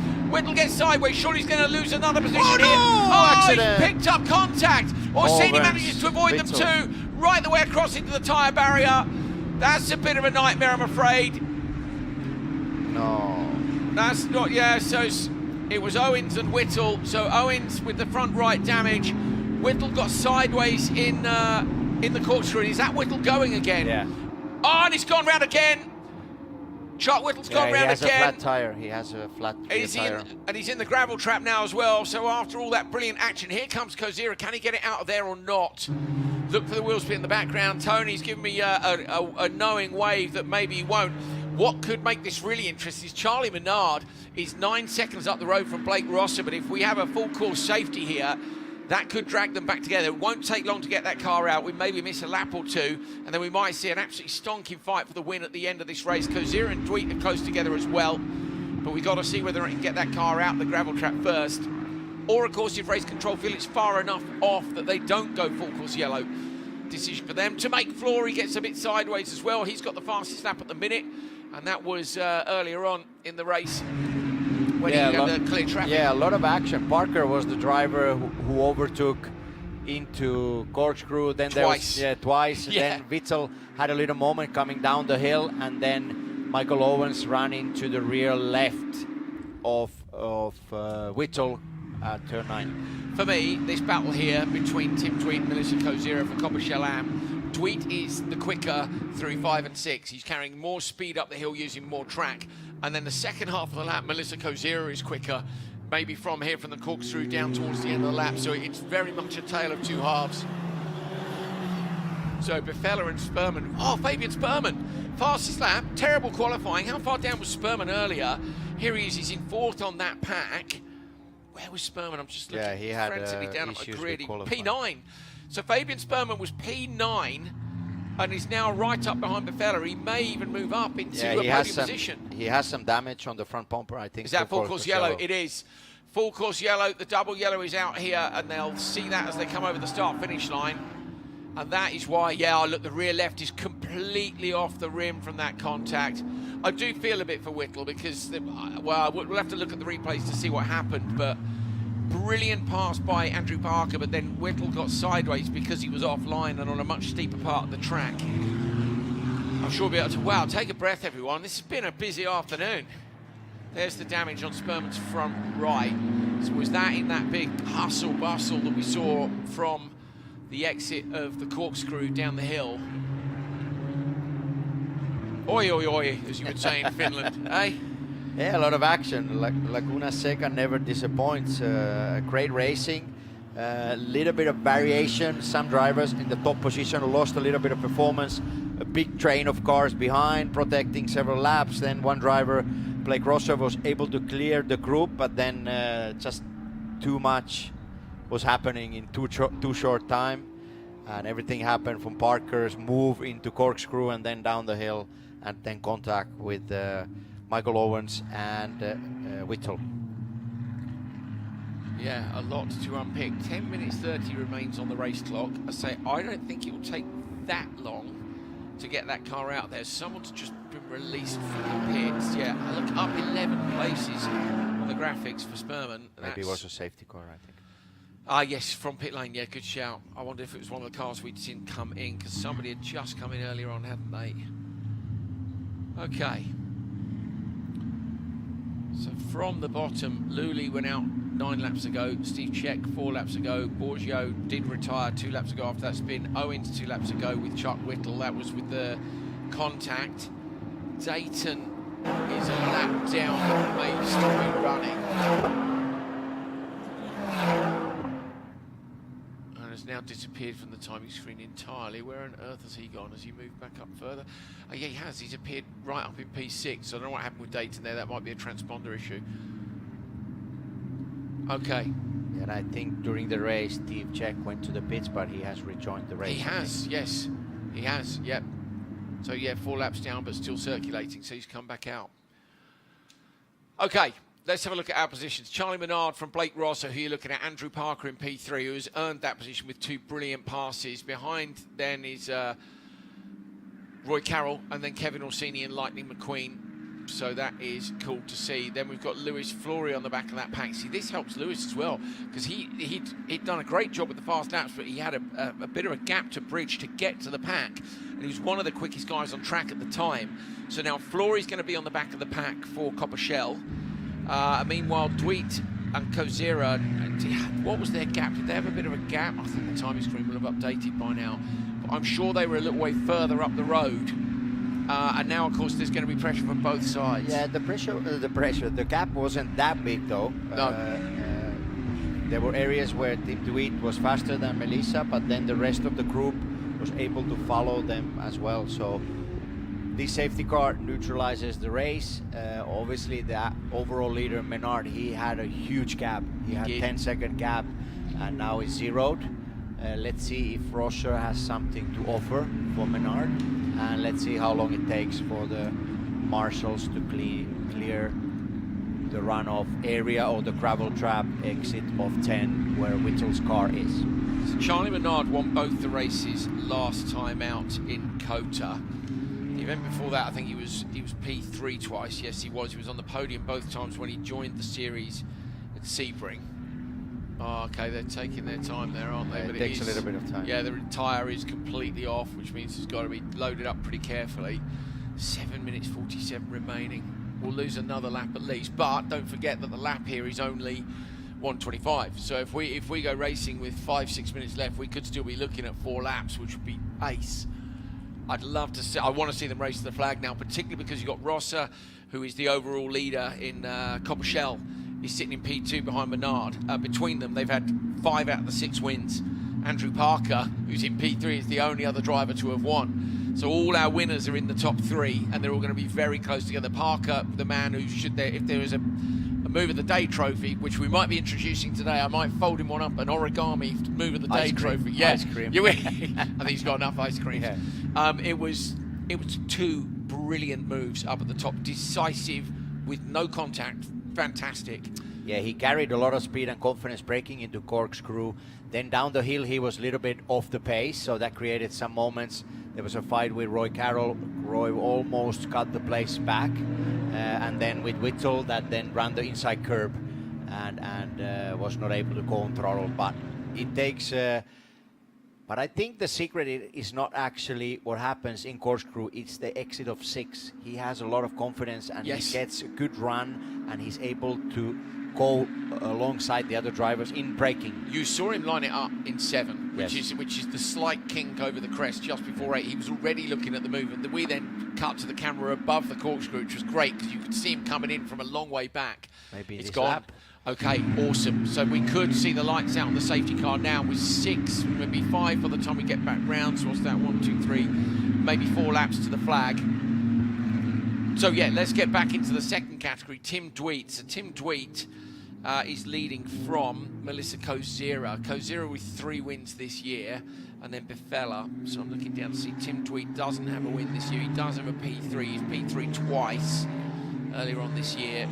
Surely he's going to lose another position here. Accident. He's picked up contact. Orsini manages to avoid them too. Right the way across into the tyre barrier. That's a bit of a nightmare, I'm afraid. No. That's not, yeah, so it was Owens and Whittle. So Owens with the front right damage. Whittle got sideways in the corkscrew. Is that Whittle going again? Yeah. Oh, and he's gone round again. Chuck Whittle's gone round again. He has a flat tyre. He has a flat tyre. And he's in the gravel trap now as well. So after all that brilliant action, here comes Kozira. Can he get it out of there or not? Look for the wheel spin in the background. Tony's giving me a knowing wave that maybe he won't. What could make this really interesting is Charlie Menard is 9 seconds up the road from Blake Rosser, but if we have a full course safety here, that could drag them back together. It won't take long to get that car out. We maybe miss a lap or two, and then we might see an absolutely stonking fight for the win at the end of this race. Kozira and Dweet are close together as well, but we've got to see whether I can get that car out the gravel track first. Or, of course, if race control feel it's far enough off that they don't go full course yellow. Decision for them to make. Flory gets a bit sideways as well. He's got the fastest lap at the minute, and that was earlier on in the race when he had the clear traffic. Yeah, a lot of action. Parker was the driver who overtook into Corkscrew. Then Twice. There was, twice. Yeah. Then Witzel had a little moment coming down the hill, and then Michael Owens ran into the rear left of Witzel at turn 9. For me, this battle here between Tim Dweet and Melissa Kozira for Copper Shell Am, Dweet is the quicker through 5 and 6. He's carrying more speed up the hill using more track. And then the second half of the lap, Melissa Kozira is quicker, maybe from here from the corkscrew down towards the end of the lap. So it's very much a tale of two halves. So Befella and Spurman. Oh, Fabian Spurman. Fastest lap, terrible qualifying. How far down was Spurman earlier? Here he is, he's in 4th on that pack. Where was Spurman? I'm just looking he had frantically down at my issues grid. with qualifying. P9. So Fabian Spurman was P9 and is now right up behind Befella. He may even move up into a podium position. He has some damage on the front bumper, I think. Is that full course yellow? It is. Full course yellow. The double yellow is out here, and they'll see that as they come over the start-finish line. And that is why, look, the rear left is completely off the rim from that contact. I do feel a bit for Whittle because, we'll have to look at the replays to see what happened, but brilliant pass by Andrew Parker, but then Whittle got sideways because he was offline and on a much steeper part of the track. I'm sure we'll be able to, take a breath, everyone. This has been a busy afternoon. There's the damage on Spurman's front right. So was that in that big hustle bustle that we saw from the exit of the corkscrew down the hill? Oi, oi, oi, as you would say in Finland, eh? Yeah, a lot of action. Laguna Seca never disappoints. Great racing. A little bit of variation. Some drivers in the top position lost a little bit of performance. A big train of cars behind, protecting several laps. Then one driver, Blake Rosser, was able to clear the group, but then just too much was happening in too short time. And everything happened from Parker's move into corkscrew and then down the hill and then contact with Michael Owens and Whittle. Yeah, a lot to unpick. 10 minutes 30 remains on the race clock. I say, I don't think it will take that long to get that car out there. Someone's just been released from the pits. Yeah, look, up 11 places on the graphics for Spurman. Maybe it was a safety car, I think. Yes, from pit lane, yeah, good shout. I wonder if it was one of the cars we'd seen come in, because somebody had just come in earlier on, hadn't they? Okay. So from the bottom, Lully went out 9 laps ago, Steve Czech 4 laps ago, Borgio did retire 2 laps ago after that spin, Owens 2 laps ago with Chuck Whittle, that was with the contact. Dayton is a lap down, may still be running. And has now disappeared from the timing screen entirely. Where on earth has he gone? Has he moved back up further? Oh, yeah, he has. He's appeared right up in P6. So I don't know what happened with Dayton there. That might be a transponder issue. Okay. And I think during the race, Steve Czech went to the pits, but he has rejoined the race. He has, yes. He has, yep. So, yeah, 4 laps down, but still circulating. So he's come back out. Okay. Let's have a look at our positions. Charlie Menard from Blake Rosser, who you're looking at. Andrew Parker in P3, who has earned that position with 2 brilliant passes. Behind then is Roy Carroll and then Kevin Orsini and Lightning McQueen. So that is cool to see. Then we've got Lewis Flory on the back of that pack. See, this helps Lewis as well, because he'd done a great job with the fast laps, but he had a bit of a gap to bridge to get to the pack. And he was one of the quickest guys on track at the time. So now Flory's going to be on the back of the pack for Copper Shell. Meanwhile, Dweet and Kozira, what was their gap? Did they have a bit of a gap? I think the timing screen will have updated by now. But I'm sure they were a little way further up the road. And now, of course, there's going to be pressure from both sides. Yeah, the gap wasn't that big, though. No. there were areas where Tim Tweed was faster than Melissa, but then the rest of the group was able to follow them as well. So this safety car neutralizes the race. Obviously, the overall leader, Menard, he had a huge gap. He had 10-second gap, and now he's zeroed. Let's see if Rosser has something to offer for Menard, and let's see how long it takes for the marshals to clear the runoff area or the gravel trap exit of 10 where Whittle's car is. So Charlie Menard won both the races last time out in Kota. The event before that, I think he was P3 twice. Yes, he was. He was on the podium both times when he joined the series at Sebring. Oh, okay, they're taking their time there, aren't they? Yeah, but it takes a little bit of time. Yeah, the tyre is completely off, which means it's got to be loaded up pretty carefully. 7 minutes 47 remaining. We'll lose another lap at least, but don't forget that the lap here is only 1:25. So if we go racing with 5-6 minutes left, we could still be looking at 4 laps, which would be ace. I'd love to see. I want to see them race to the flag now, particularly because you've got Rosser, who is the overall leader in Coppershell. He's sitting in P2 behind Menard. Between them, they've had 5 out of the 6 wins. Andrew Parker, who's in P3, is the only other driver to have won. So all our winners are in the top 3, and they're all going to be very close together. Parker, the man who should, if there is a move of the day trophy, which we might be introducing today, I might fold him one up, an origami move of the day trophy. Yeah, ice cream. I think he's got enough ice cream. Yeah. It was 2 brilliant moves up at the top, decisive with no contact, fantastic. Yeah, he carried a lot of speed and confidence breaking into corkscrew. Then down the hill, he was a little bit off the pace, so that created some moments. There was a fight with Roy Carroll. Roy almost got the place back. And then with Whittle, that then ran the inside curb and was not able to go on throttle. But it takes... but I think the secret is not actually what happens in corkscrew, it's the exit of 6. He has a lot of confidence and he gets a good run and he's able to go alongside the other drivers in braking. You saw him line it up in 7, which is the slight kink over the crest just before 8. He was already looking at the movement. We then cut to the camera above the corkscrew, which was great because you could see him coming in from a long way back. Maybe it's gone. Lap. Okay, awesome. So we could see the lights out on the safety car now with 6, maybe 5 by the time we get back round. So what's that? 1, 2, 3, maybe 4 laps to the flag. So yeah, let's get back into the second category. Tim Dweet. So Tim Dweet is leading from Melissa Kozira. Kozira with 3 wins this year, and then Bifella. So I'm looking down to see Tim Dweet doesn't have a win this year. He does have a P3. He's P3 twice earlier on this year.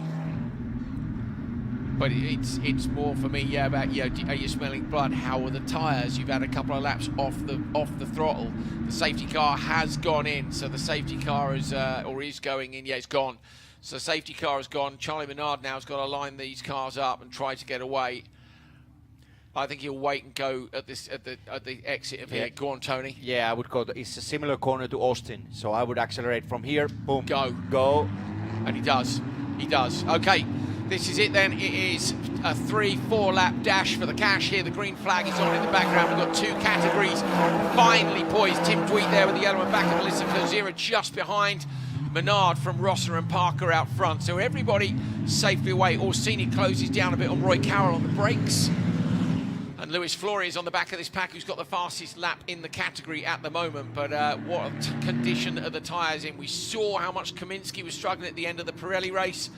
But it's more for me, about are you smelling blood? How are the tyres? You've had a couple of laps off the throttle. The safety car has gone in, so the safety car is going in. Yeah, it's gone. So safety car has gone. Charlie Menard now has got to line these cars up and try to get away. I think he'll wait and go at the exit of here. Go on, Tony. Yeah, I would go. It's a similar corner to Austin, so I would accelerate from here. Boom. Go. And he does. He does. Okay. This is it then. It is a 3-4 lap dash for the cash here. The green flag is on in the background. We've got 2 categories finally poised. Tim Dweet there with the yellow and back of Melissa Kozira just behind Menard from Rosser and Parker out front. So everybody safely away. Orsini closes down a bit on Roy Carroll on the brakes. And Luis Flory is on the back of this pack, who's got the fastest lap in the category at the moment. But what condition are the tyres in? We saw how much Kaminsky was struggling at the end of the Pirelli race.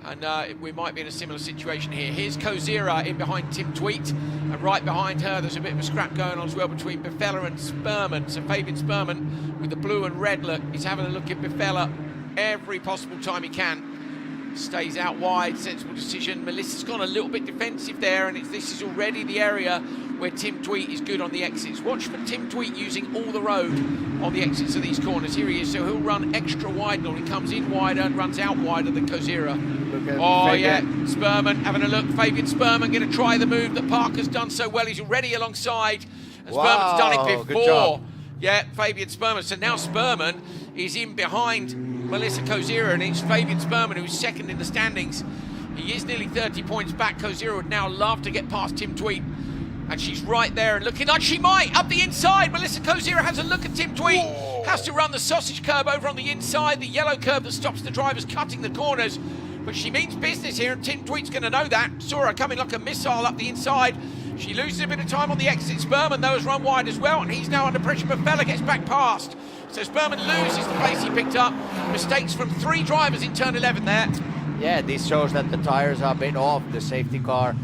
And we might be in a similar situation here. Here's Kozira in behind Tim Dweet, and right behind her there's a bit of a scrap going on as well between Bifella and Spurman. So Fabian Spurman with the blue and red look, he's having a look at Bifella every possible time he can. Stays out wide, sensible decision. Melissa's gone a little bit defensive there, and this is already the area where Tim Dweet is good on the exits. Watch for Tim Dweet using all the road on the exits of these corners. Here he is, so he'll run extra wide now. He comes in wider and runs out wider than Kozira. Spurman having a look. Fabian Spurman going to try the move that Parker's done so well. He's already alongside, and Spurman's done it before. Yeah, Fabian Spurman. So now Spurman is in behind Melissa Kozira, and it's Fabian Spurman who's second in the standings. He is nearly 30 points back. Kozira would now love to get past Tim Dweet, and she's right there and looking like she might up the inside. Melissa Kozira has a look at Tim Dweet. Has to run the sausage curb over on the inside, the yellow curb that stops the drivers cutting the corners. but she means business here, and Tim Tweed's going to know that. Saw her coming like a missile up the inside. She loses a bit of time on the exit. Spurman, though, has run wide as well, and he's now under pressure, but Fella gets back past. So Spurman loses the place he picked up. Mistakes from 3 drivers in turn 11 there. Yeah, this shows that the tires are a bit off. The safety car,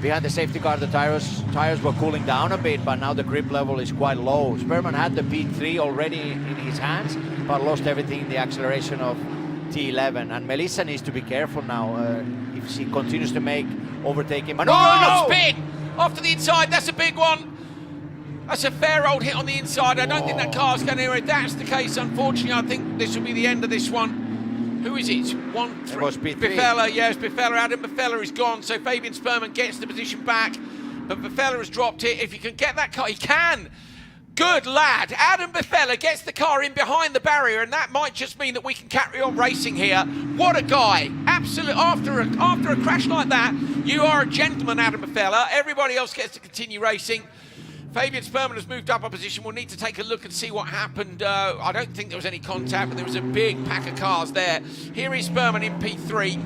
behind the safety car, the tires were cooling down a bit, but now the grip level is quite low. Spurman had the P3 already in his hands, but lost everything in the acceleration of T11. And Melissa needs to be careful now if she continues to make overtaking. But no! Spin! Off to the inside, that's a big one. That's a fair old hit on the inside. I don't think that car's going anywhere. If that's the case, unfortunately, I think this will be the end of this one. Who is it? It was P3. Bifella, yes, Bifella. Adam Bifella is gone, so Fabian Spurman gets the position back. But Bifella has dropped it. If you can get that car, he can. Good lad. Adam Bifella gets the car in behind the barrier, and that might just mean that we can carry on racing here. What a guy. Absolutely. After a crash like that, you are a gentleman, Adam Bifella. Everybody else gets to continue racing. Fabian Spurman has moved up a position. We'll need to take a look and see what happened. I don't think there was any contact, but there was a big pack of cars there. Here is Spurman in P3.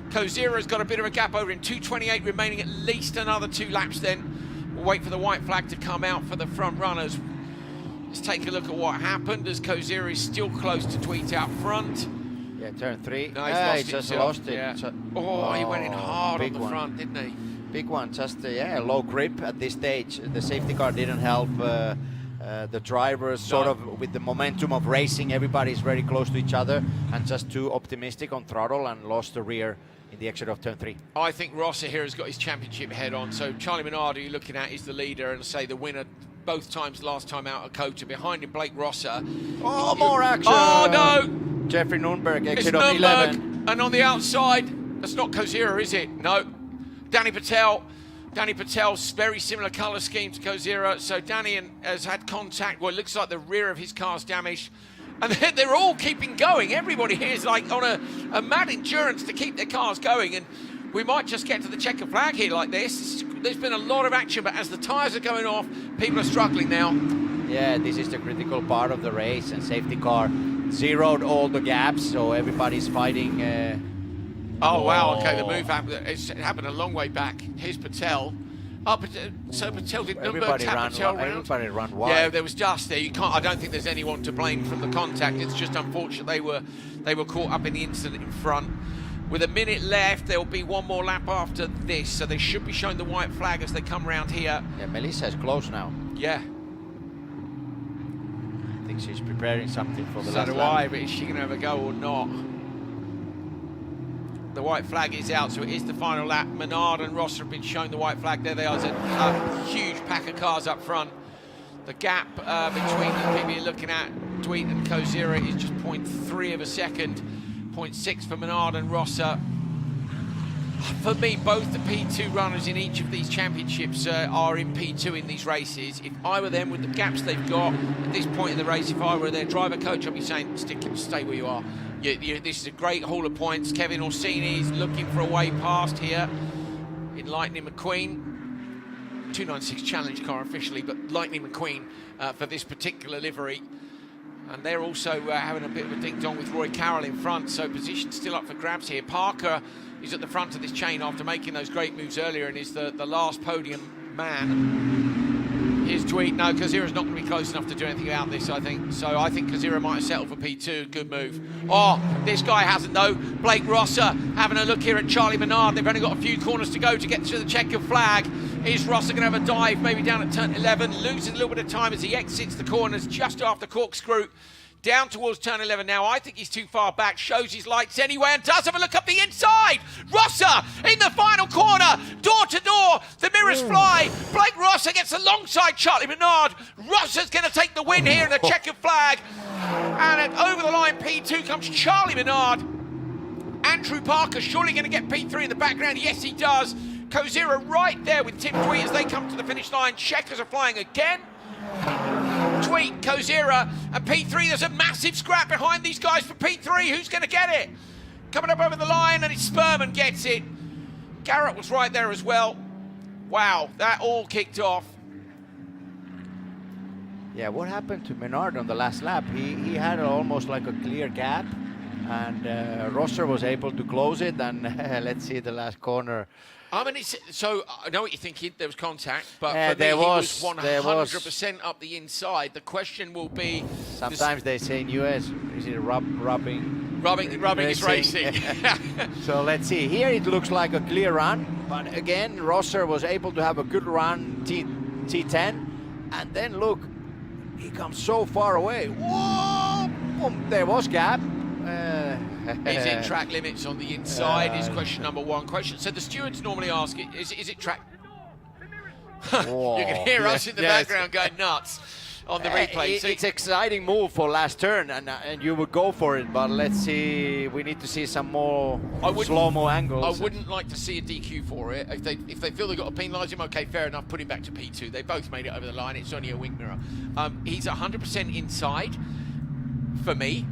Kozira's got a bit of a gap over him. 2:28 remaining, at least another 2 laps then. We'll wait for the white flag to come out for the front runners. Let's take a look at what happened as Kozira is still close to Tweet out front. Yeah, turn 3. No, he just lost it. Yeah. So, he went in hard on the one. front, didn't he? Big one, just low grip at this stage. The safety car didn't help the drivers, sort of with the momentum of racing. Everybody's very close to each other and just too optimistic on throttle and lost the rear in the exit of turn 3. I think Rosser here has got his championship head on. So Charlie Minardi, you're looking at, is the leader, and say the winner both times last time out of Kota. Behind him, Blake Rosser. Oh, more action! Oh, no! Jeffrey Nürnberg, exit it's of Nürnberg, 11. And on the outside, that's not Kozira, is it? No. Danny Patel. Danny Patel's very similar colour scheme to Kozira. So Danny has had contact. Well, it looks like the rear of his car's damaged. And they're all keeping going. Everybody here is like on a mad endurance to keep their cars going. And we might just get to the checker flag here like this. There's been a lot of action, but as the tyres are going off, people are struggling now. Yeah, this is the critical part of the race, and safety car zeroed all the gaps, so everybody's fighting. Oh, wow, okay, the move happened. It happened a long way back. Here's Patel. Oh, so Patel did Nürnberg tap Patel round? Everybody ran wide. Yeah, there was dust there. You can't. I don't think there's anyone to blame from the contact. It's just unfortunate they were caught up in the incident in front. With a minute left, there will be one more lap after this, so they should be showing the white flag as they come round here. Yeah, Melissa is close now. Yeah. I think she's preparing something for the last lap. So do I, but is she going to have a go or not? The white flag is out, so it is the final lap. Menard and Rosser have been shown the white flag. There they are, a huge pack of cars up front. The gap between the people you're looking at, Tweet and Kozira, is just 0.3 of a second. 0.6 for Menard and Rosser. For me, both the P2 runners in each of these championships are in P2 in these races. If I were them with the gaps they've got at this point in the race, if I were their driver coach, I'd be saying, stay where you are. This is a great haul of points. Kevin Orsini is looking for a way past here in Lightning McQueen. 296 Challenge car officially, but Lightning McQueen for this particular livery. And they're also having a bit of a ding-dong with Roy Carroll in front, so position still up for grabs here. Parker is at the front of this chain after making those great moves earlier and is the last podium man. Here's Tweet. No, Kozira's not going to be close enough to do anything about this, I think. So I think Kozira might have settled for P2. Good move. Oh, this guy hasn't, though. Blake Rosser having a look here at Charlie Menard. They've only got a few corners to go to get to the checkered flag. Is Rosser going to have a dive, maybe down at turn 11, losing a little bit of time as he exits the corners just after corkscrew. Down towards turn 11 now. I think he's too far back. Shows his lights anyway and does have a look up the inside. Rosser in the final corner. Door to door. The mirrors fly. Blake Rosser gets alongside Charlie Menard. Rosser's going to take the win here in the checkered flag. And over the line, P2 comes Charlie Menard. Andrew Parker surely going to get P3 in the background. Yes, he does. Kozira right there with Tim Tweet as they come to the finish line. Checkers are flying again. Tweet, Kozira, and P3. There's a massive scrap behind these guys for P3. Who's going to get it? Coming up over the line, and it's Spurman gets it. Garrett was right there as well. Wow, that all kicked off. Yeah, what happened to Menard on the last lap? He had almost like a clear gap, and Rosser was able to close it. And let's see the last corner. I mean, so I know what you're thinking. There was contact, but for me, there he was was 100% up the inside. The question will be... Sometimes they say in US, is it rubbing? Rubbing is racing. So let's see. Here it looks like a clear run, but again, Rosser was able to have a good run, T10, and then look, he comes so far away. Whoa! Boom, there was gap. Is it track limits on the inside is question number one. So the stewards normally ask, is it track? You can hear us in the background going nuts on the replay. It's exciting move for last turn, and you would go for it, but let's see. We need to see some more slow-mo angles. I wouldn't like to see a DQ for it. If they feel they've got to penalise him, okay, fair enough, put him back to P2. They both made it over the line. It's only a wing mirror. He's 100% inside for me,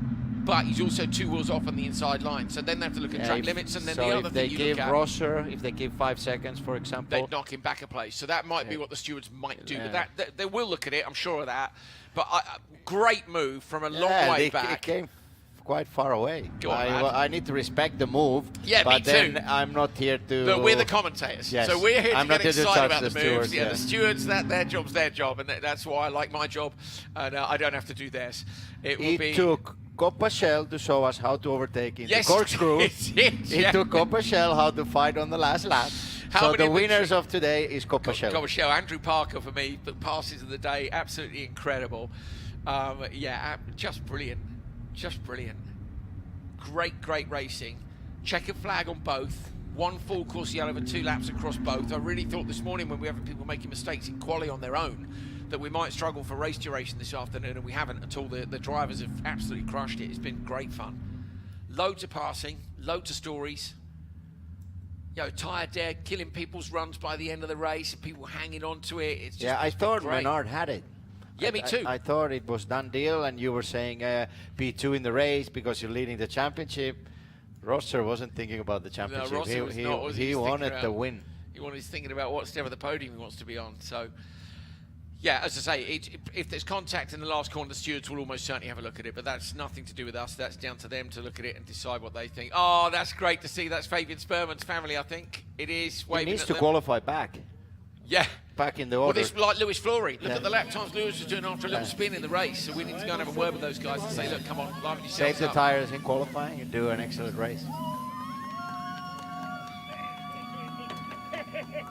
but he's also 2 wheels off on the inside line. So then they have to look at track limits, and then the other thing you look at... Rosser, if they give 5 seconds, for example... They'd knock him back a place. So that might be what the stewards might do. But they will look at it, I'm sure of that. But great move from a long way back. It came quite far away. Go on, I need to respect the move. Yeah, but me too. Then I'm not here to... But we're the commentators. Yes. So we're here to get excited about the moves. Stewards, the stewards, their job's their job. And that's why I like my job. And I don't have to do theirs. It took Coppa Shell to show us how to overtake in the corkscrew. It took Coppa Shell how to fight on the last lap. So the winners of today is Coppa Shell. Coppa Shell. Andrew Parker for me, the passes of the day, absolutely incredible. Just brilliant. Just brilliant. Great racing. Checkered flag on both. 1 full course yellow over 2 laps across both. I really thought this morning when we have people making mistakes in quali on their own that we might struggle for race duration this afternoon, and we haven't at all. The drivers have absolutely crushed it. It's been great fun. Loads of passing, loads of stories. Tyre dead, killing people's runs by the end of the race, and people hanging on to it. It's just, I thought Menard had it. Yeah, me too. I thought it was done deal, and you were saying P2 in the race because you're leading the championship. Rosser wasn't thinking about the championship. No, Rosser was not. He wanted the win. He's thinking about what step of the podium he wants to be on. So, yeah, as I say, if there's contact in the last corner, the stewards will almost certainly have a look at it, but that's nothing to do with us. That's down to them to look at it and decide what they think. Oh, that's great to see. That's Fabian Sperman's family, I think. It is. He needs to qualify back. Yeah. Back in the order. Well, this is like Lewis Flory. Look at the lap times Lewis was doing after a little spin in the race. So we need to go and have a word with those guys and say, look, come on, liven yourselves Save the up. tires in qualifying and do an excellent race.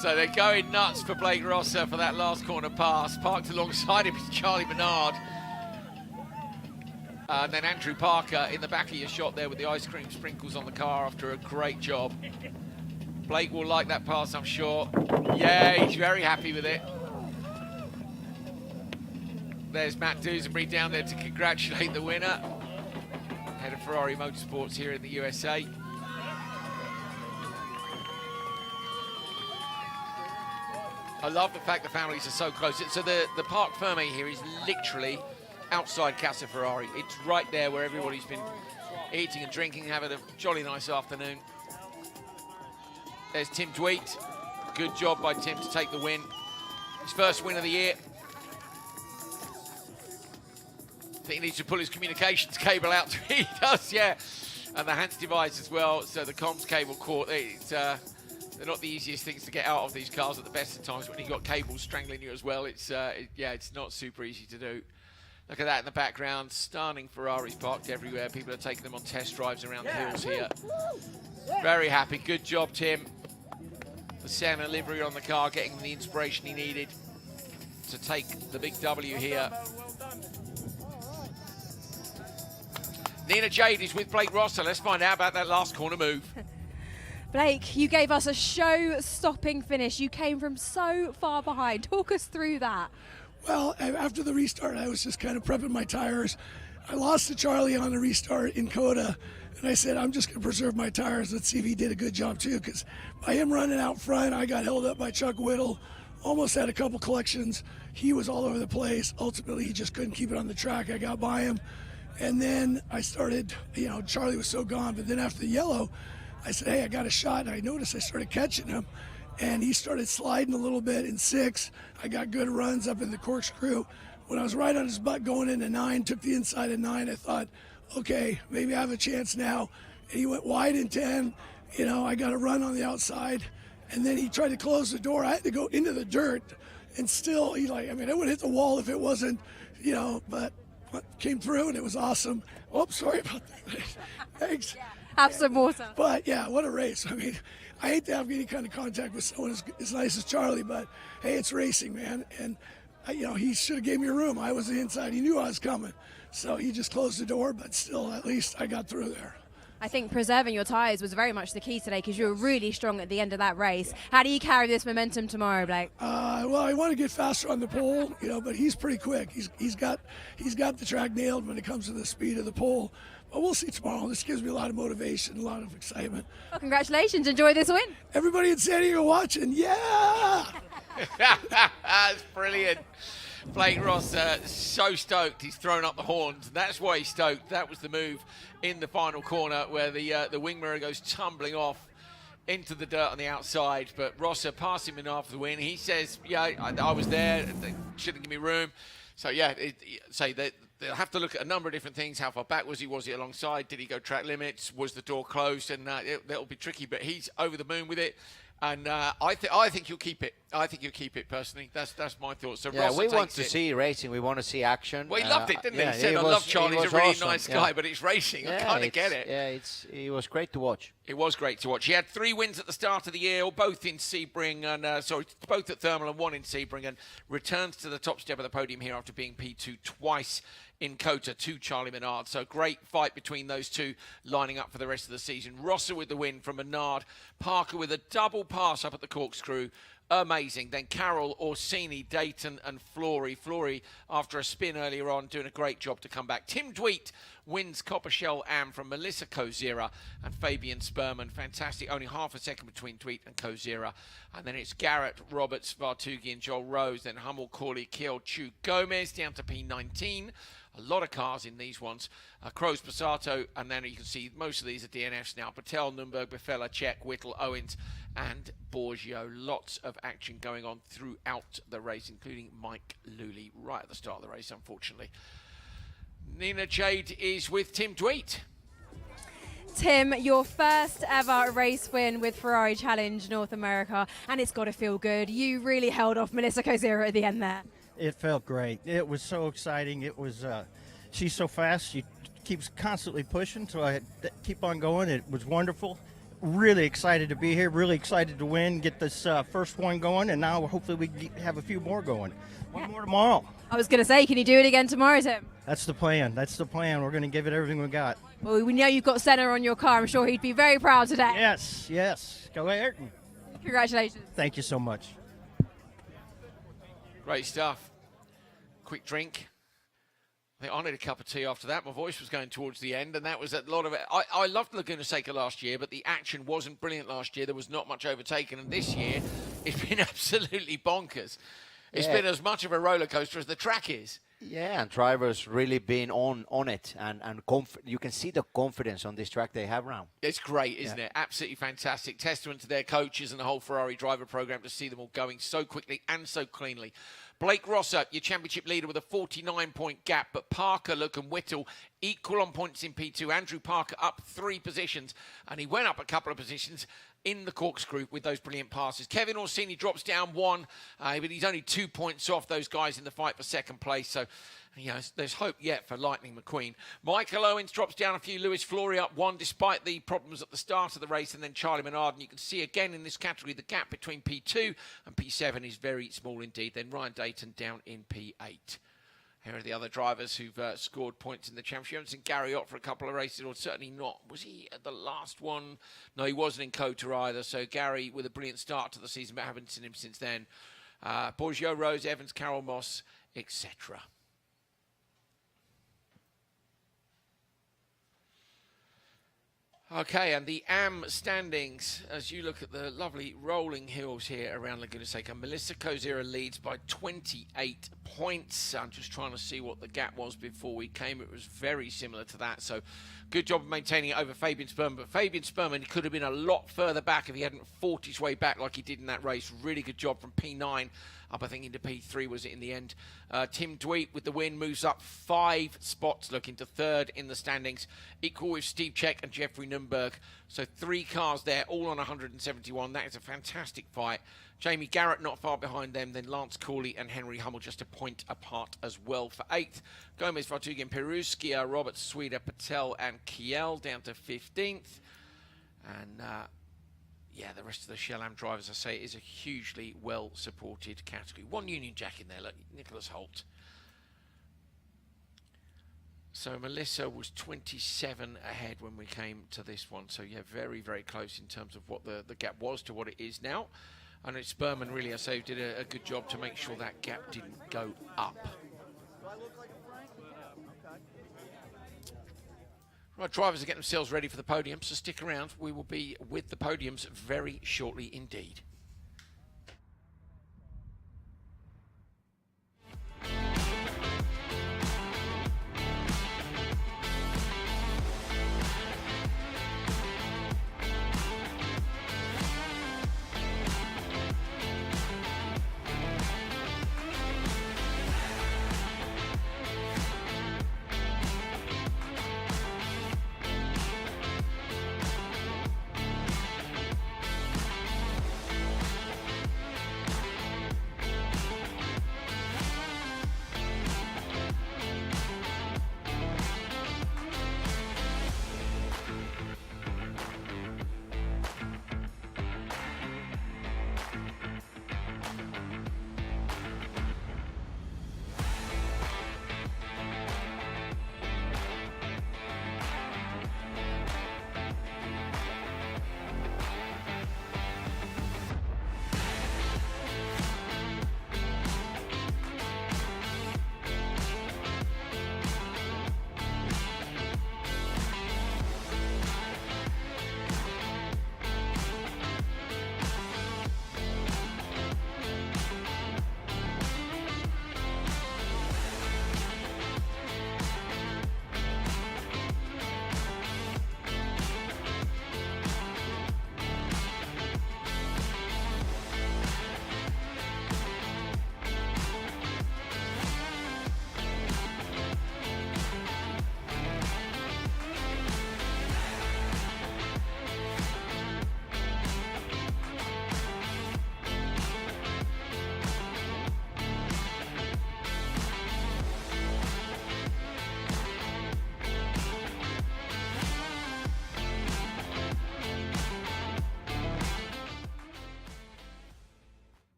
So they're going nuts for Blake Rosser for that last corner pass. Parked alongside him is Charlie Menard. And then Andrew Parker in the back of your shot there with the ice cream sprinkles on the car after a great job. Blake will like that pass, I'm sure. Yeah, he's very happy with it. There's Matt Dusenbury down there to congratulate the winner. Head of Ferrari Motorsports here in the USA. I love the fact the families are so close. So the Parc Fermé here is literally outside Casa Ferrari. It's right there where everybody's been eating and drinking, having a jolly nice afternoon. There's Tim Dweet. Good job by Tim to take the win. His first win of the year. I think he needs to pull his communications cable out. He does, yeah. And the Hans device as well. So the comms cable caught. They're not the easiest things to get out of these cars at the best of times when you've got cables strangling you as well. It's it's not super easy to do. Look at that in the background. Stunning Ferraris parked everywhere. People are taking them on test drives around the hills here. Very happy. Good job, Tim. The Senna livery on the car, getting the inspiration he needed to take the big W here. Nina Jade is with Blake Rosser. Let's find out about that last corner move. Blake, you gave us a show-stopping finish. You came from so far behind. Talk us through that. Well, after the restart, I was just kind of prepping my tires. I lost to Charlie on the restart in Coda, and I said, I'm just going to preserve my tires. Let's see if he did a good job, too, because by him running out front, I got held up by Chuck Whittle, almost had a couple collections. He was all over the place. Ultimately, he just couldn't keep it on the track. I got by him, and then I started, Charlie was so gone, but then after the yellow, I said, hey, I got a shot, and I noticed I started catching him, and he started sliding a little bit in 6. I got good runs up in the corkscrew. When I was right on his butt going into 9, took the inside of 9, I thought, okay, maybe I have a chance now. And he went wide in 10. You know, I got to run on the outside. And then he tried to close the door. I had to go into the dirt. And still, I would hit the wall if it wasn't, but came through and it was awesome. Oh, sorry about that. Thanks. Have some water. But yeah, what a race. I mean, I hate to have any kind of contact with someone as nice as Charlie, but hey, it's racing, man. And, he should have gave me a room. I was the inside. He knew I was coming. So he just closed the door, but still, at least I got through there. I think preserving your tyres was very much the key today because you were really strong at the end of that race. How do you carry this momentum tomorrow, Blake? Well, I want to get faster on the pole, but he's pretty quick. He's got the track nailed when it comes to the speed of the pole. But we'll see tomorrow. This gives me a lot of motivation, a lot of excitement. Well, congratulations. Enjoy this win. Everybody in San Diego watching. Yeah! That's brilliant. Blake Ross, so stoked. He's thrown up the horns. That's why he's stoked. That was the move in the final corner where the wing mirror goes tumbling off into the dirt on the outside. But Rosser passed him in after the win. He says, yeah, I was there. They shouldn't give me room. So, yeah, they'll have to look at a number of different things. How far back was he? Was he alongside? Did he go track limits? Was the door closed? And that'll be tricky. But he's over the moon with it. And I think you'll keep it. I think you'll keep it personally. That's my thoughts. So yeah, Rosser we want to it. see racing. We want to see action. Well, he loved it, didn't he? Yeah, He said, I love Charlie. He's a really awesome. nice guy, but it's racing. I kind of get it. Yeah, it was great to watch. It was great to watch. He had 3 wins at the start of the year, both in Sebring, and both at Thermal and 1 in Sebring, and returns to the top step of the podium here after being P2 twice in Kota to Charlie Menard. So great fight between those two lining up for the rest of the season. Rosser with the win from Menard. Parker with a double pass up at the corkscrew. Amazing. Then Carroll, Orsini, Dayton and Flory. Flory, after a spin earlier on, doing a great job to come back. Tim Dweet wins Copper Shell Am from Melissa Kozira and Fabian Sperman. Fantastic. Only half a second between Dweet and Kozira. And then it's Garrett, Roberts, Vartugi and Joel Rose. Then Hummel, Corley, Kiel, Chu, Gomez down to P19. A lot of cars in these ones. Kroos, Passato, and then you can see most of these are DNFs now. Patel, Nürnberg, Befella, Czech, Whittle, Owens, and Borgio. Lots of action going on throughout the race, including Mike Luley right at the start of the race, unfortunately. Nina Jade is with Tim Dweet. Tim, your first ever race win with Ferrari Challenge North America, and it's got to feel good. You really held off Melissa Kozira at the end there. It felt great. It was so exciting. It was, she's so fast. She keeps constantly pushing, so I had to keep on going. It was wonderful. Really excited to be here. Really excited to win, get this first one going, and now hopefully we have a few more going. One more tomorrow. I was going to say, can you do it again tomorrow, Tim? That's the plan. That's the plan. We're going to give it everything we got. Well, we know you've got Senna on your car. I'm sure he'd be very proud today. Yes, yes. Go Ayrton. Congratulations. Thank you so much. Great stuff. Quick drink. I think I need a cup of tea after that. My voice was going towards the end, and that was a lot of it. I loved Laguna Seca last year, but the action wasn't brilliant last year. There was not much overtaken, and this year it's been absolutely bonkers. It's been as much of a roller coaster as the track is. Yeah, and drivers really been on it, and you can see the confidence on this track they have now. It's great, isn't it? Absolutely fantastic. Testament to their coaches and the whole Ferrari driver program to see them all going so quickly and so cleanly. Blake Rosser, your championship leader with a 49-point gap, but Parker, Luke and Whittle equal on points in P2. Andrew Parker up 3 positions, and he went up a couple of positions in the corkscrew with those brilliant passes. Kevin Orsini drops down 1, but he's only 2 points off those guys in the fight for second place. So, there's hope yet for Lightning McQueen. Michael Owens drops down a few. Lewis Flory up 1 despite the problems at the start of the race. And then Charlie Menard. And you can see again in this category the gap between P2 and P7 is very small indeed. Then Ryan Dayton down in P8. Here are the other drivers who've scored points in the championship. You haven't seen Gary Ott for a couple of races, or certainly not. Was he at the last one? No, he wasn't in Kota either. So Gary with a brilliant start to the season, but haven't seen him since then. Borgio, Rose, Evans, Carroll, Moss, etc. Okay, and the AM standings, as you look at the lovely rolling hills here around Laguna Seca, Melissa Kozira leads by 28 points. I'm just trying to see what the gap was before we came. It was very similar to that, so good job of maintaining it over Fabian Sperman. But Fabian Sperman could have been a lot further back if he hadn't fought his way back like he did in that race. Really good job from P9 up, I think, into P3 was it in the end. Tim Dweet with the win moves up 5 spots, looking to third in the standings, equal with Steve Czech and Jeffrey Nürnberg. So 3 cars there, all on 171. That is a fantastic fight. Jamie Garrett not far behind them, then Lance Cooley and Henry Hummel just a point apart as well for 8th. Gomez, Vartugin, Peruskia, Robert, Sweden, Patel and Kiel down to 15th. And yeah, the rest of the Shell Am drivers, I say, is a hugely well-supported category. One Union Jack in there, look, Nicholas Holt. So Melissa was 27 ahead when we came to this one. So yeah, very, very close in terms of what the gap was to what it is now. And it's Sperman, really, I say, did a good job to make sure that gap didn't go up. Right, drivers are getting themselves ready for the podium, so stick around. We will be with the podiums very shortly indeed.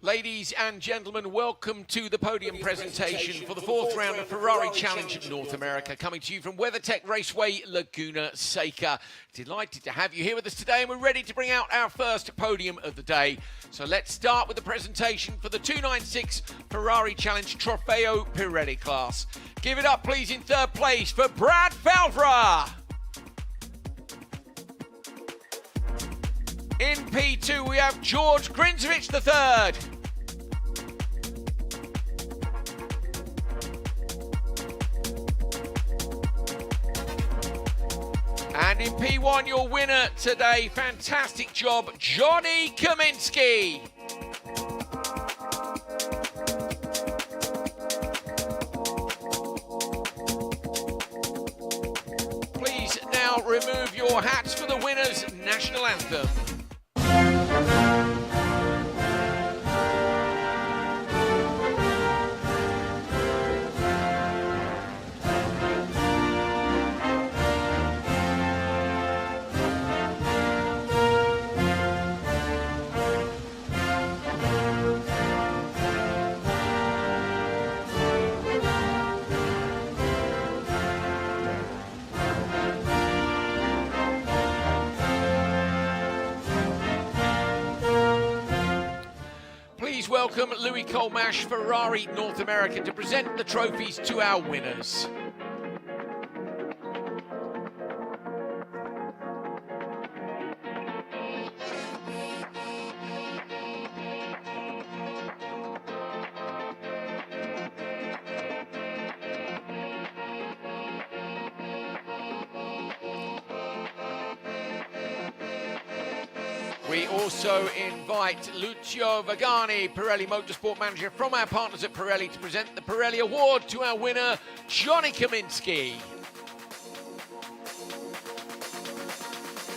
Ladies and gentlemen, welcome to the podium presentation for the 4th round of Ferrari Challenge North America, coming to you from WeatherTech Raceway, Laguna Seca. Delighted to have you here with us today, and we're ready to bring out our first podium of the day. So let's start with the presentation for the 296 Ferrari Challenge Trofeo Pirelli class. Give it up, please, in 3rd place for Brad Falvra. In P2, we have George Grinzovich III. And in P1, your winner today, fantastic job, Johnny Kaminsky. Please now remove your hats for the winner's national anthem. please welcome Louis Colmash, Ferrari North America, to present the trophies to our winners. We also invite Lucio Vagani, Pirelli Motorsport Manager from our partners at Pirelli, to present the Pirelli Award to our winner, Johnny Kaminsky.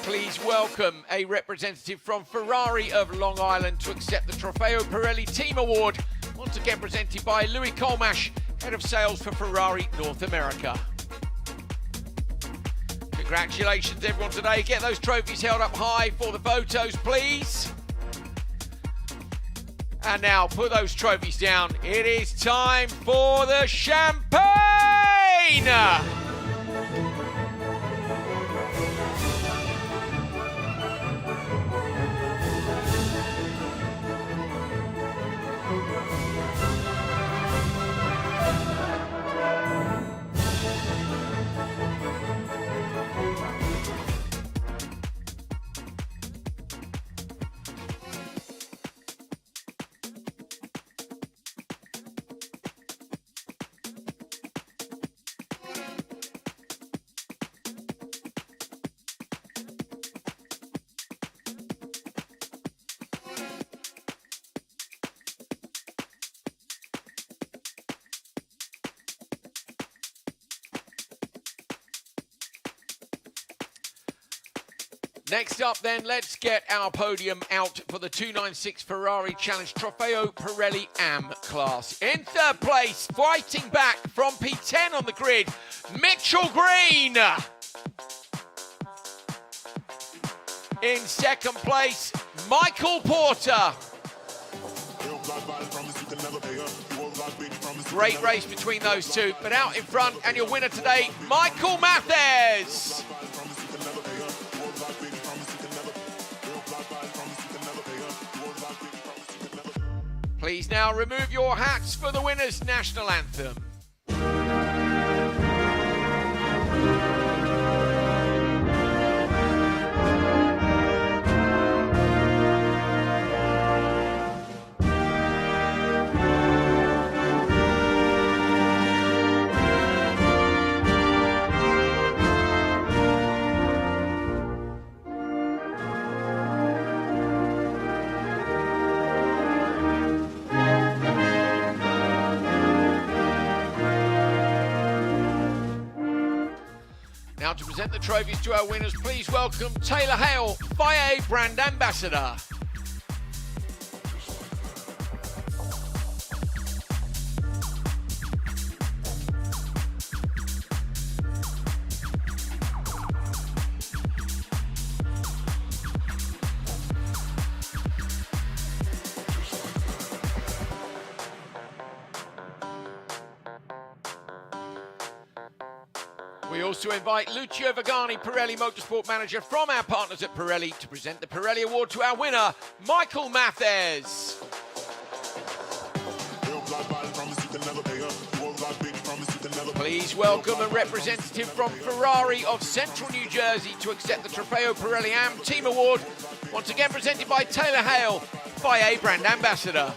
Please welcome a representative from Ferrari of Long Island to accept the Trofeo Pirelli Team Award, once again presented by Louis Colmash, Head of Sales for Ferrari North America. Congratulations everyone today. Get those trophies held up high for the photos, please. And now put those trophies down. It is time for the champagne. Next up then, let's get our podium out for the 296 Ferrari Challenge Trofeo Pirelli AM class. In third place, fighting back from P10 on the grid, Mitchell Green. In second place, Michael Porter. Great race between those two, but out in front, and your winner today, Michael Mathers. Please now remove your hats for the winner's national anthem. Now to present the trophies to our winners, please welcome Taylor Hale, FIA Brand Ambassador. We also invite Lucio Vagani, Pirelli Motorsport Manager from our partners at Pirelli, to present the Pirelli Award to our winner, Michael Mathers. Please welcome a representative from Ferrari of Central New Jersey to accept the Trofeo Pirelli AM Team Award, once again presented by Taylor Hale, FIA Brand Ambassador.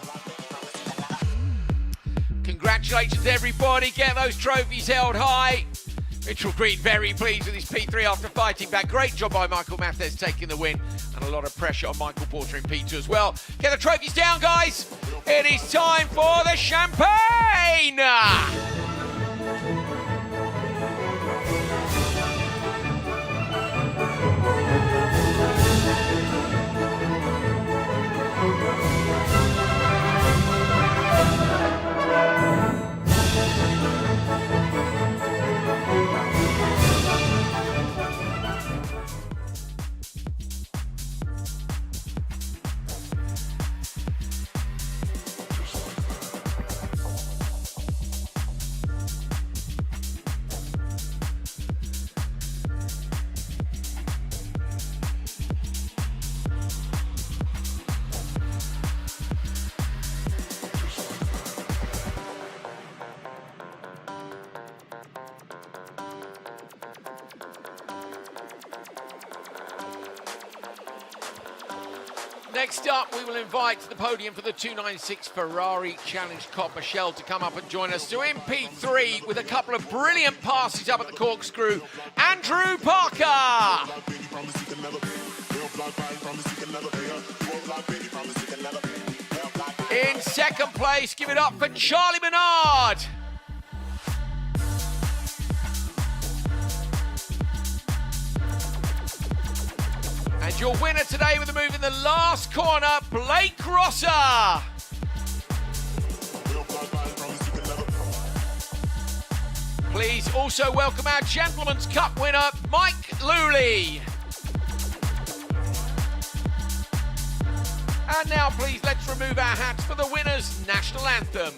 Congratulations everybody, get those trophies held high. Mitchell Green very pleased with his P3 after fighting back. Great job by Michael Mathers taking the win, and a lot of pressure on Michael Porter in P2 as well. Get the trophies down, guys. It is time for the champagne. Next up, we will invite to the podium for the 296 Ferrari Challenge Copper Shell to come up and join us. So in P3, with a couple of brilliant passes up at the corkscrew, Andrew Parker. In second place, give it up for Charlie Bernard. And your winner today with a move in the last corner, Blake Rosser. Please also welcome our Gentleman's Cup winner, Mike Luley. And now please let's remove our hats for the winner's national anthem.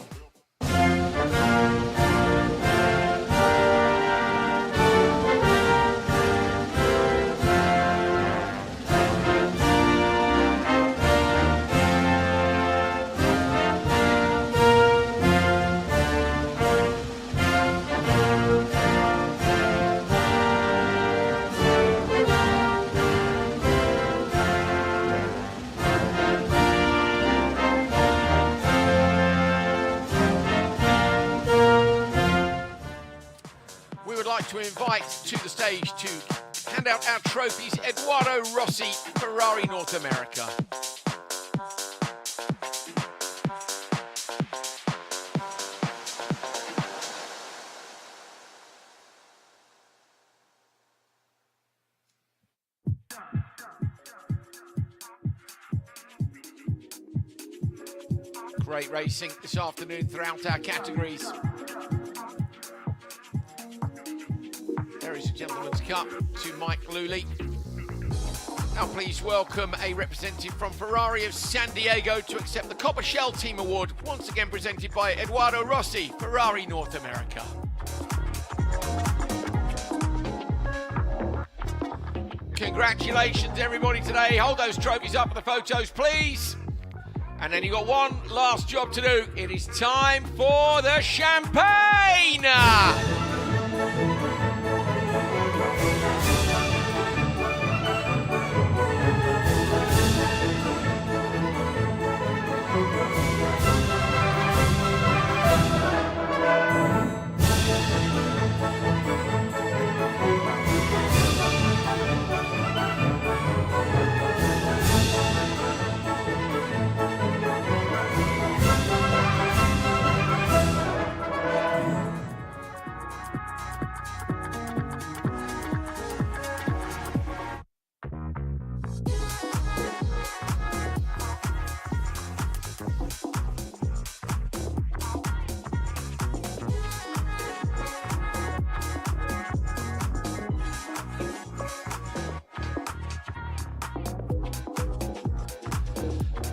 To invite to the stage to hand out our trophies, Eduardo Rossi, Ferrari North America. Great racing this afternoon throughout our categories. There is a Gentleman's Cup to Mike Luley. Now please welcome a representative from Ferrari of San Diego to accept the Copper Shell Team Award, once again presented by Eduardo Rossi, Ferrari North America. Congratulations everybody today. Hold those trophies up for the photos, please. And then you've got one last job to do. It is time for the champagne!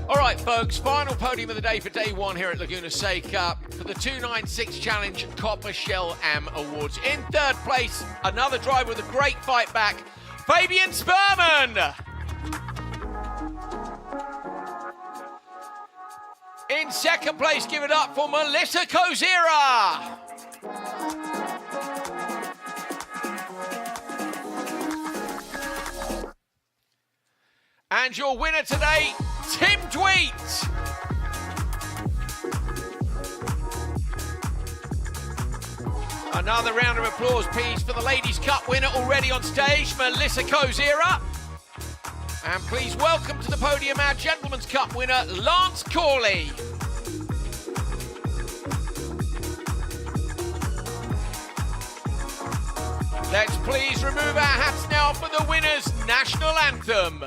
All right, folks, final podium of the day for day one here at Laguna Seca for the 296 Challenge Copper Shell Am Awards. In third place, another driver with a great fight back, Fabian Sperman. In second place, give it up for Melissa Kozira. And your winner today, Tim Dweet. Another round of applause, please, for the Ladies' Cup winner already on stage, Melissa Kozira. And please welcome to the podium our Gentleman's Cup winner, Lance Corley. Let's please remove our hats now for the winner's national anthem.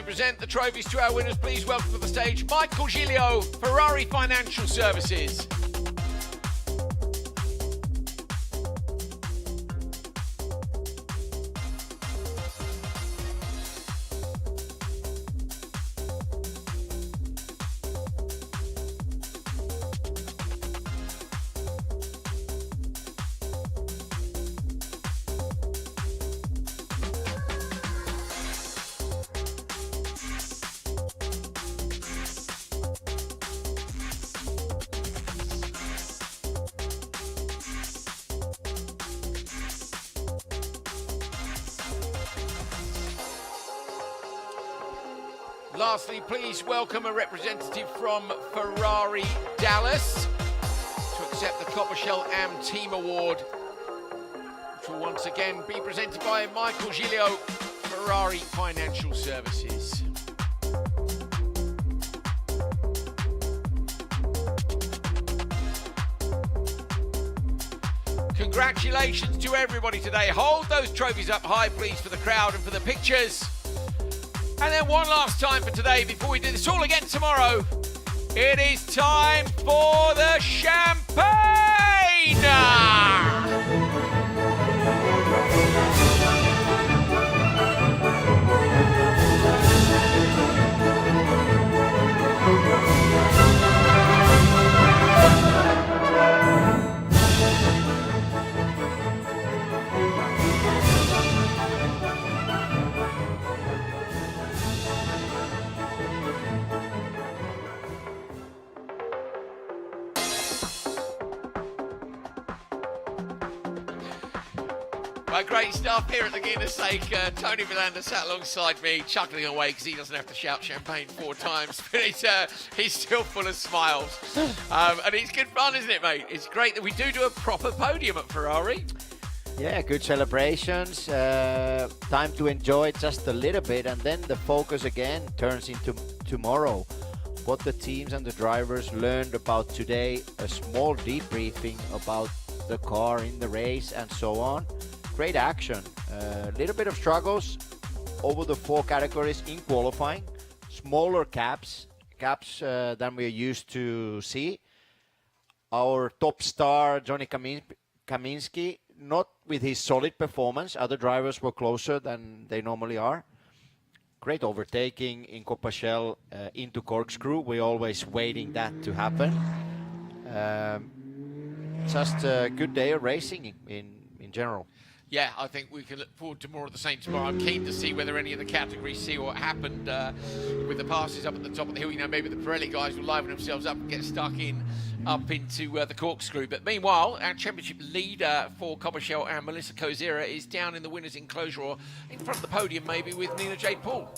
Present the trophies to our winners. Please welcome to the stage Michael Giglio, Ferrari Financial Services. Lastly, please welcome a representative from Ferrari Dallas to accept the Copper Shell Am Team Award, which will once again be presented by Michael Giglio, Ferrari Financial Services. Congratulations to everybody today. Hold those trophies up high, please, for the crowd and for the pictures. And then one last time for today, before we do this all again tomorrow, it is time for the champagne! Great stuff here at Laguna Seca. Tony Villander sat alongside me, chuckling away because he doesn't have to shout champagne 4 times, but he's still full of smiles. And it's good fun, isn't it, mate? It's great that we do a proper podium at Ferrari. Yeah, good celebrations. Time to enjoy just a little bit, and then the focus again turns into tomorrow. What the teams and the drivers learned about today, a small debriefing about the car in the race and so on. Great action. A little bit of struggles over the 4 categories in qualifying. Smaller caps than we're used to see. Our top star, Johnny Kaminsky, not with his solid performance. Other drivers were closer than they normally are. Great overtaking in Coppa Shell into corkscrew. We're always waiting that to happen. Just a good day of racing in general. Yeah, I think we can look forward to more of the same tomorrow. I'm keen to see whether any of the categories see what happened with the passes up at the top of the hill. You know, maybe the Pirelli guys will liven themselves up and get stuck up into the corkscrew. But meanwhile, our championship leader for Copper Shell and Melissa Kozira is down in the winner's enclosure, or in front of the podium maybe, with Nina Jade Paul.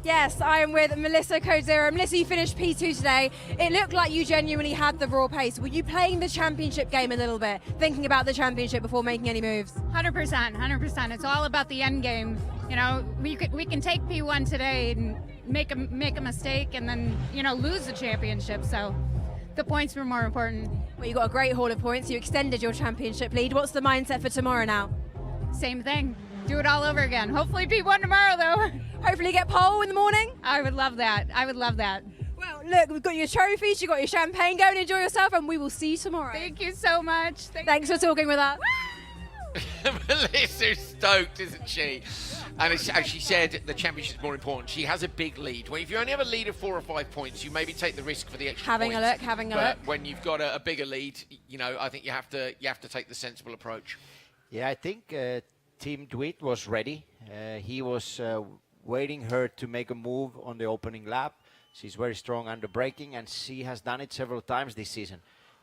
Yes, I am with Melissa Kozira. Melissa, you finished P2 today. It looked like you genuinely had the raw pace. Were you playing the championship game a little bit, thinking about the championship before making any moves? 100%. It's all about the end game. You know, we can take P1 today and make a mistake and then, lose the championship. So the points were more important. Well, you got a great haul of points. You extended your championship lead. What's the mindset for tomorrow now? Same thing. Do it all over again. Hopefully P1 tomorrow, though. Hopefully get pole in the morning? I would love that. Well, look, we've got your trophies, you've got your champagne. Go and enjoy yourself, and we will see you tomorrow. Thank you so much. Thanks for talking with us. Melissa's stoked, isn't she? And as she said, the championship's more important. She has a big lead. Well, if you only have a lead of 4 or 5 points, you maybe take the risk for the extra Having points. a look. When you've got a bigger lead, I think you have to take the sensible approach. Yeah, I think Team Dwight was ready. He was waiting her to make a move on the opening lap. She's very strong under braking, and she has done it several times this season.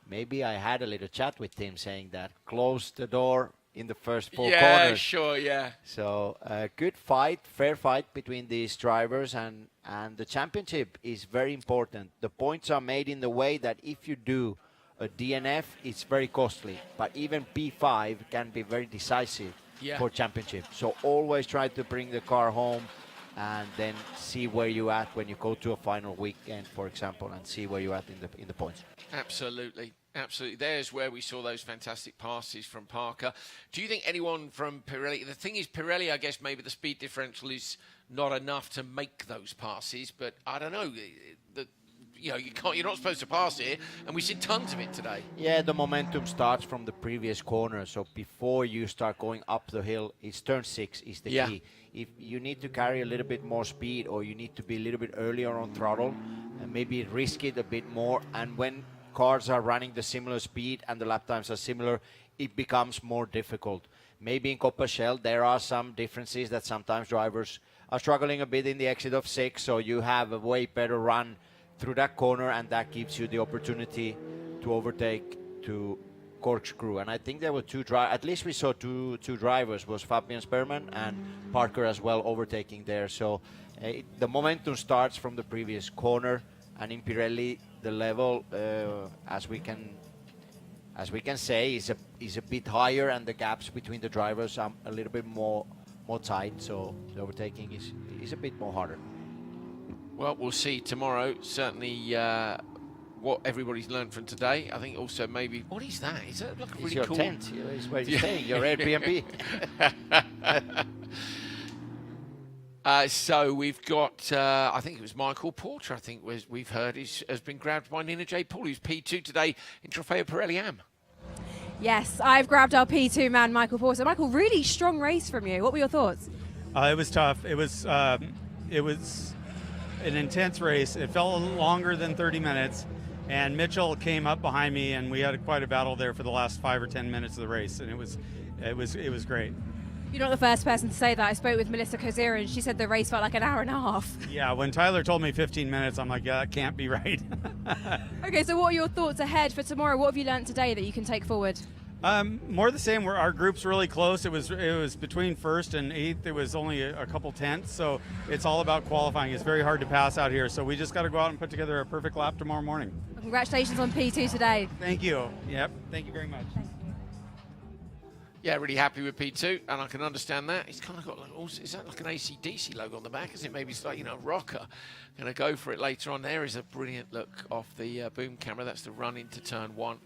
Maybe I had a little chat with Tim saying that. Close the door in the first 4 corners. Yeah, sure, yeah. So good fight, fair fight between these drivers, and the championship is very important. The points are made in the way that if you do a DNF, it's very costly, but even P5 can be very decisive for championship. So always try to bring the car home and then see where you're at when you go to a final weekend, for example, and see where you're at in the points. Absolutely. There's where we saw those fantastic passes from Parker. Do you think anyone from Pirelli... The thing is, Pirelli, I guess maybe the speed differential is not enough to make those passes, but I don't know. You're not supposed to pass it, and we see tons of it today. Yeah, the momentum starts from the previous corner, so before you start going up the hill, it's turn 6 is the key. If you need to carry a little bit more speed, or you need to be a little bit earlier on throttle, and maybe risk it a bit more, and when cars are running the similar speed and the lap times are similar, it becomes more difficult. Maybe in Coppa Shell there are some differences that sometimes drivers are struggling a bit in the exit of 6, so you have a way better run through that corner, and that gives you the opportunity to overtake, to corkscrew, and I think there were at least we saw two drivers, was Fabian Sperman and Parker as well, overtaking there. So the momentum starts from the previous corner, and in Pirelli the level, as we can say, is a bit higher, and the gaps between the drivers are a little bit more tight. So the overtaking is a bit more harder. Well, we'll see tomorrow. Certainly, what everybody's learned from today. I think also maybe, what is that? Is that like a really your cool tent? It's where you're staying. Your Airbnb. So we've got, I think it was Michael Porter, I think we've heard has been grabbed by Nina J. Paul, who's P2 today in Trofeo Pirelli Am. Yes, I've grabbed our P2 man, Michael Porter. Michael, really strong race from you. What were your thoughts? It was tough. It was an intense race. It felt a little longer than 30 minutes. And Mitchell came up behind me, and we had quite a battle there for the last 5 or 10 minutes of the race, and it was great. You're not the first person to say that. I spoke with Melissa Kozira, and she said the race felt like an hour and a half. Yeah, when Tyler told me 15 minutes, I'm like, yeah, that can't be right. Okay, so what are your thoughts ahead for tomorrow? What have you learned today that you can take forward? More the same. Our group's really close. It was between first and eighth. It was only a couple tenths, so it's all about qualifying. It's very hard to pass out here, so we just got to go out and put together a perfect lap tomorrow morning. Well, congratulations on P2 today. Thank you. Yep. Thank you very much. Yeah, really happy with P2, and I can understand that. He's kind of got, is that like an AC/DC logo on the back? Is it maybe it's like, rocker? Going to go for it later on. There is a brilliant look off the boom camera. That's the run into turn one.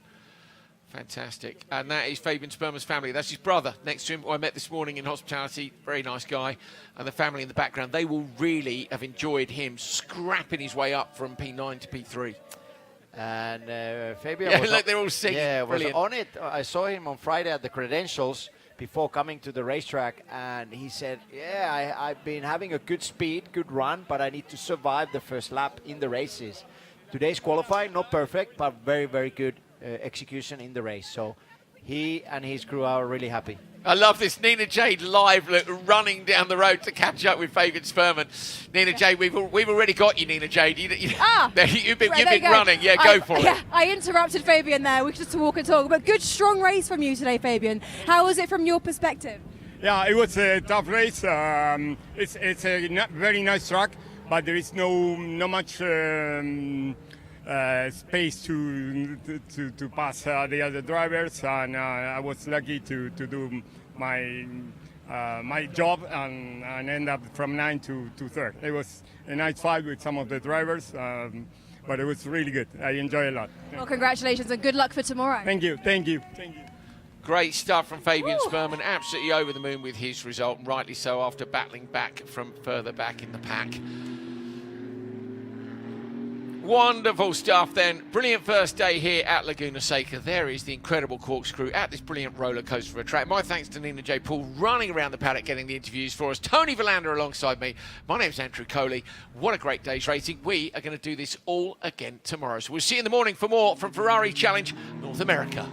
Fantastic. And that is Fabian Sperman's family. That's his brother next to him, who I met this morning in hospitality. Very nice guy. And the family in the background, they will really have enjoyed him scrapping his way up from P9 to P3. And Fabian was look, they're all singing. Yeah, was Brilliant. on it. I saw him on Friday at the credentials before coming to the racetrack, and he said, yeah, I've been having a good speed, good run, but I need to survive the first lap in the races. Today's qualifying, not perfect, but very, very good execution in the race. So he and his crew are really happy. I love this. Nina Jade live running down the road to catch up with Fabian Sperman. Nina Jade, we've already got you, Nina Jade. You've been running. Yeah, go for it. Yeah, I interrupted Fabian there. We could just walk and talk. But good, strong race from you today, Fabian. How was it from your perspective? Yeah, it was a tough race. It's a very nice track, but there is no much space to pass the other drivers, and I was lucky to do my job and end up from 9 to 3rd. It was a nice fight with some of the drivers, but it was really good. I enjoy a lot. Well, congratulations and good luck for tomorrow. Thank you. Great stuff from Fabian Sperman. Absolutely over the moon with his result, and rightly so after battling back from further back in the pack. Wonderful stuff then. Brilliant first day here at Laguna Seca. There is the incredible corkscrew at this brilliant roller coaster of a track. My thanks to Nina J. Paul running around the paddock getting the interviews for us. Tony Verlander alongside me. My name's Andrew Coley. What a great day's racing. We are going to do this all again tomorrow. So we'll see you in the morning for more from Ferrari Challenge North America.